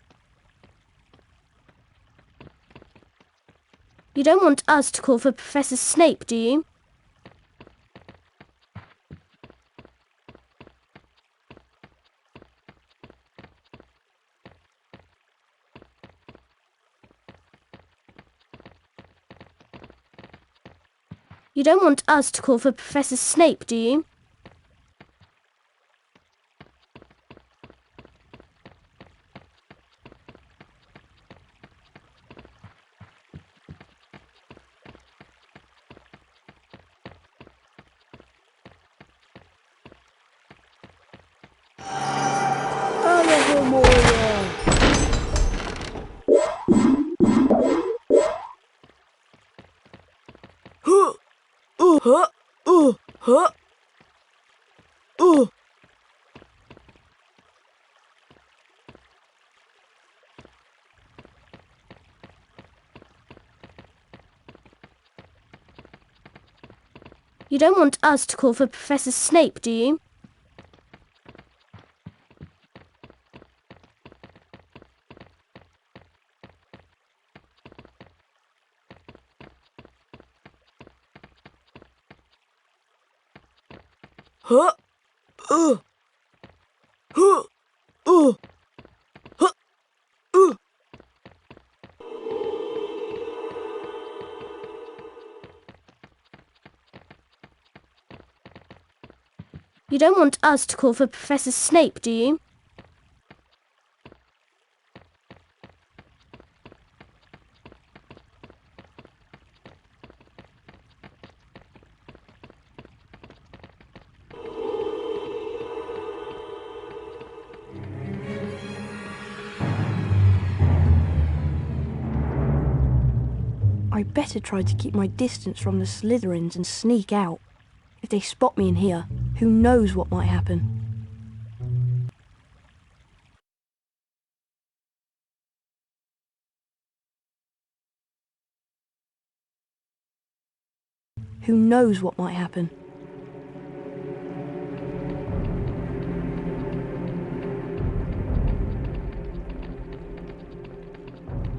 You don't want us to call for Professor Snape, do you? You don't want us to call for Professor Snape, do you? You don't want us to call for Professor Snape, do you? You don't want us to call for Professor Snape, do you? I'd better try to keep my distance from the Slytherins and sneak out. If they spot me in here, who knows what might happen? Who knows what might happen?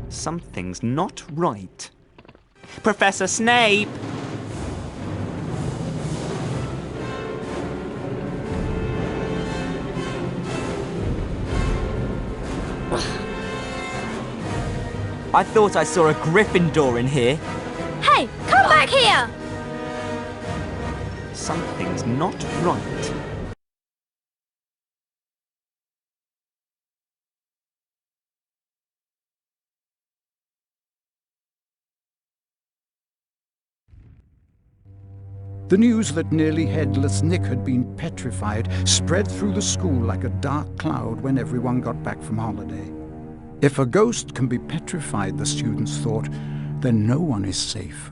Something's not right. Professor Snape! I thought I saw a Gryffindor in here. Hey, come back here! Something's not right. The news that nearly headless Nick had been petrified spread through the school like a dark cloud when everyone got back from holiday. If a ghost can be petrified, the students thought, then no one is safe.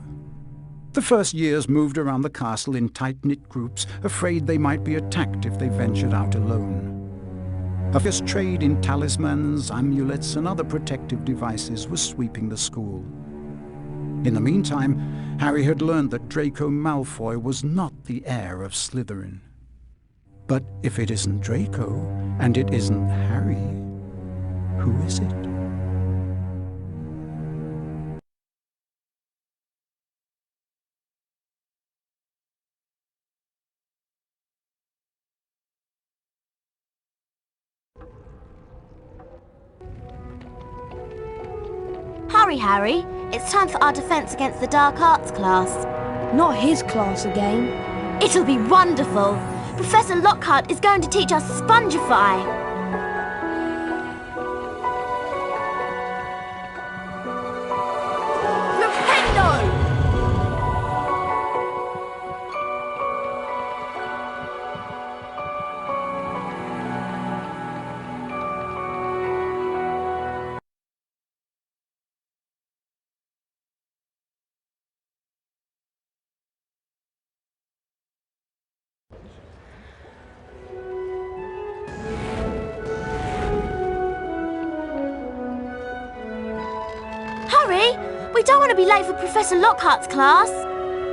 The first years moved around the castle in tight-knit groups, afraid they might be attacked if they ventured out alone. A fierce trade in talismans, amulets, and other protective devices was sweeping the school. In the meantime, Harry had learned that Draco Malfoy was not the heir of Slytherin. But if it isn't Draco, and it isn't Harry, who is it? Harry, it's time for our Defense Against the Dark Arts class. Not his class again. It'll be wonderful. Professor Lockhart is going to teach us Spongify. Hurry! We don't want to be late for Professor Lockhart's class.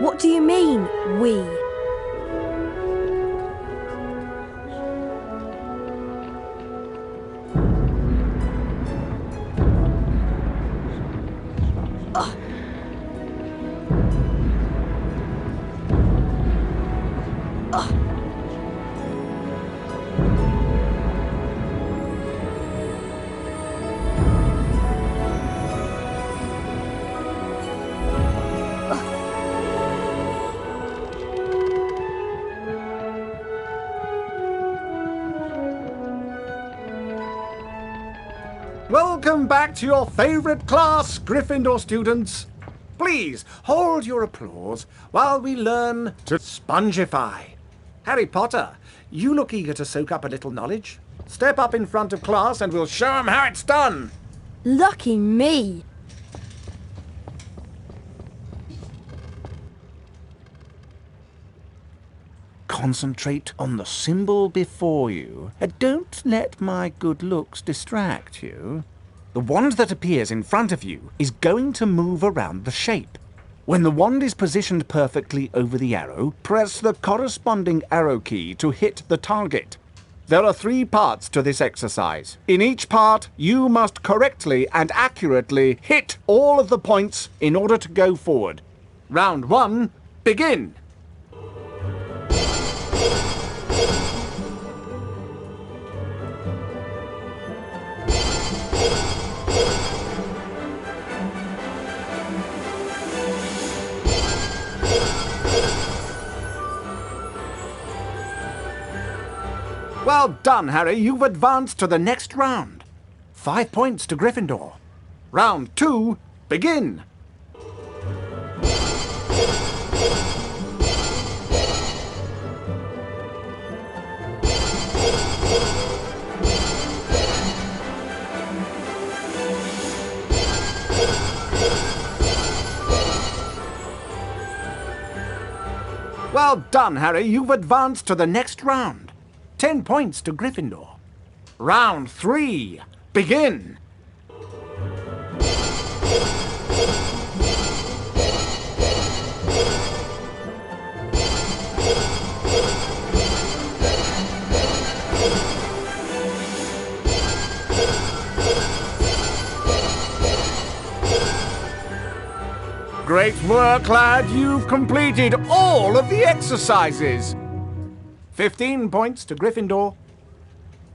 What do you mean, we? Welcome back to your favourite class, Gryffindor students. Please hold your applause while we learn to spongify. Harry Potter, you look eager to soak up a little knowledge. Step up in front of class and we'll show 'em how it's done. Lucky me. Concentrate on the symbol before you, and don't let my good looks distract you. The wand that appears in front of you is going to move around the shape. When the wand is positioned perfectly over the arrow, press the corresponding arrow key to hit the target. There are 3 parts to this exercise. In each part, you must correctly and accurately hit all of the points in order to go forward. Round 1, begin! Well done, Harry. You've advanced to the next round. 5 points to Gryffindor. Round 2, begin! Well done, Harry. You've advanced to the next round. 10 points to Gryffindor. Round 3, begin! Great work, lad. You've completed all of the exercises. 15 points to Gryffindor.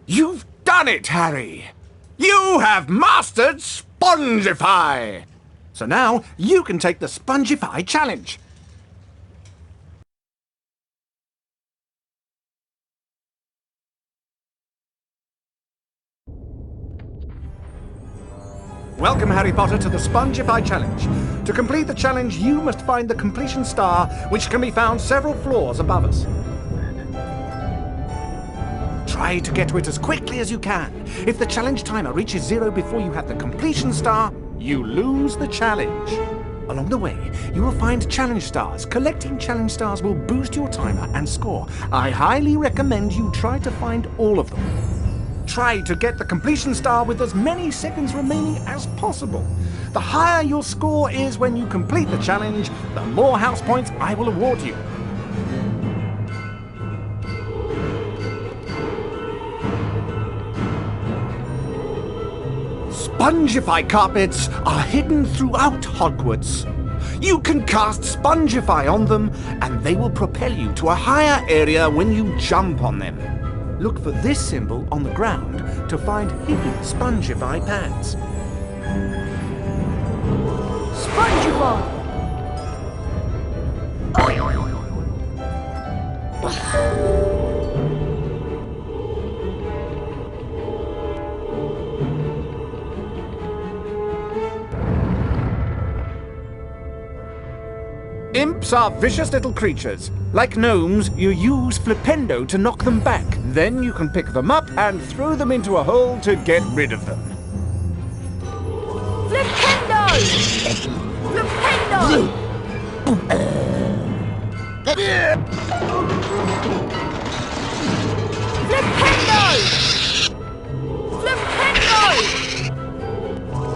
You've done it, Harry! You have mastered Spongify! So now you can take the Spongify challenge. Welcome, Harry Potter, to the Spongify Challenge. To complete the challenge, you must find the completion star, which can be found several floors above us. Try to get to it as quickly as you can. If the challenge timer reaches 0 before you have the completion star, you lose the challenge. Along the way, you will find challenge stars. Collecting challenge stars will boost your timer and score. I highly recommend you try to find all of them. Try to get the completion star with as many seconds remaining as possible. The higher your score is when you complete the challenge, the more house points I will award you. Spongify carpets are hidden throughout Hogwarts. You can cast Spongify on them, and they will propel you to a higher area when you jump on them. Look for this symbol on the ground to find hidden Spongify pads. Spongify! Imps are vicious little creatures. Like gnomes, you use flipendo to knock them back. Then you can pick them up and throw them into a hole to get rid of them. Flipendo! Flipendo! Flipendo! Flipendo!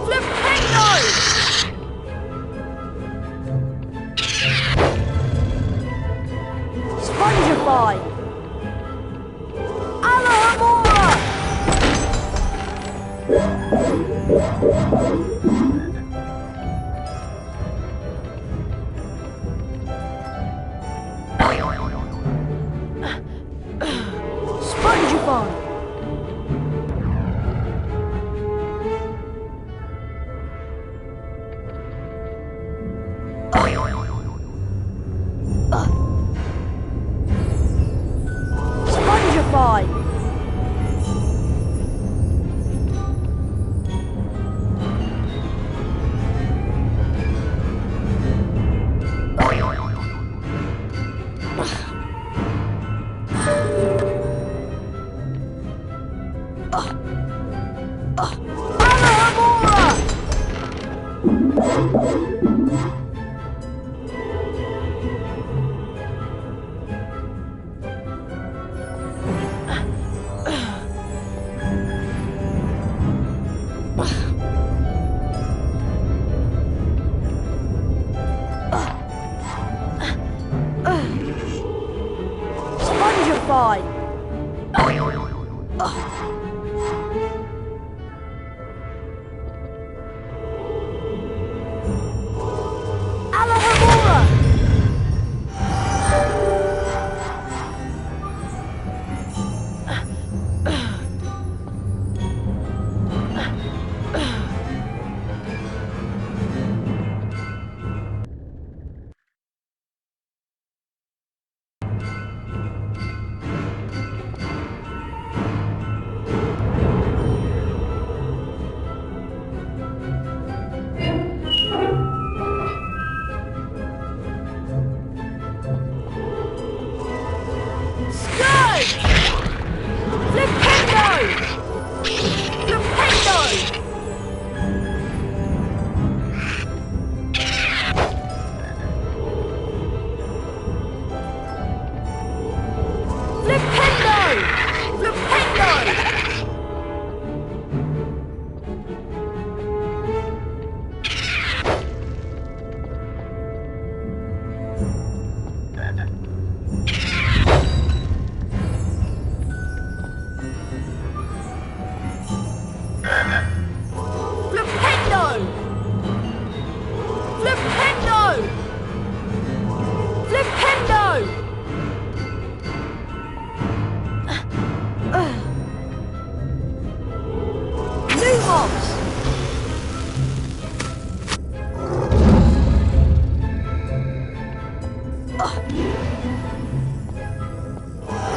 Flipendo! Spongify! Alohomora! Spongify! Spongify! Alohomora! Spongify! Alohomora! Scourge! Flipendo! Flipendo! Flipendo! Flipendo! Flipendo! Flipendo! Flipendo! Lumos!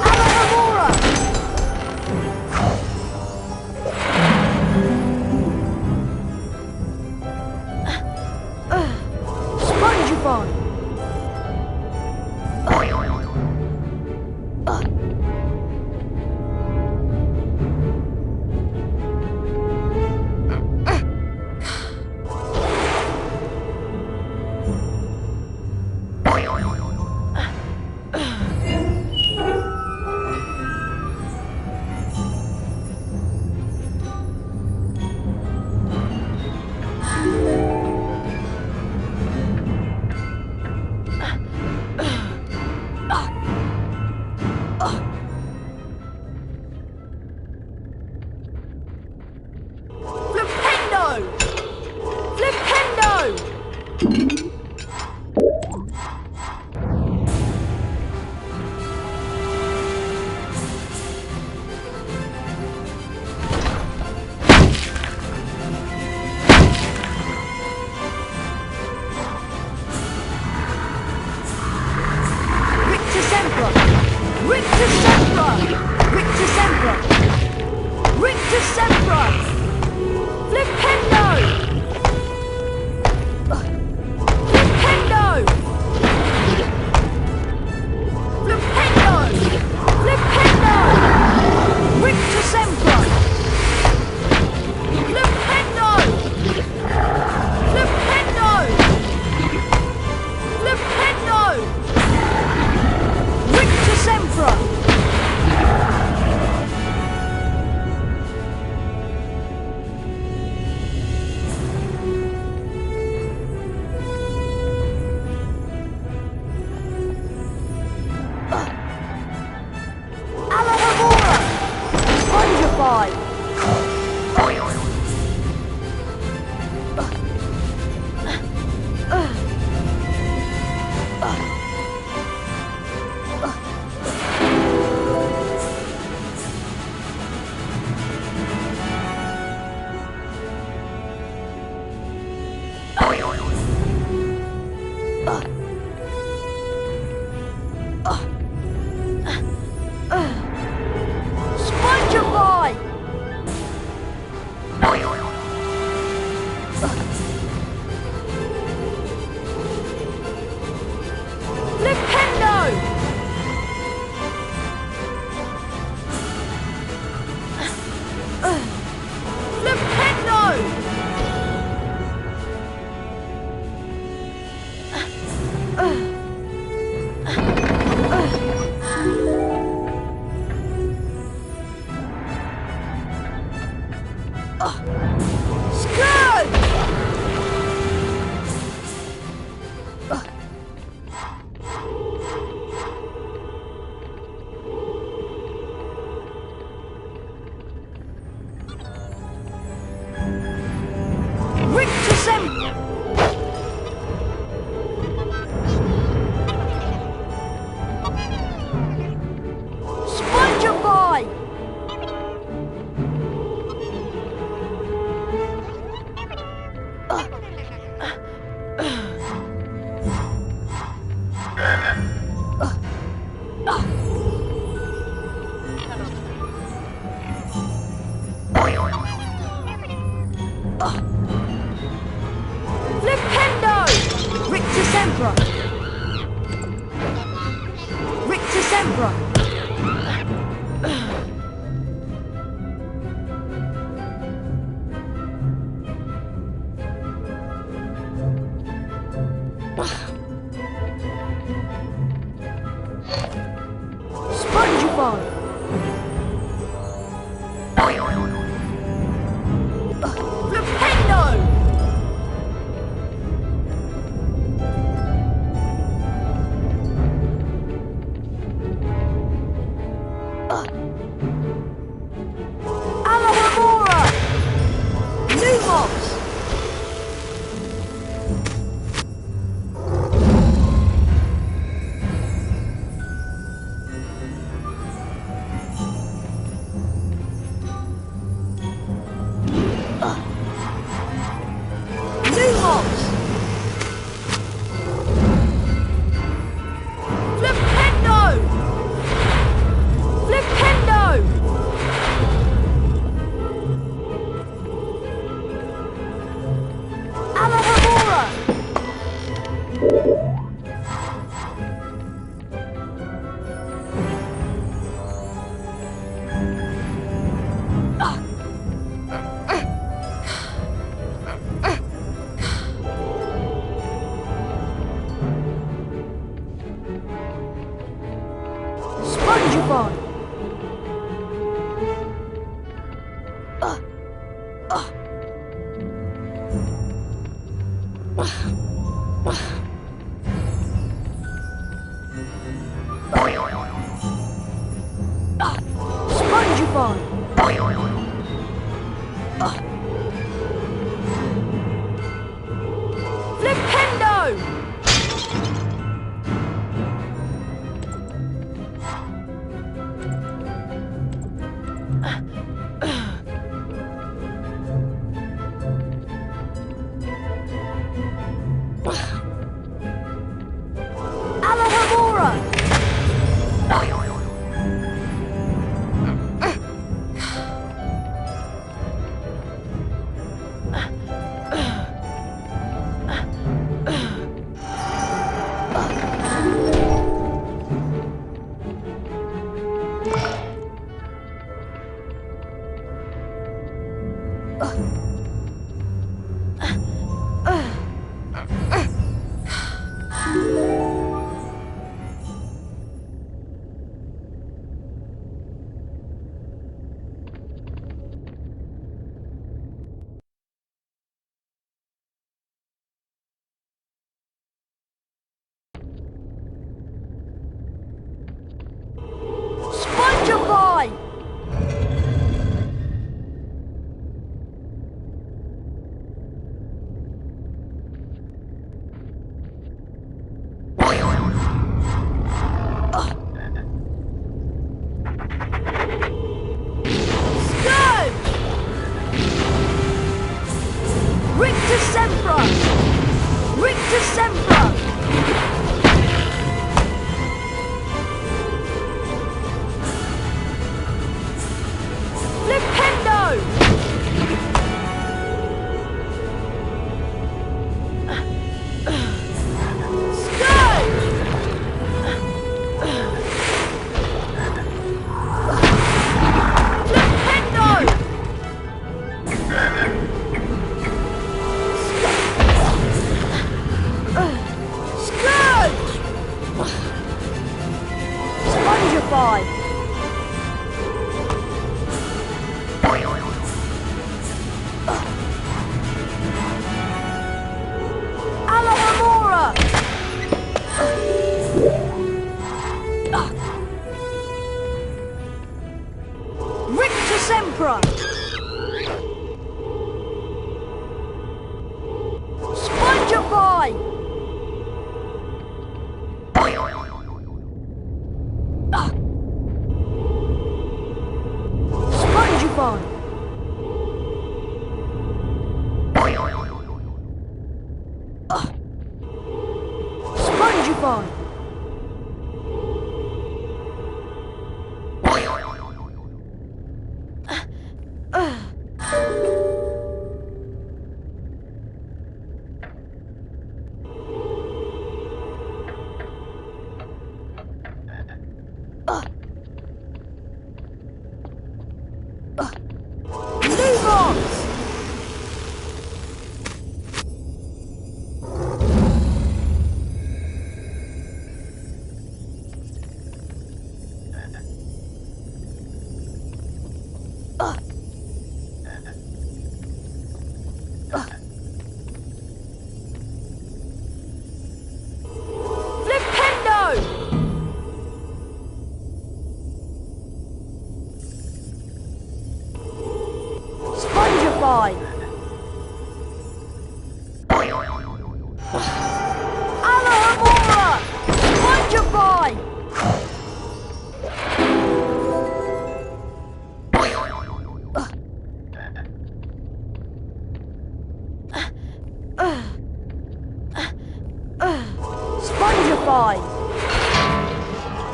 Alohomora! Spongify! Spongify! Flipendo! Alohomora! Lumos! Lumos! Flipendo! Flipendo! Alohomora! Spongify! Spongify! Flipendo! Alohomora! Spongify! Scourge! Rictus Sempra! Rictus Sempra! Flipendo! Scourge! Flipendo! Scourge! Spongify! Alohomora! Rictus Emperor! Spongify!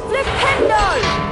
Flipendo!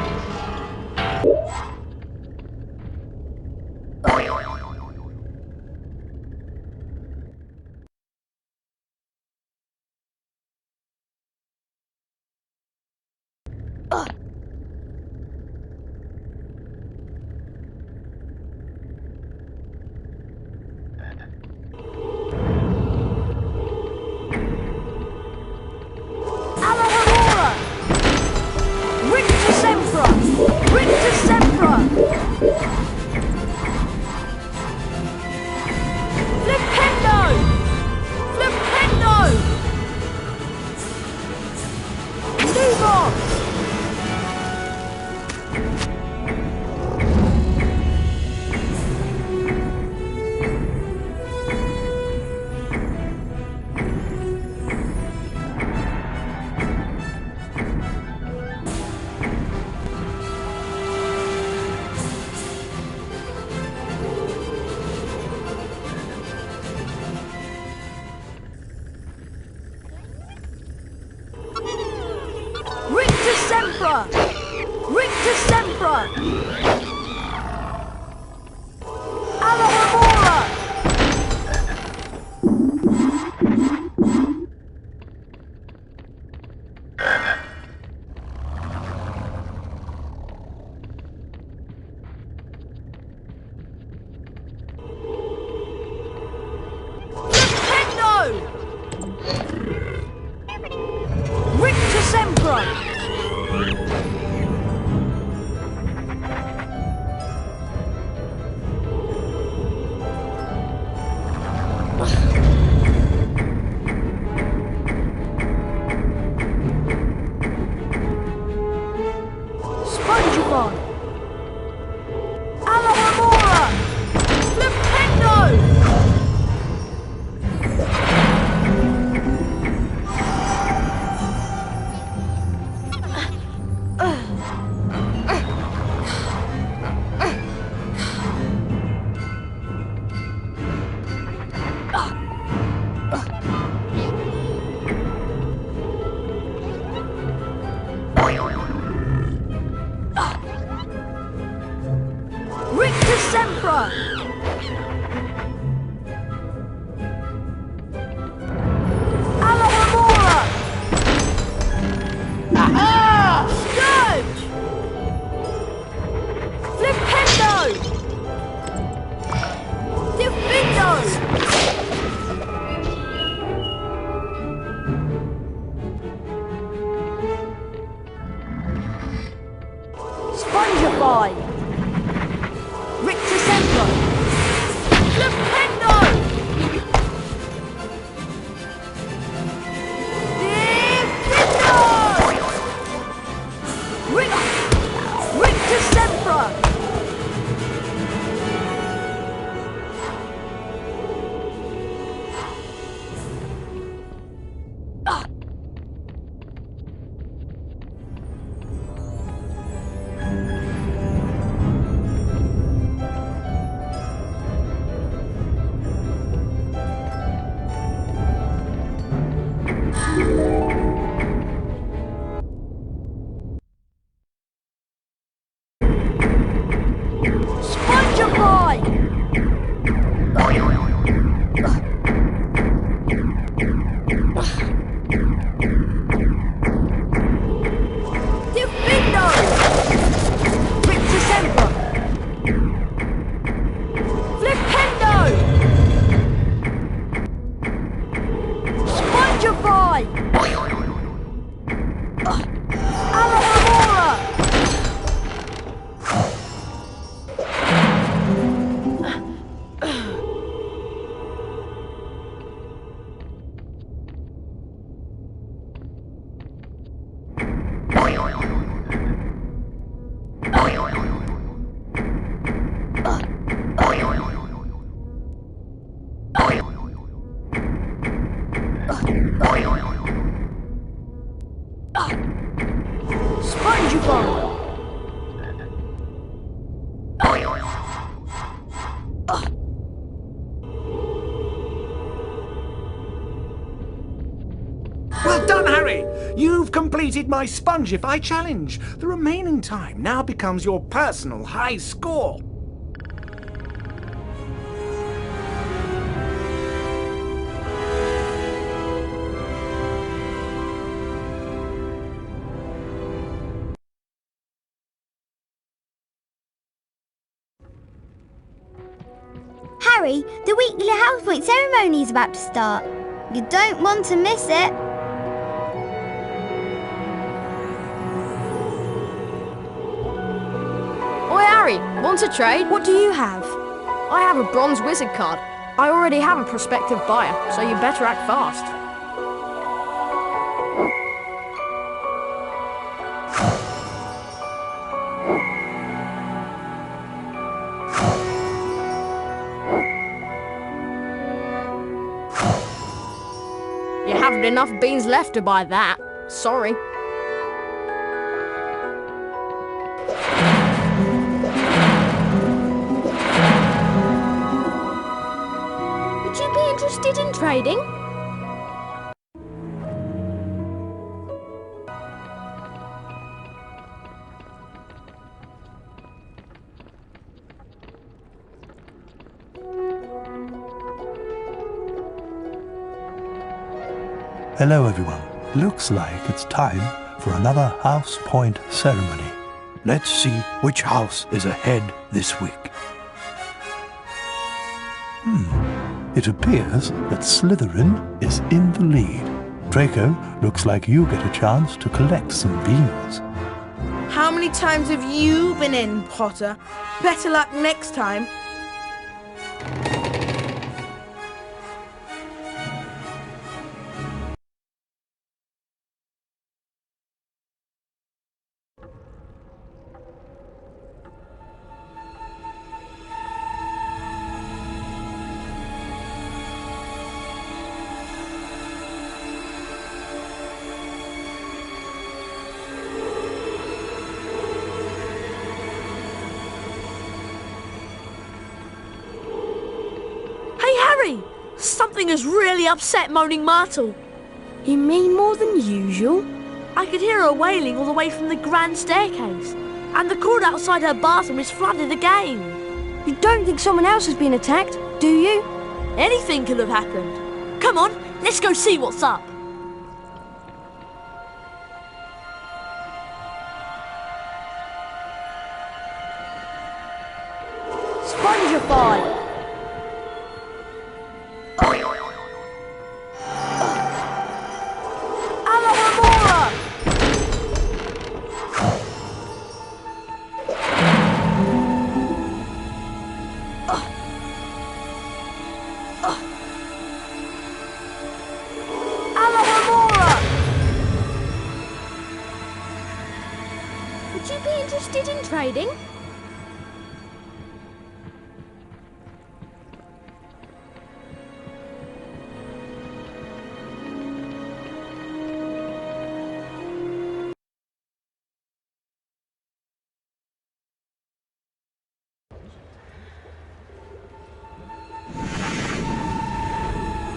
Well done, Harry! You've You've completed my Spongify challenge. The remaining time now becomes your personal high score. Harry, the weekly house point ceremony is about to start. You don't want to miss it. Oi, Harry, want to trade? What do you have? I have a bronze wizard card. I already have a prospective buyer, so you better act fast. You haven't enough beans left to buy that. Sorry. Would you be interested in trading? Hello everyone. Looks like it's time for another house point ceremony. Let's see which house is ahead this week. It appears that Slytherin is in the lead. Draco, looks like you get a chance to collect some beans. How many times have you been in, Potter? Better luck next time. Something has really upset Moaning Myrtle. You mean more than usual? I could hear her wailing all the way from the grand staircase. And the cord outside her bathroom is flooded again. You don't think someone else has been attacked, do you? Anything could have happened. Come on, let's go see what's up. Spongify! Would you be interested in trading?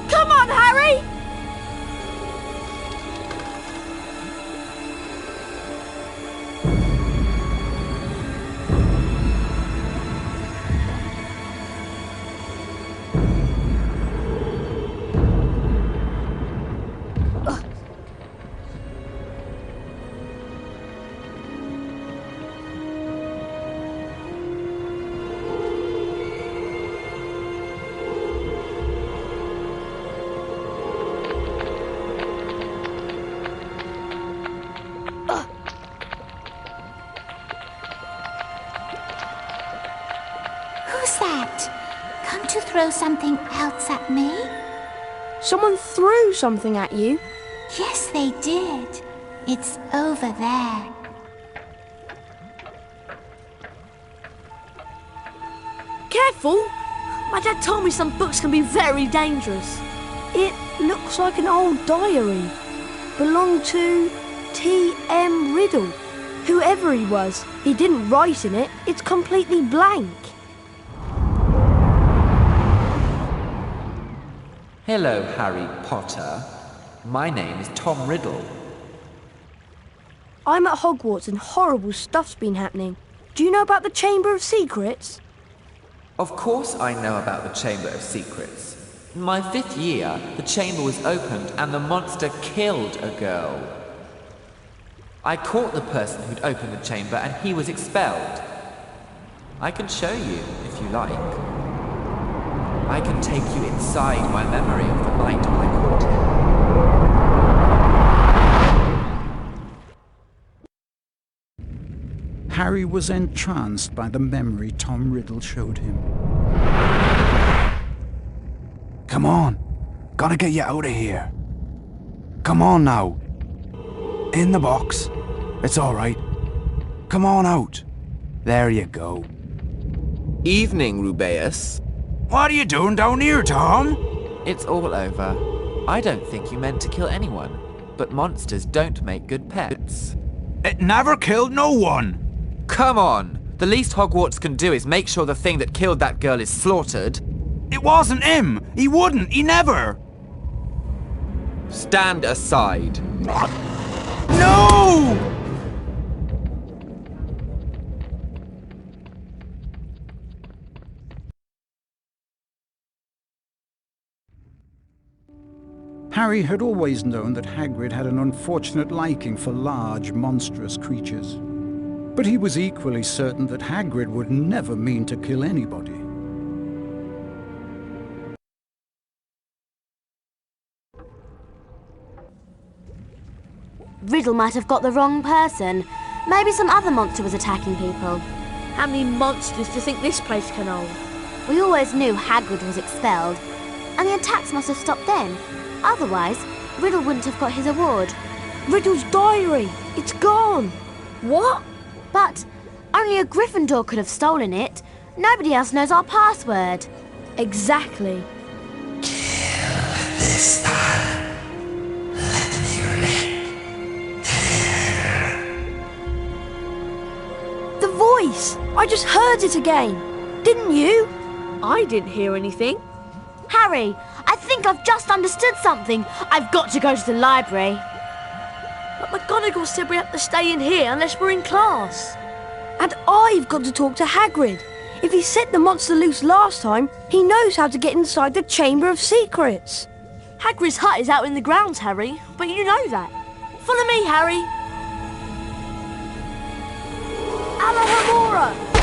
Come on, Harry! Who's that? Come to throw something else at me? Someone threw something at you? Yes, they did. It's over there. Careful! My dad told me some books can be very dangerous. It looks like an old diary. Belonged to T.M. Riddle. Whoever he was, he didn't write in it. It's completely blank. Hello, Harry Potter. My name is Tom Riddle. I'm at Hogwarts and horrible stuff's been happening. Do you know about the Chamber of Secrets? Of course I know about the Chamber of Secrets. In my 5th year, the chamber was opened and the monster killed a girl. I caught the person who'd opened the chamber and he was expelled. I can show you, if you like. I can take you inside my memory of the night when I caught him. Harry was entranced by the memory Tom Riddle showed him. Come on. Gotta get you out of here. Come on now. In the box. It's all right. Come on out. There you go. Evening, Rubeus. What are you doing down here, Tom? It's all over. I don't think you meant to kill anyone, but monsters don't make good pets. It never killed no one. Come on! The least Hogwarts can do is make sure the thing that killed that girl is slaughtered. It wasn't him! He wouldn't! He never! Stand aside. No! Harry had always known that Hagrid had an unfortunate liking for large, monstrous creatures. But he was equally certain that Hagrid would never mean to kill anybody. Riddle might have got the wrong person. Maybe some other monster was attacking people. How many monsters do you think this place can hold? We always knew Hagrid was expelled, and the attacks must have stopped then. Otherwise, Riddle wouldn't have got his award. Riddle's diary! It's gone! What? But only a Gryffindor could have stolen it. Nobody else knows our password. Exactly. This time, let me The voice! I just heard it again. Didn't you? I didn't hear anything. Harry, I think I've just understood something. I've got to go to the library. But McGonagall said we have to stay in here unless we're in class. And I've got to talk to Hagrid. If he set the monster loose last time, he knows how to get inside the Chamber of Secrets. Hagrid's hut is out in the grounds, Harry, but you know that. Follow me, Harry. Alohomora!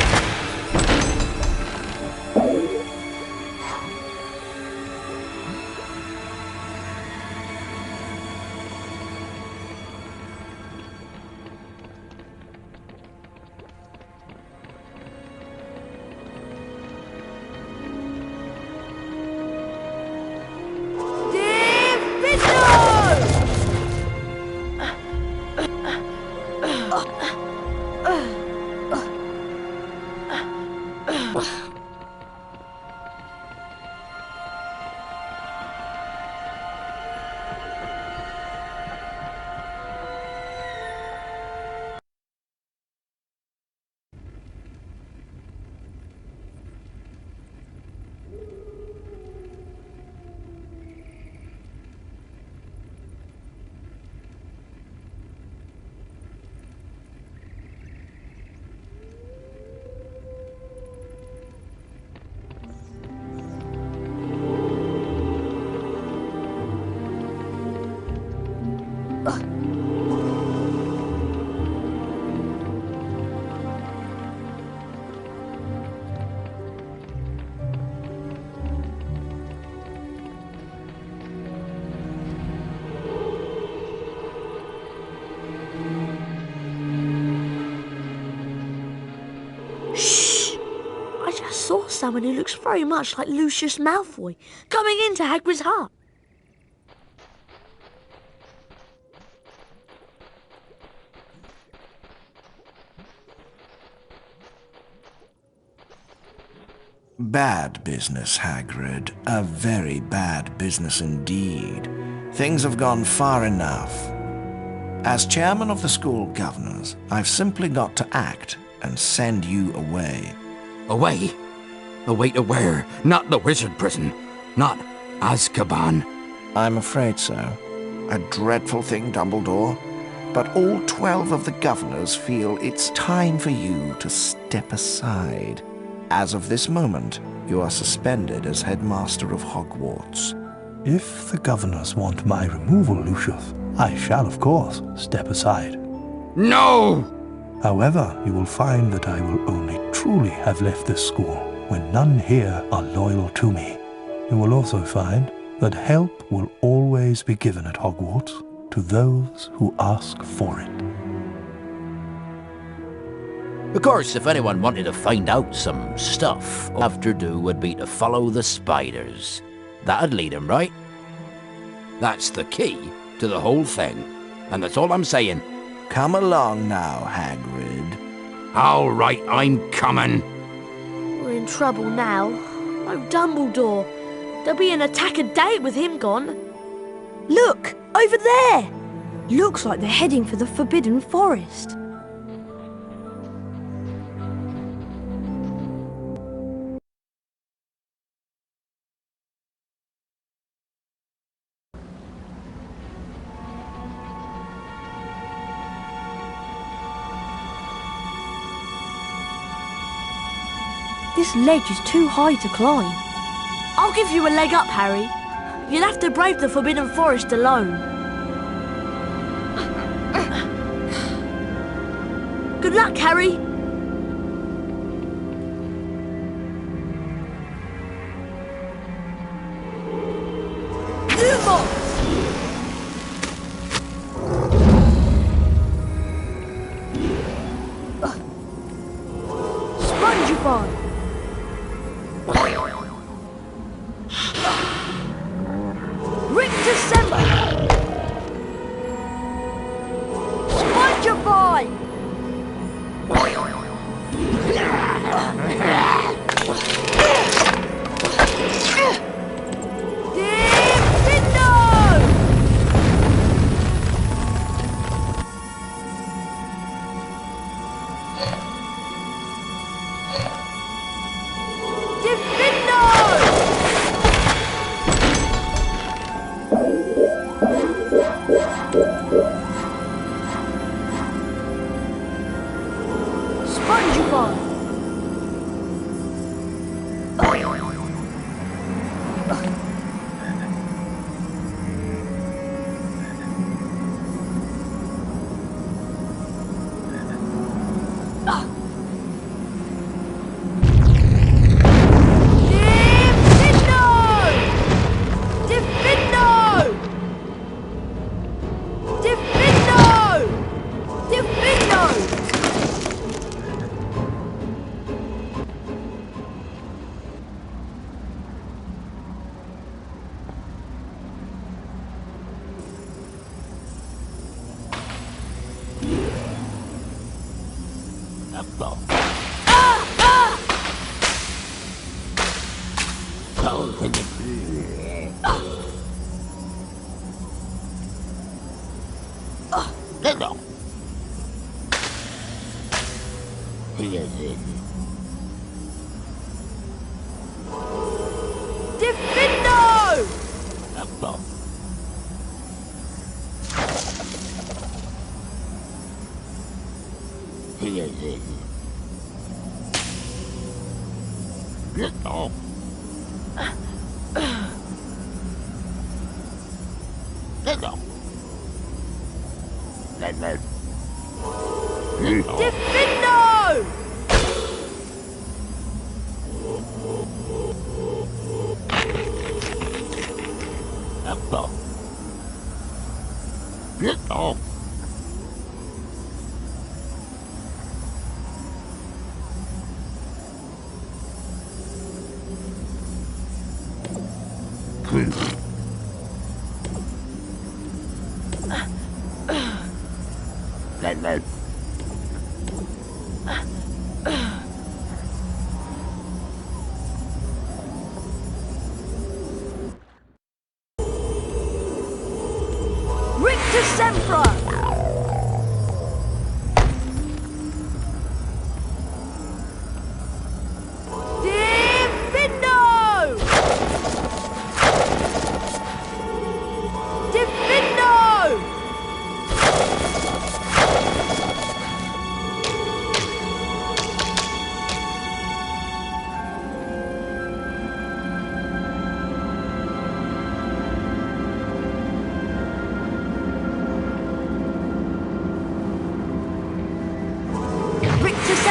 Saw someone who looks very much like Lucius Malfoy coming into Hagrid's hut. Bad business, Hagrid. A very bad business indeed. Things have gone far enough. As chairman of the school governors, I've simply got to act and send you away. Away? Away to where? Not the wizard prison. Not Azkaban. I'm afraid so. A dreadful thing, Dumbledore. but all 12 of the governors feel it's time for you to step aside. As of this moment, you are suspended as headmaster of Hogwarts. If the governors want my removal, Lucius, I shall, of course, step aside. No! However, you will find that I will only truly have left this school when none here are loyal to me. You will also find that help will always be given at Hogwarts to those who ask for it. Of course, if anyone wanted to find out some stuff, all have to do would be to follow the spiders. That'd lead him, right? That's the key to the whole thing, and that's all I'm saying. Come along now, Hagrid. All right, I'm coming. We're in trouble now. Oh, Dumbledore. There'll be an attack a day with him gone. Look, over there. Looks like they're heading for the Forbidden Forest. This ledge is too high to climb. I'll give you a leg up, Harry. You'll have to brave the Forbidden Forest alone. Good luck, Harry. Lumos! Spongify!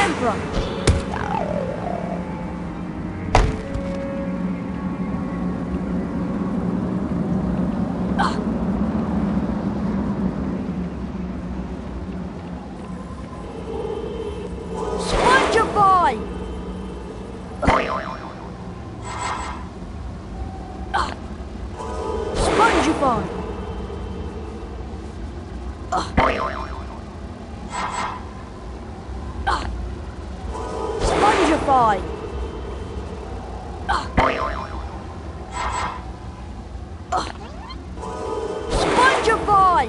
Sempra! Spongify! Spongify! Spongify! Spongify!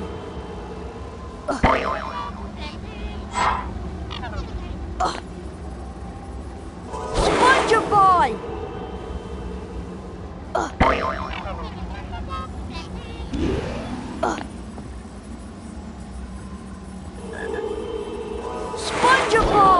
Spongify! Spongify!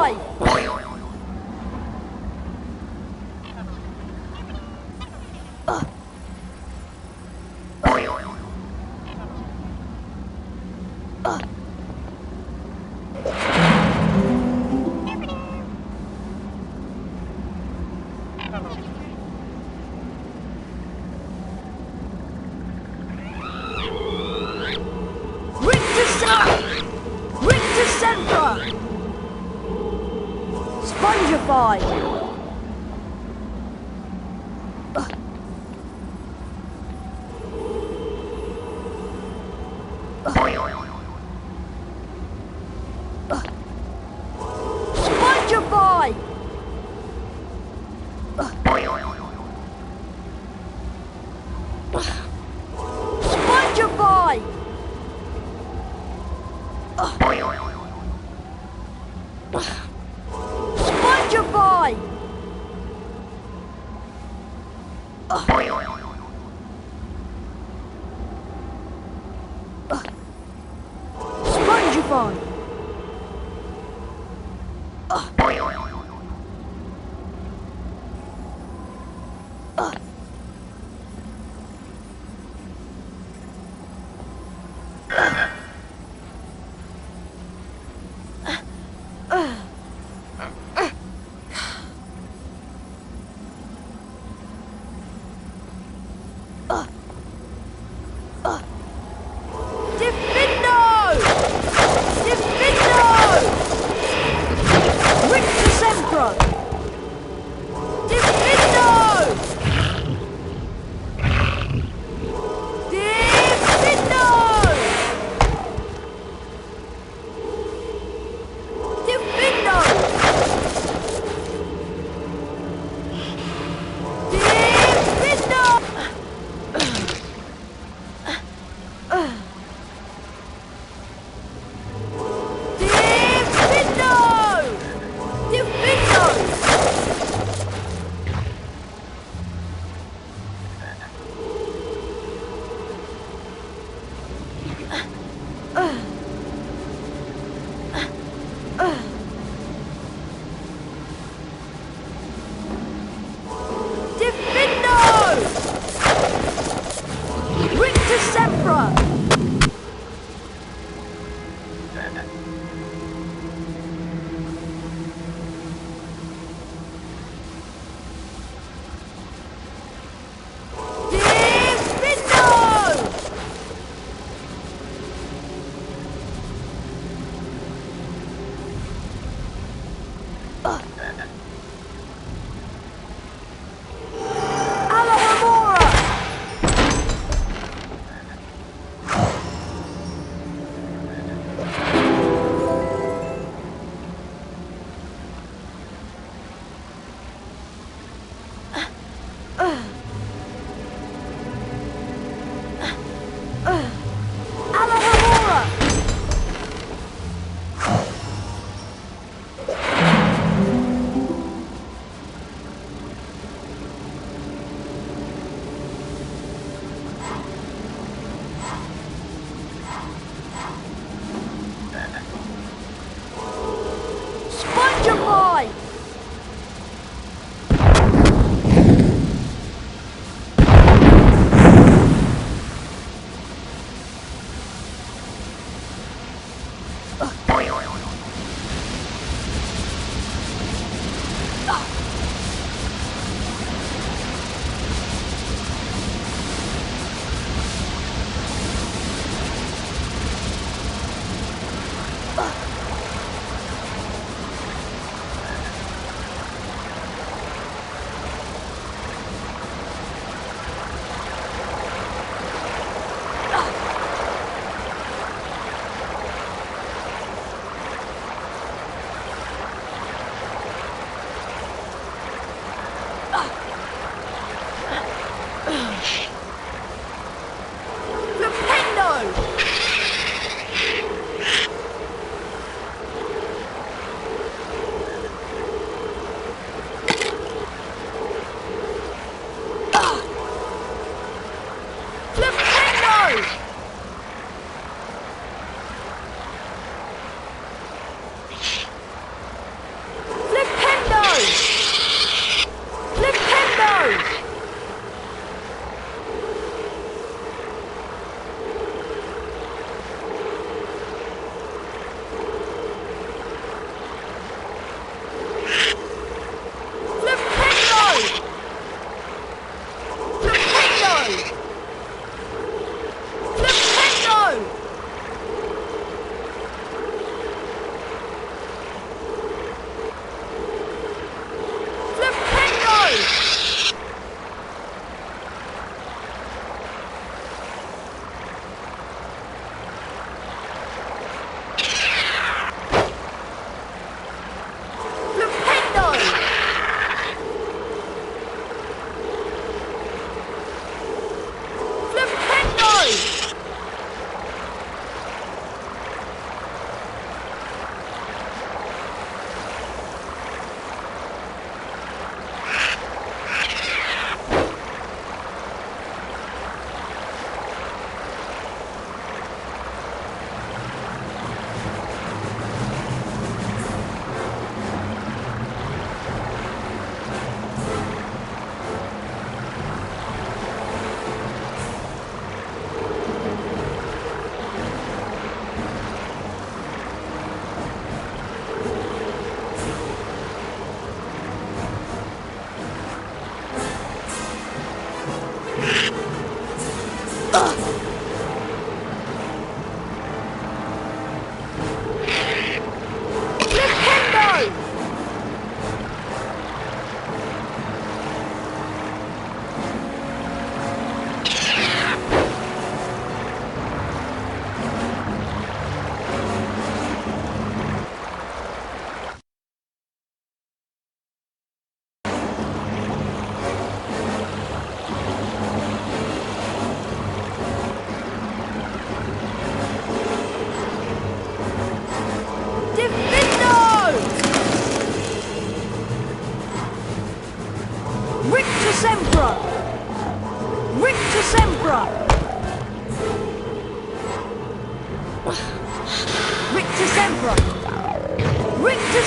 Spongify! Spongify! Spongify! Spongify! Spongify!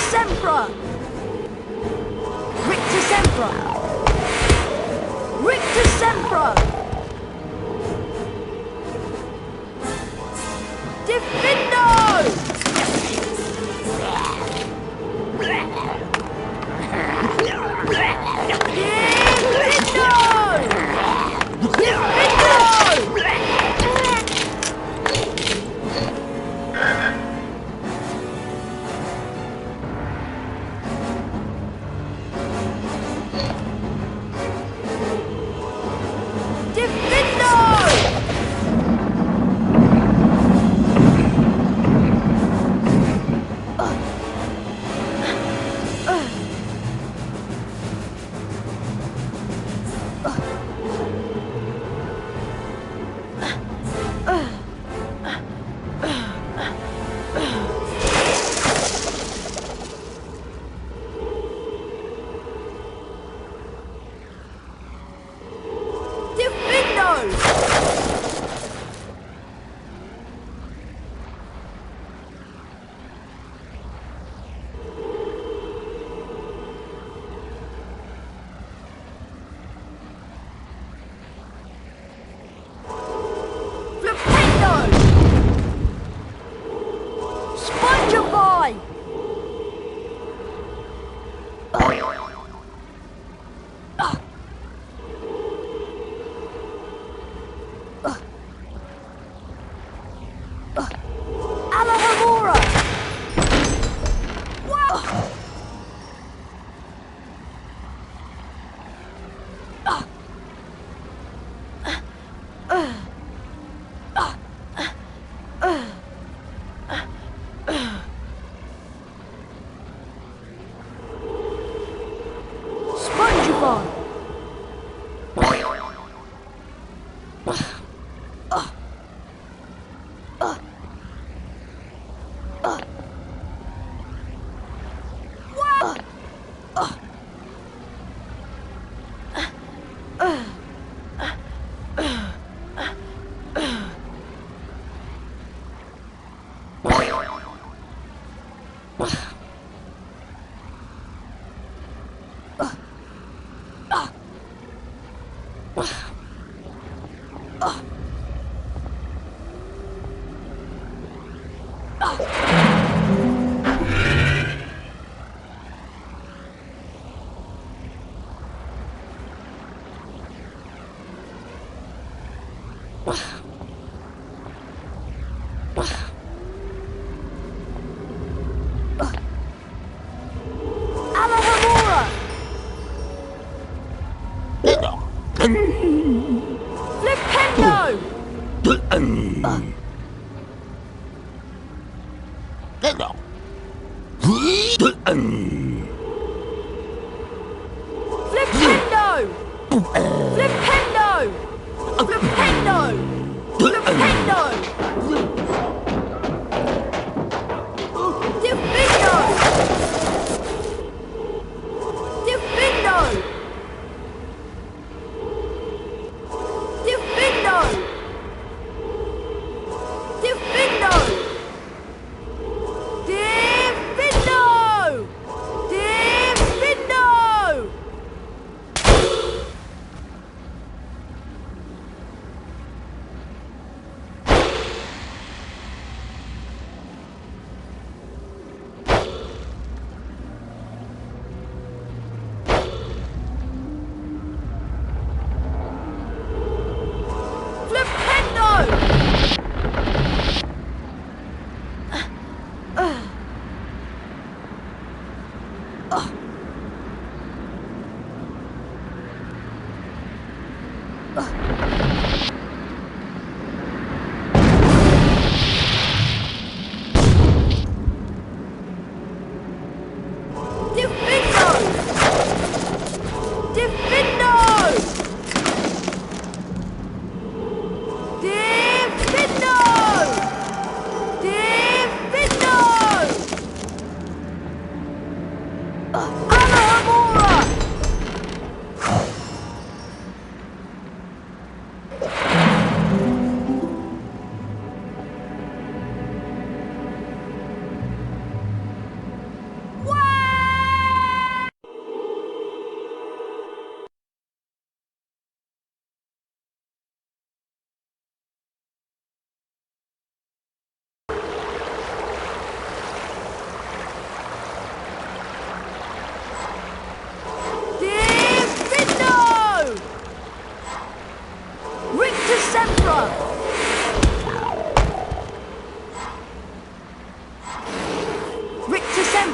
Sempra! Rictus Sempra! Rictus Sempra! Diffindo!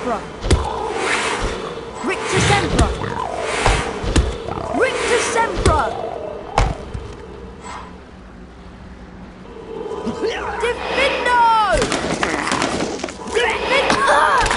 Sempra! Rictus Sempra! Rictus Sempra! Diffindo! Diffindo! Diffindo!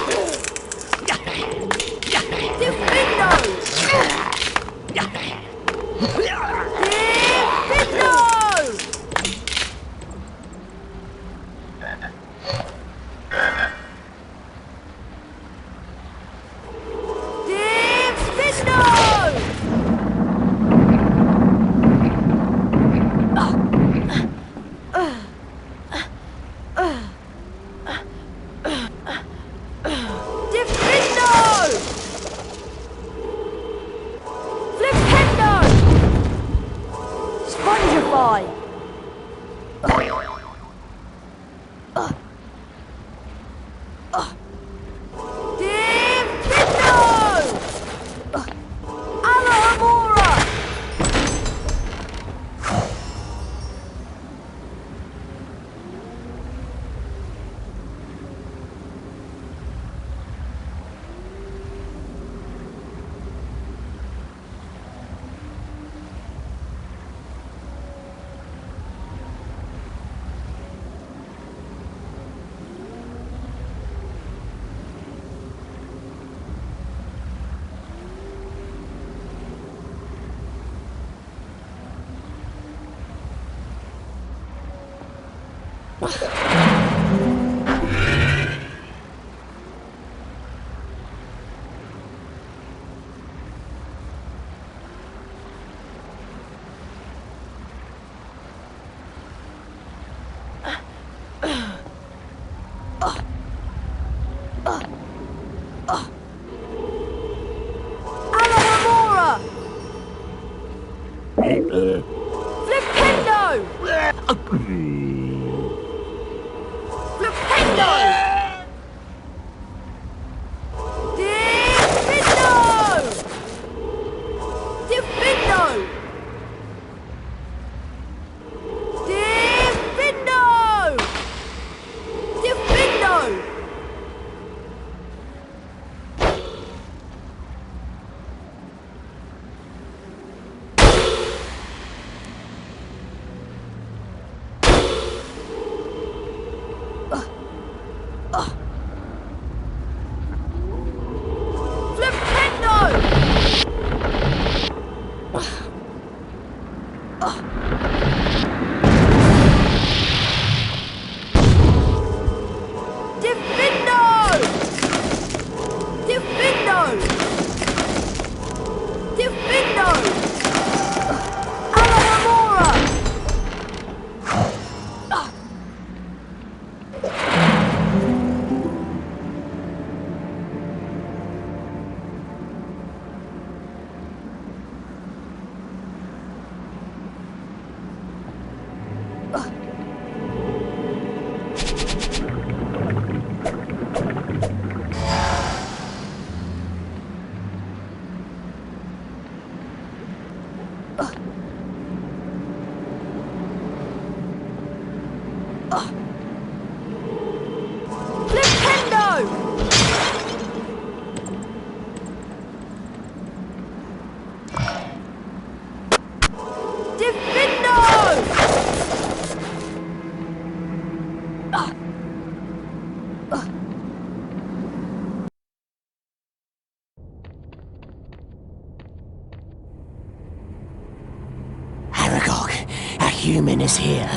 Human is here.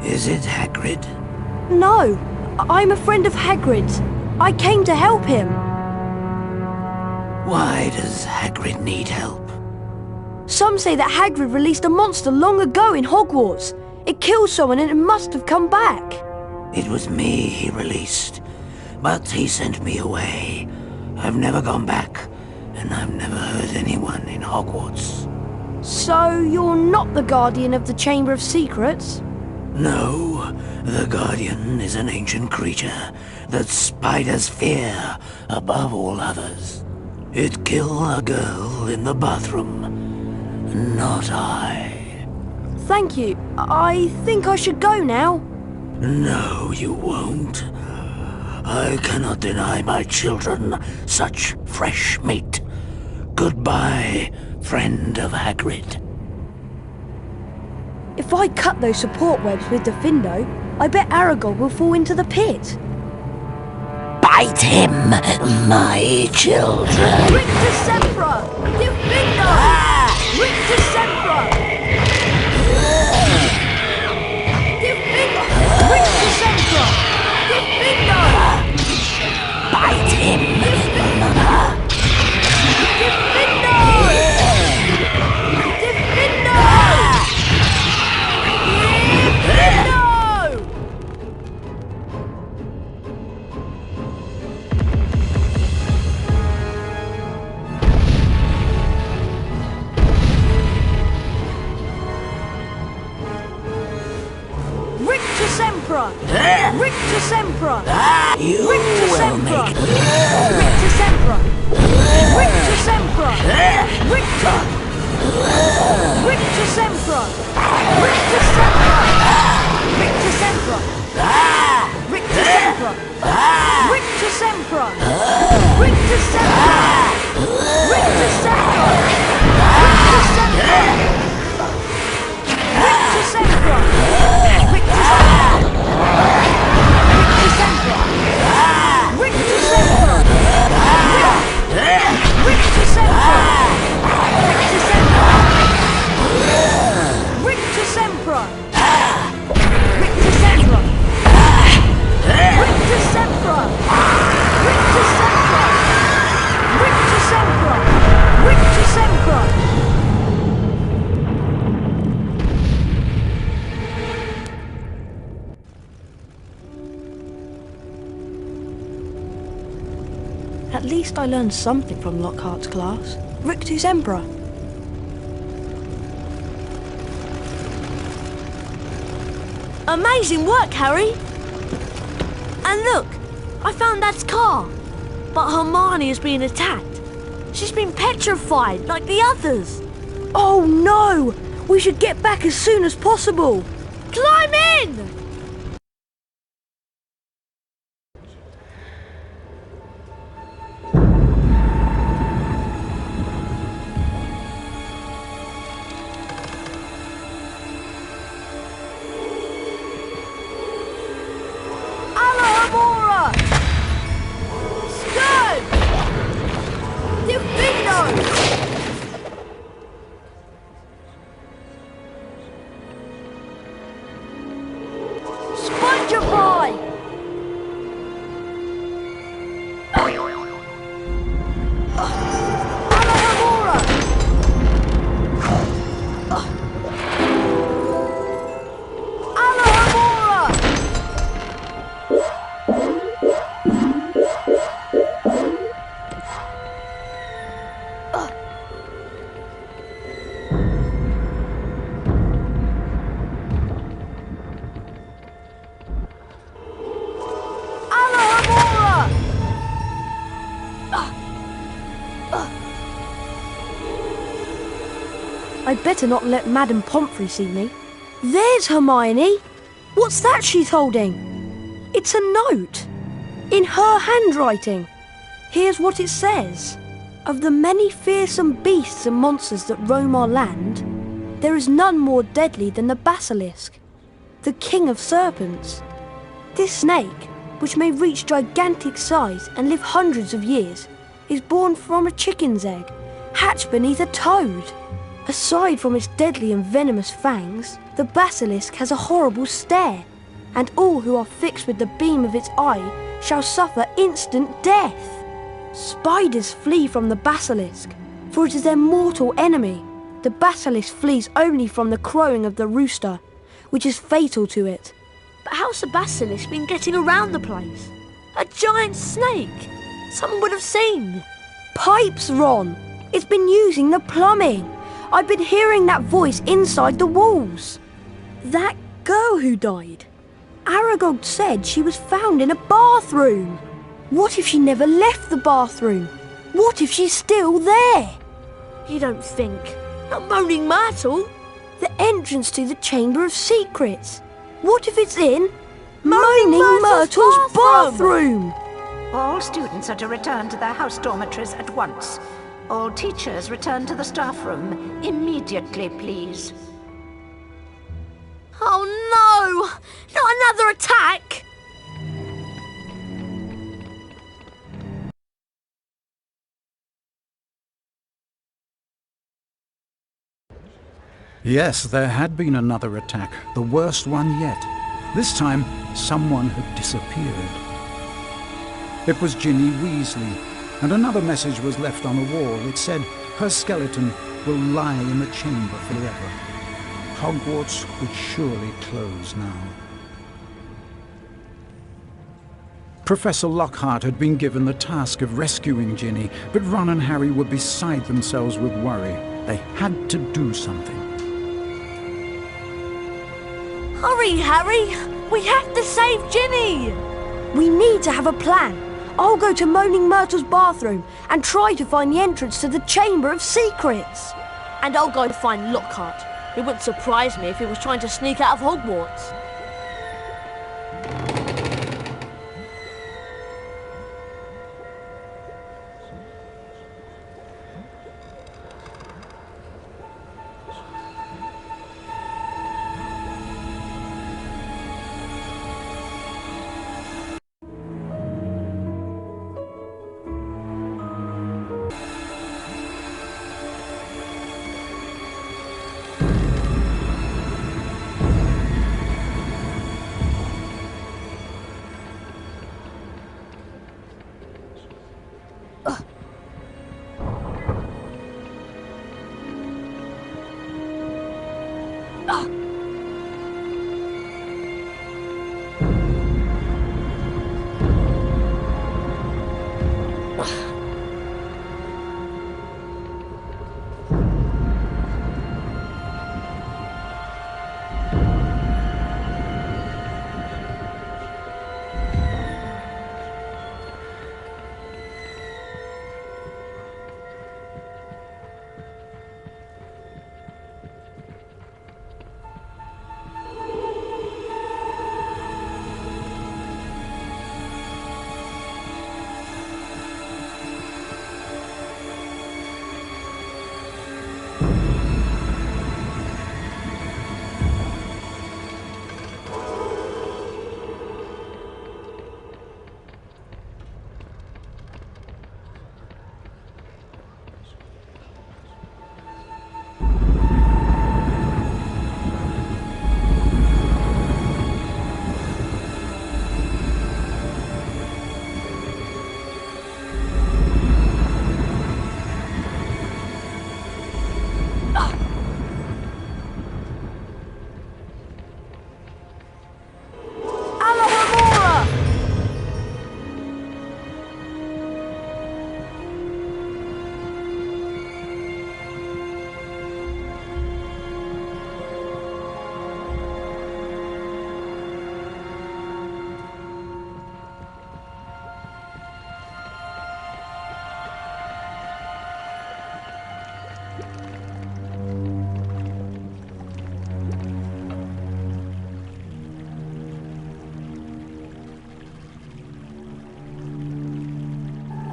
Is it Hagrid? No, I'm a friend of Hagrid's. I came to help him. Why does Hagrid need help? Some say that Hagrid released a monster long ago in Hogwarts. It killed someone and it must have come back. It was me he released, but he sent me away. I've never gone back, and I've never hurt anyone in Hogwarts. So you're not the Guardian of the Chamber of Secrets? No, the Guardian is an ancient creature that spiders fear above all others. It killed a girl in the bathroom, not I. thank you. I think I should go now. No, you won't. I cannot deny my children such fresh meat. Goodbye, friend of Hagrid. If I cut those support webs with the Findo, I bet Aragog will fall into the pit. Bite him, my children. Rictus Sempra! The Findo! Rictus Sempra! The Findo! Rictus Sempra! The Findo! Bite him, Mama. The Findo! The Findo! Rictus Sempra! Rictus Sempra! You Rictus will Sempra! make Rictus Sempra! Rictus Sempra! Rictus! Rictus Sempra! Rictus Sempra! Rictus Sempra! Rictus Sempra! Rictus Sempra! Rictus Sempra! Rictus Sempra! Rictus Sempra! Rictus Sempra! Rictus Sempra! Rictus Sempra! Rictus Sempra! Rictus Sempra! Rictus Sempra! Rictus Sempra! Rictus Sempra! Rictus Sempra! Rictus Sempra! At least I learned something from Lockhart's class. Rictus Sempra. Amazing work, Harry! And look, I found Dad's car. But Hermione is being attacked. She's been petrified like the others. Oh no! We should get back as soon as possible. Climb in! I'd better not let Madame Pomfrey see me. There's Hermione! What's that she's holding? It's a note. In her handwriting. Here's what it says. Of the many fearsome beasts and monsters that roam our land, there is none more deadly than the basilisk, the king of serpents. This snake, which may reach gigantic size and live hundreds of years, is born from a chicken's egg, hatched beneath a toad. Aside from its deadly and venomous fangs, the basilisk has a horrible stare, and all who are fixed with the beam of its eye shall suffer instant death. Spiders flee from the basilisk, for it is their mortal enemy. The basilisk flees only from the crowing of the rooster, which is fatal to it. But how's the basilisk been getting around the place? A giant snake! Someone would have seen. Pipes, Ron! It's been using the plumbing. I've been hearing that voice inside the walls. That girl who died. Aragog said she was found in a bathroom. What if she never left the bathroom? What if she's still there? You don't think? Not moaning Myrtle? The entrance to the Chamber of Secrets. What if it's in Moaning Myrtle's bathroom? All students are to return to their house dormitories at once. All teachers return to the staff room immediately, please. Oh no! Not another attack! Yes, there had been another attack, the worst one yet. This time, someone had disappeared. It was Ginny Weasley, and another message was left on the wall. It said, her skeleton will lie in the chamber forever. Hogwarts would surely close now. Professor Lockhart had been given the task of rescuing Ginny, but Ron and Harry were beside themselves with worry. They had to do something. Hurry, Harry! We have to save Ginny! We need to have a plan. I'll go to Moaning Myrtle's bathroom and try to find the entrance to the Chamber of Secrets. And I'll go to find Lockhart. It wouldn't surprise me if he was trying to sneak out of Hogwarts.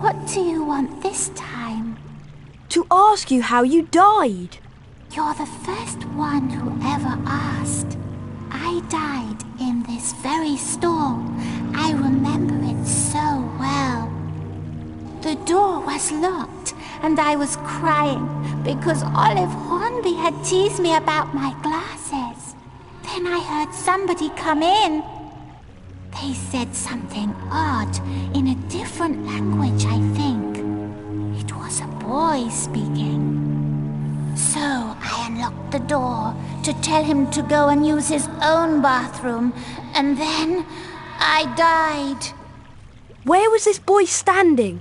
What do you want this time? To ask you how you died. You're the first one who ever asked. I died in this very stall. I remember it so well. The door was locked, and I was crying because Olive Hornby had teased me about my glasses. Then I heard somebody come in. They said something odd in a different language, I think. It was a boy speaking. So I unlocked the door to tell him to go and use his own bathroom, and then I died. Where was this boy standing?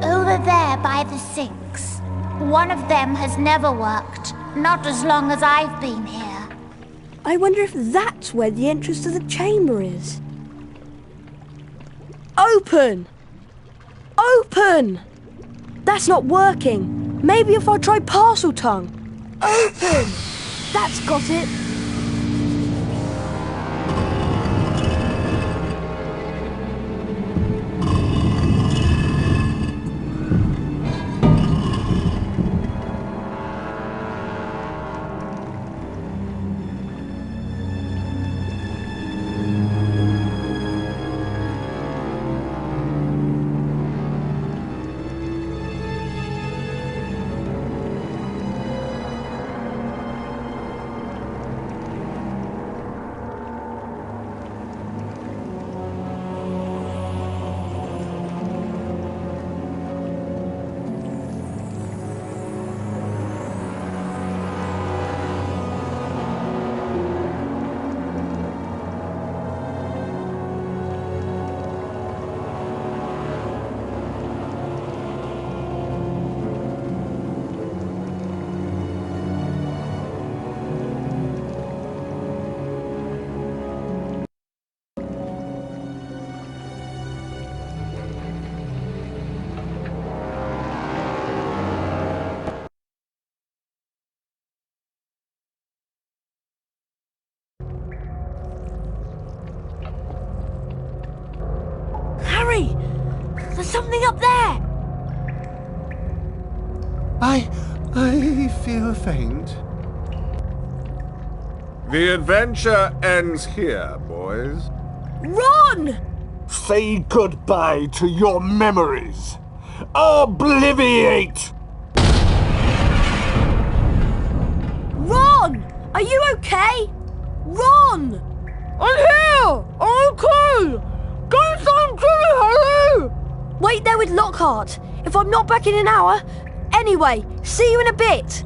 Over there by the sinks. One of them has never worked, not as long as I've been here. I wonder if that's where the entrance to the chamber is. Open! Open! That's not working. Maybe if I try parcel tongue. Open! That's got it. Harry! There's something up there! I feel faint. The adventure ends here, boys. Ron! Say goodbye to your memories. Obliviate! Ron! Are you okay? Ron! I'm here! I'm okay! Go find Jimmy, Harry! Wait there with Lockhart. If I'm not back in an hour... Anyway, see you in a bit.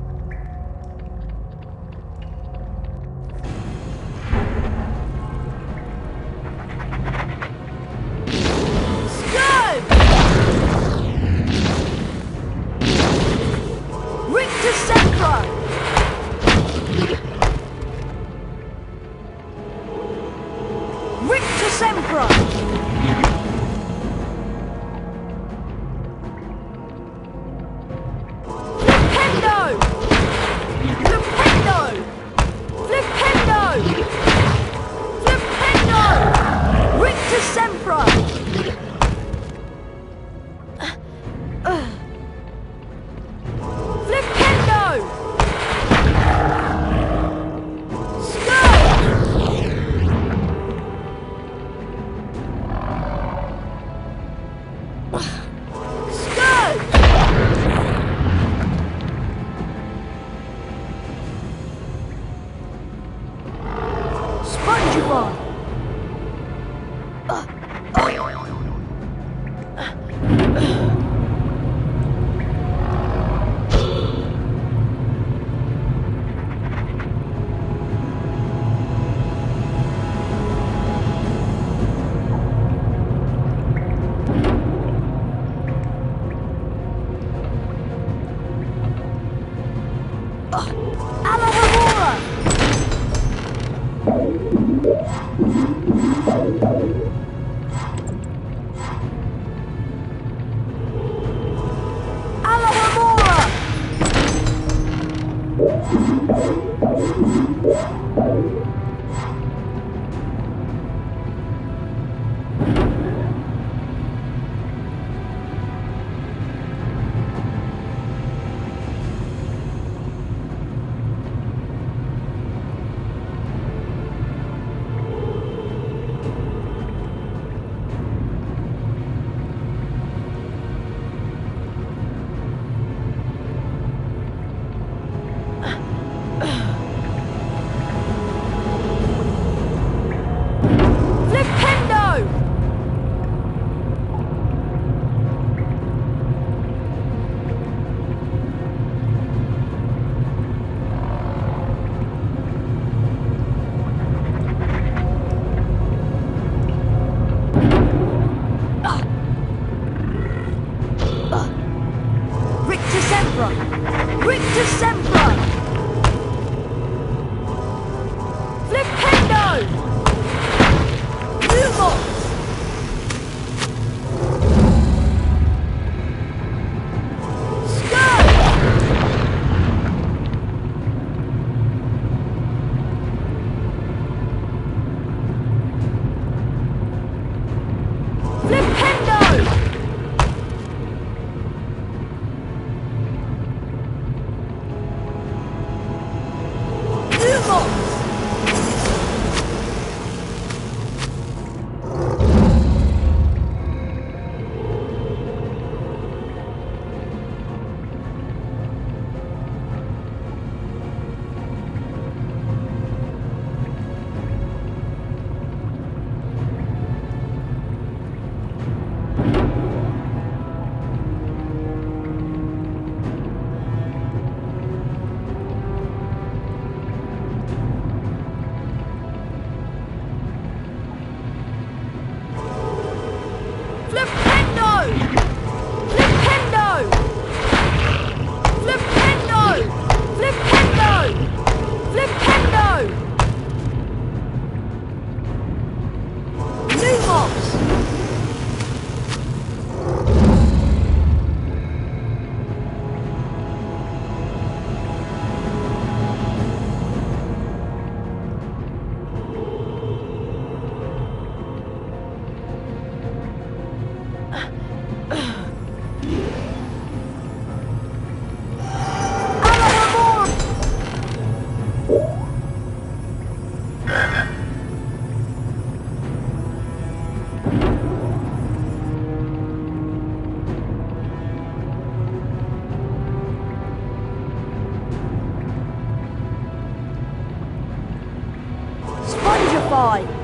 Spongify!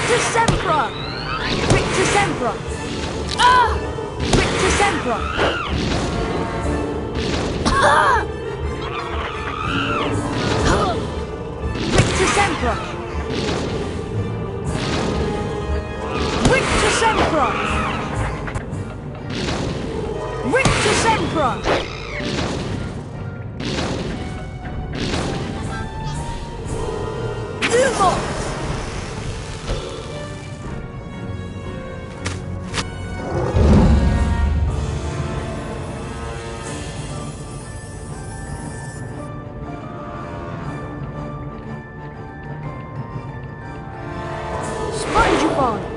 Rictus Sempra! Rictus Sempra! Ah! Rictus Sempra! Ah! Rictus Sempra! Rictus Sempra! Rictus Sempra! Lumos! Spongify!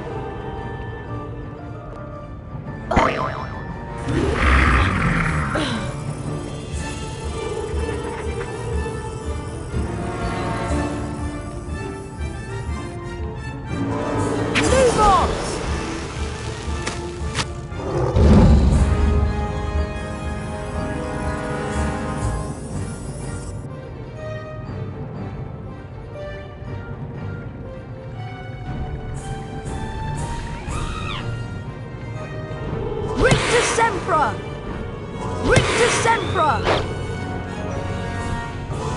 Rictus Sempra! Rictus Sempra!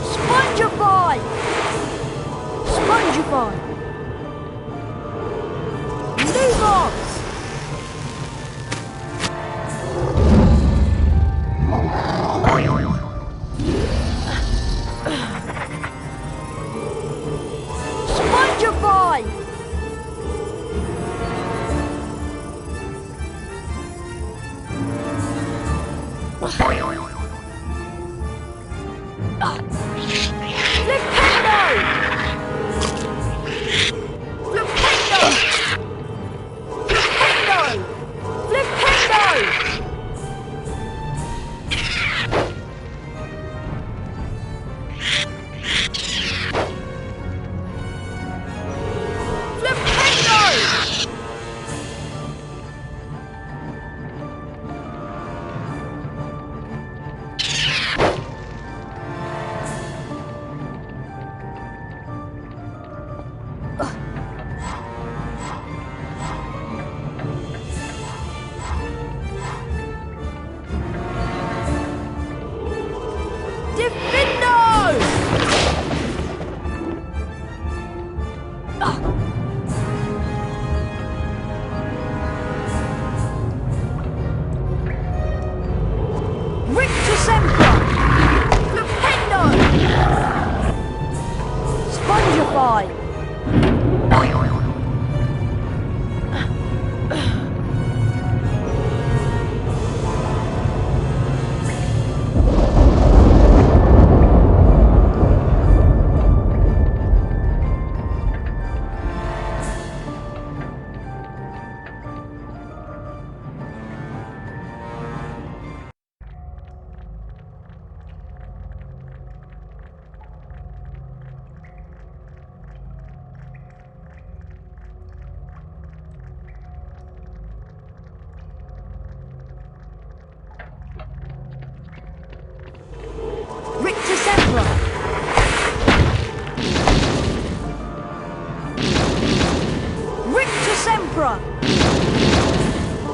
Spongify! Spongify! Lumos! Spongify! Emperor! Rictus Emperor!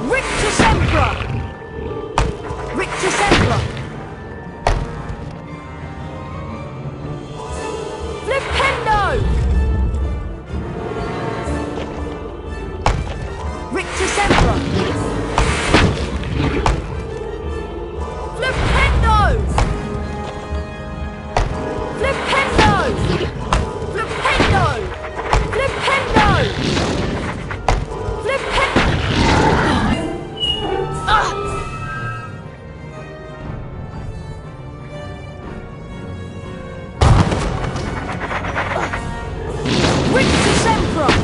Rictus Emperor! Flipendo! Rictus Emperor! Flipendo! Flipendo! Flipendo! Flipendo! Rictus Emperor!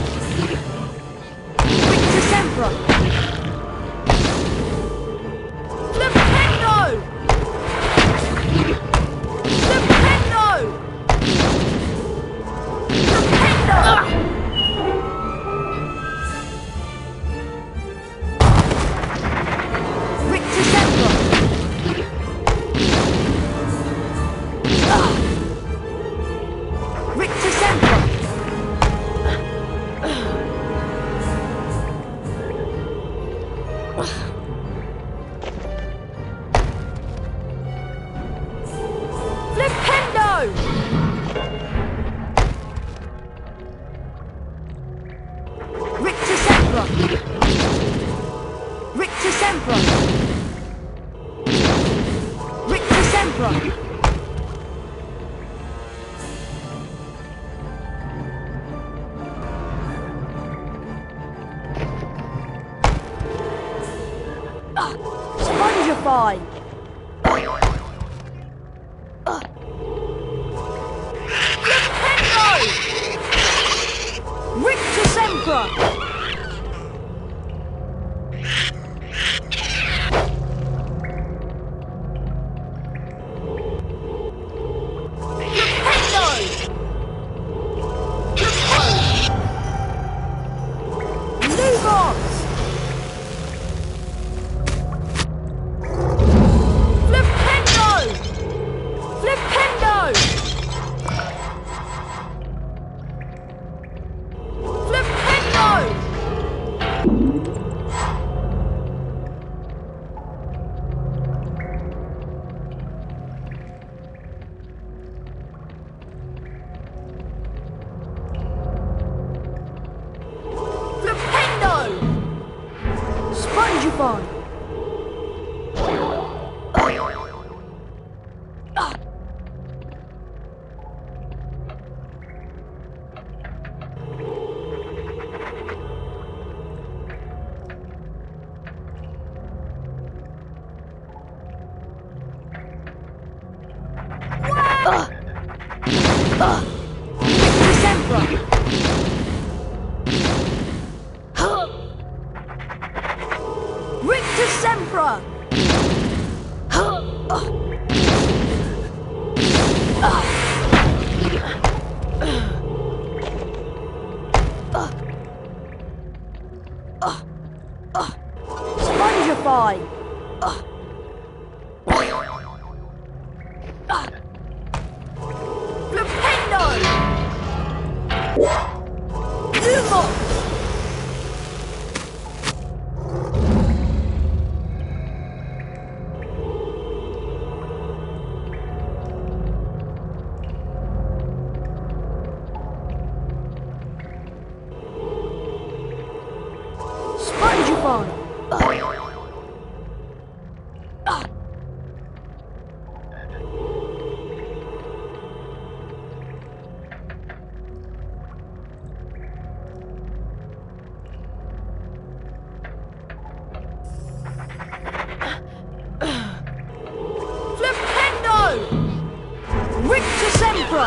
Rictus Emperor! Flipendo! Flipendo! Flipendo! Rictus Emperor! Rictus Emperor! Flipendo! Rictus Sempra! Rictus Sempra! Rictus Sempra! Spongify! Flipendo! Rictus Sempra! Spongify! Rictus Sempra! Spongify! Flipendo! Lumos! Spongify! Flipendo! Rictus Sempra!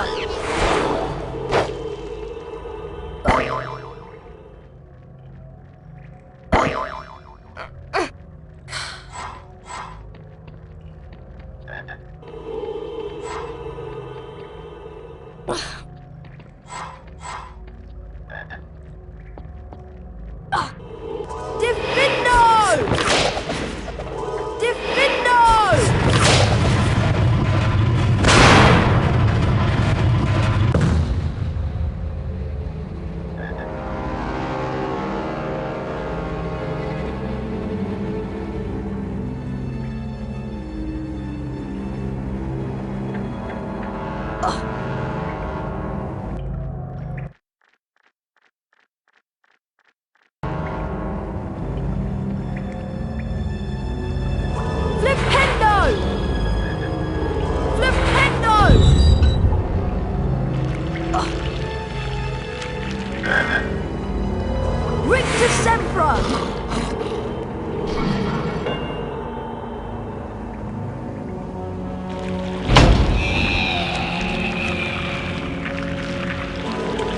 Defendo! Defendo! Flipendo! Flipendo! Rictus Sempra!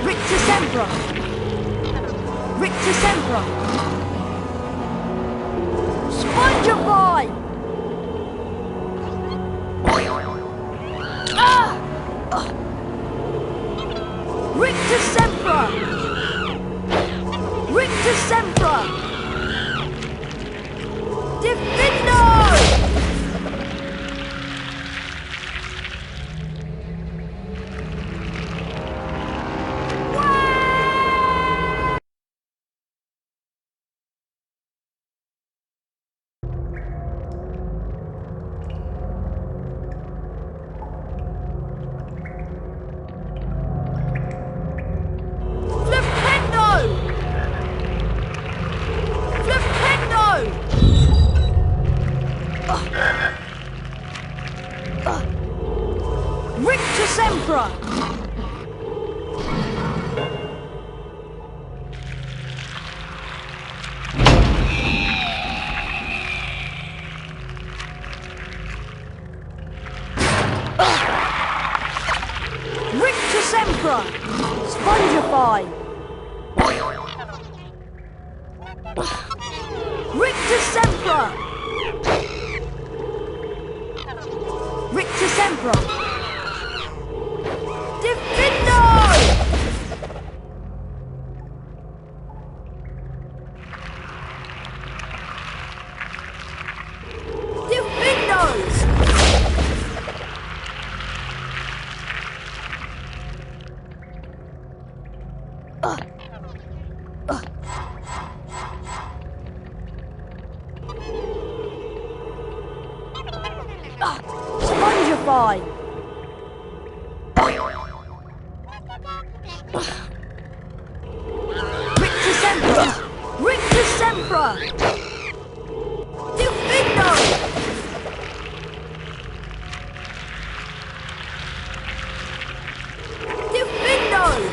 Rictus Sempra! Rictus Sempra! Spongify! Rictus Sempra! Rictus Sempra! Defendo! Stupefy! Rictus Sempra! Rictus Sempra! Diffindo! Diffindos! Spongify! Rictus Sempra! Rictus Sempra! Diffindo! Diffindos!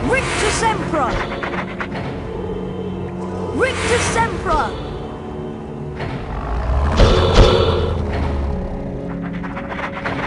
Rictus Sempra! Rictus Sempra! Flipendo!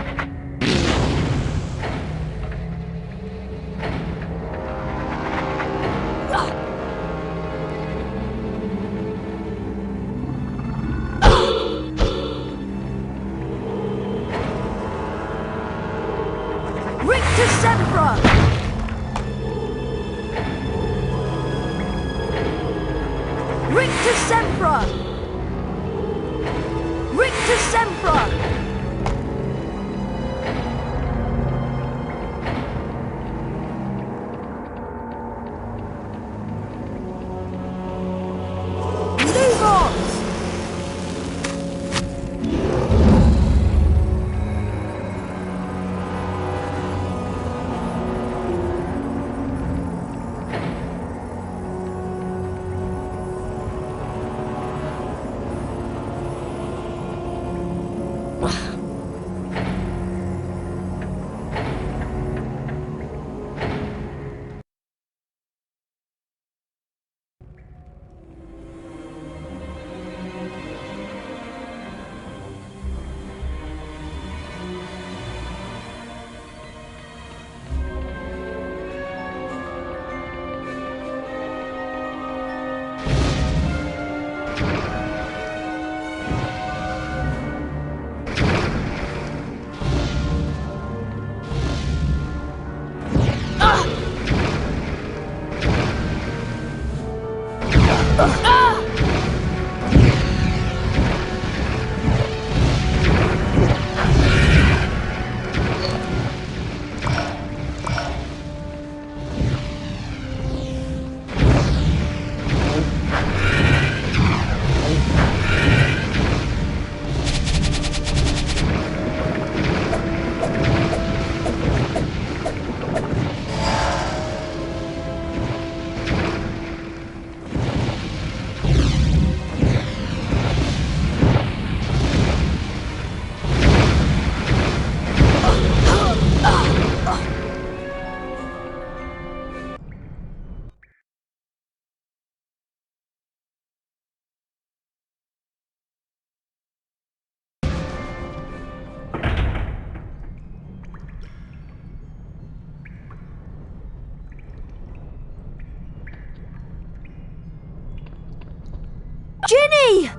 Ginny!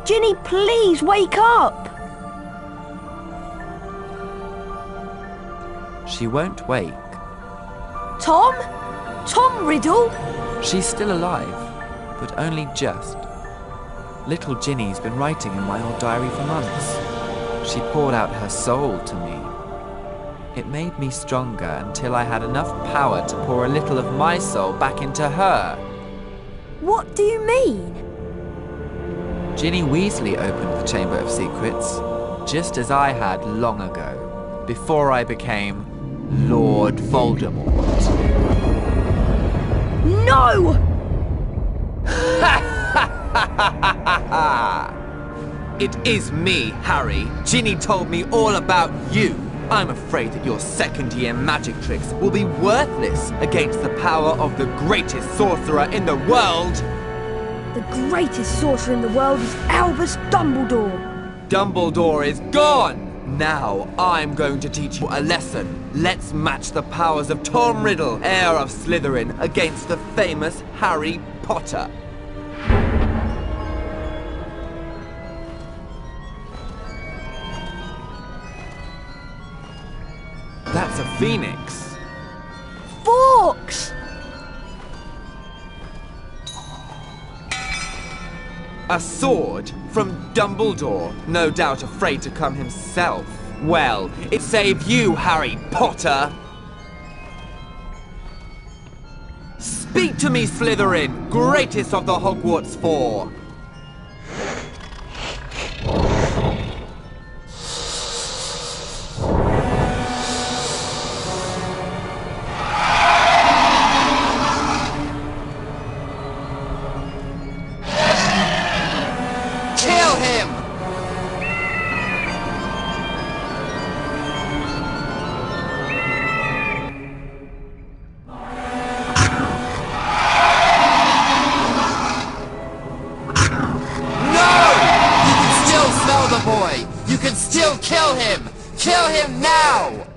Ginny, please wake up! She won't wake. Tom? Tom Riddle? She's still alive, but only just. Little Ginny's been writing in my old diary for months. She poured out her soul to me. It made me stronger until I had enough power to pour a little of my soul back into her. What do you mean? Ginny Weasley opened the Chamber of Secrets, just as I had long ago, before I became Lord Voldemort. No! It is me, Harry. Ginny told me all about you. I'm afraid that your second-year magic tricks will be worthless against the power of the greatest sorcerer in the world. The greatest sorcerer in the world is Albus Dumbledore. Dumbledore is gone! Now I'm going to teach you a lesson. Let's match the powers of Tom Riddle, heir of Slytherin, against the famous Harry Potter. That's a phoenix. Forks! A sword from Dumbledore, no doubt afraid to come himself. Well, it saved you, Harry Potter! Speak to me, Slytherin, greatest of the Hogwarts Four! Kill him! Kill him now!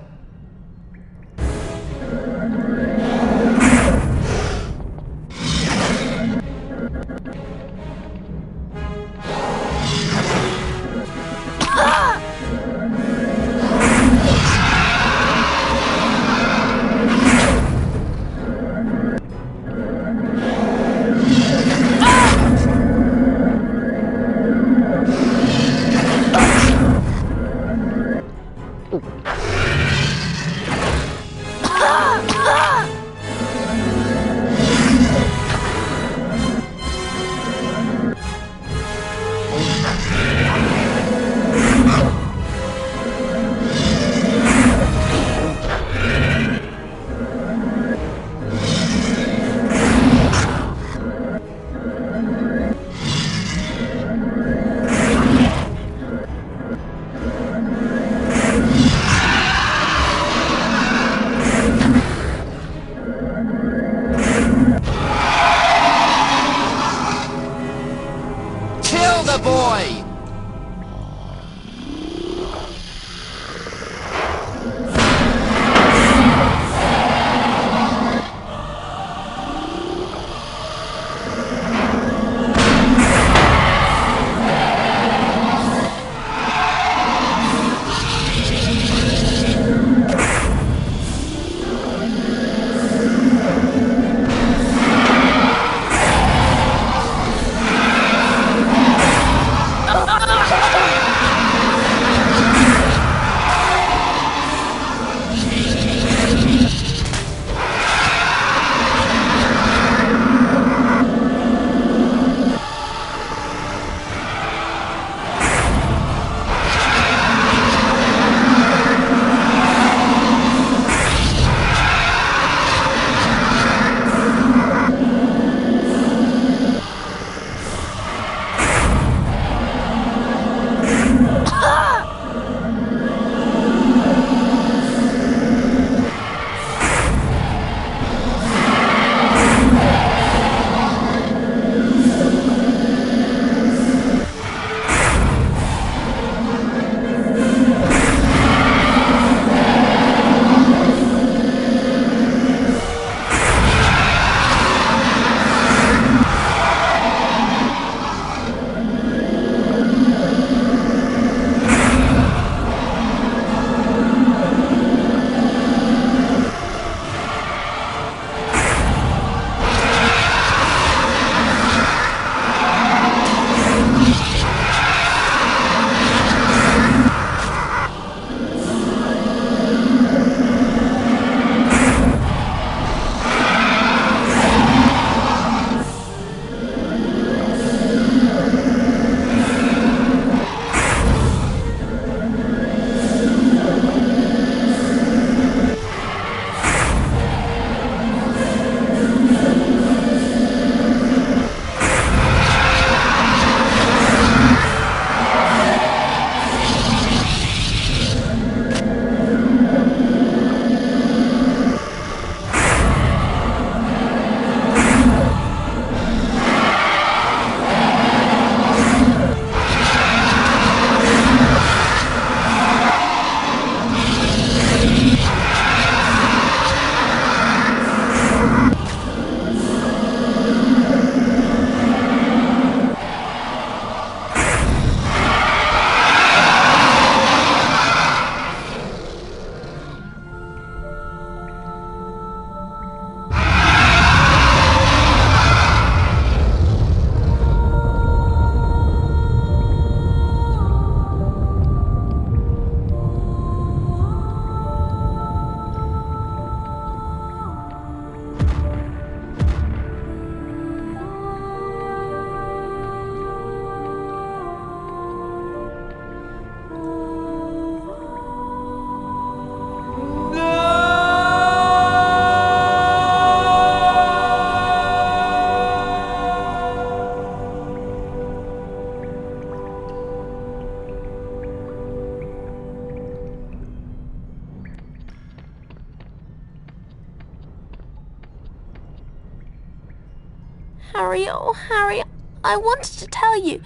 Harry, oh Harry, I wanted to tell you.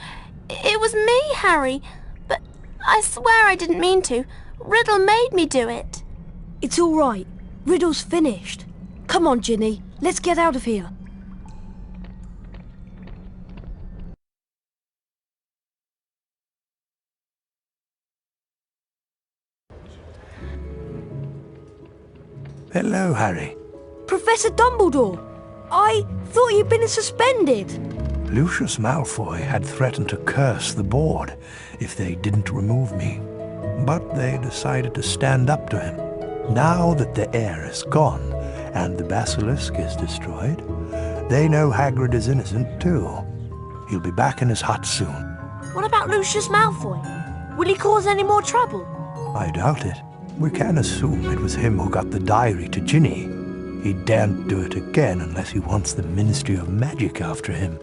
It was me, Harry. But I swear I didn't mean to. Riddle made me do it. It's all right. Riddle's finished. Come on, Ginny. Let's get out of here. Hello, Harry. Professor Dumbledore! I thought you'd been suspended. Lucius Malfoy had threatened to curse the board if they didn't remove me, but they decided to stand up to him. Now that the heir is gone and the basilisk is destroyed, they know Hagrid is innocent too. He'll be back in his hut soon. What about Lucius Malfoy? Will he cause any more trouble? I doubt it. We can assume it was him who got the diary to Ginny. He daren't do it again unless he wants the Ministry of Magic after him.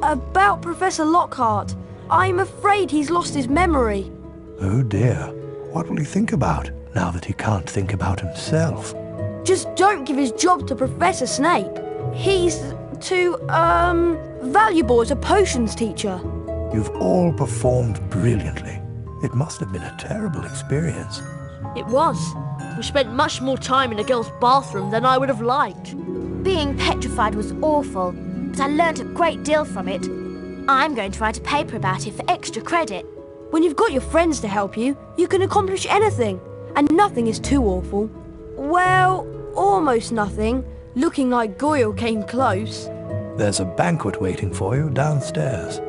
About Professor Lockhart, I'm afraid he's lost his memory. Oh dear. What will he think about now that he can't think about himself? Just don't give his job to Professor Snape. He's too, valuable as a potions teacher. You've all performed brilliantly. It must have been a terrible experience. It was. We spent much more time in a girl's bathroom than I would have liked. Being petrified was awful, but I learnt a great deal from it. I'm going to write a paper about it for extra credit. When you've got your friends to help you, you can accomplish anything. And nothing is too awful. Well, almost nothing. Looking like Goyle came close. There's a banquet waiting for you downstairs.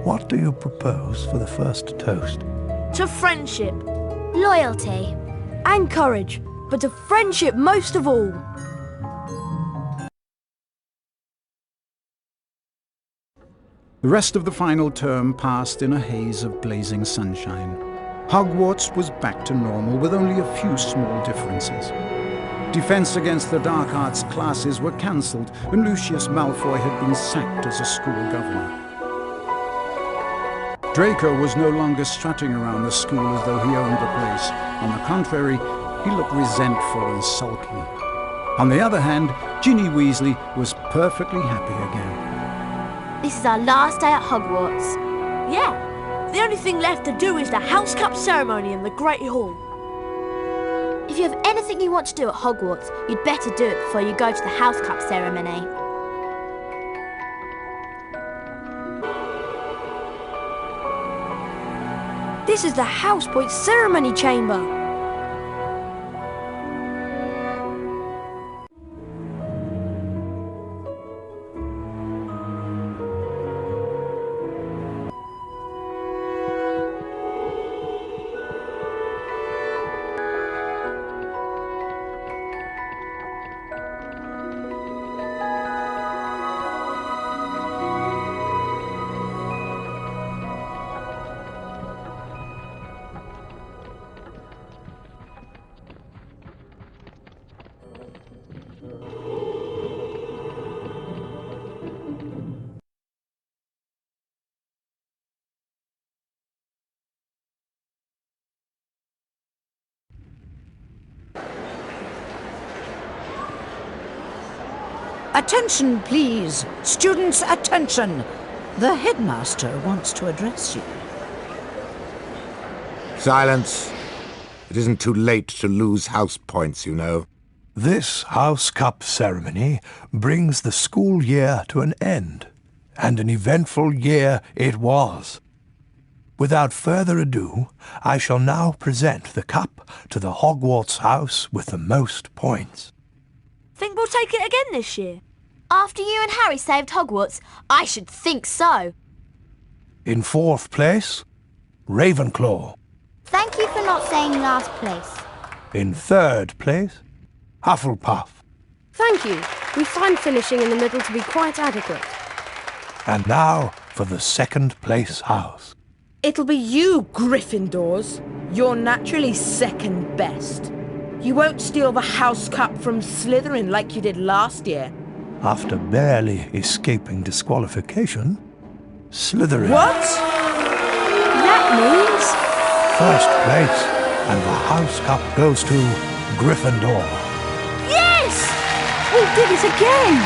What do you propose for the first toast? To friendship. Loyalty. And courage. But to friendship most of all. The rest of the final term passed in a haze of blazing sunshine. Hogwarts was back to normal with only a few small differences. Defense against the dark arts classes were cancelled and Lucius Malfoy had been sacked as a school governor. Draco was no longer strutting around the school as though he owned the place. On the contrary, he looked resentful and sulky. On the other hand, Ginny Weasley was perfectly happy again. This is our last day at Hogwarts. Yeah. The only thing left to do is the House Cup ceremony in the Great Hall. If you have anything you want to do at Hogwarts, you'd better do it before you go to the House Cup ceremony. This is the House Point Ceremony Chamber. Attention, please. Students, attention. The headmaster wants to address you. Silence. It isn't too late to lose house points, you know. This House Cup ceremony brings the school year to an end, and an eventful year it was. Without further ado, I shall now present the cup to the Hogwarts house with the most points. Think we'll take it again this year? After you and Harry saved Hogwarts, I should think so. In fourth place, Ravenclaw. Thank you for not saying last place. In third place, Hufflepuff. Thank you. We find finishing in the middle to be quite adequate. And now for the second place house. It'll be you, Gryffindors. You're naturally second best. You won't steal the House Cup from Slytherin like you did last year. After barely escaping disqualification, Slytherin. What? That means... First place, and the House Cup goes to Gryffindor. Yes! We did it again!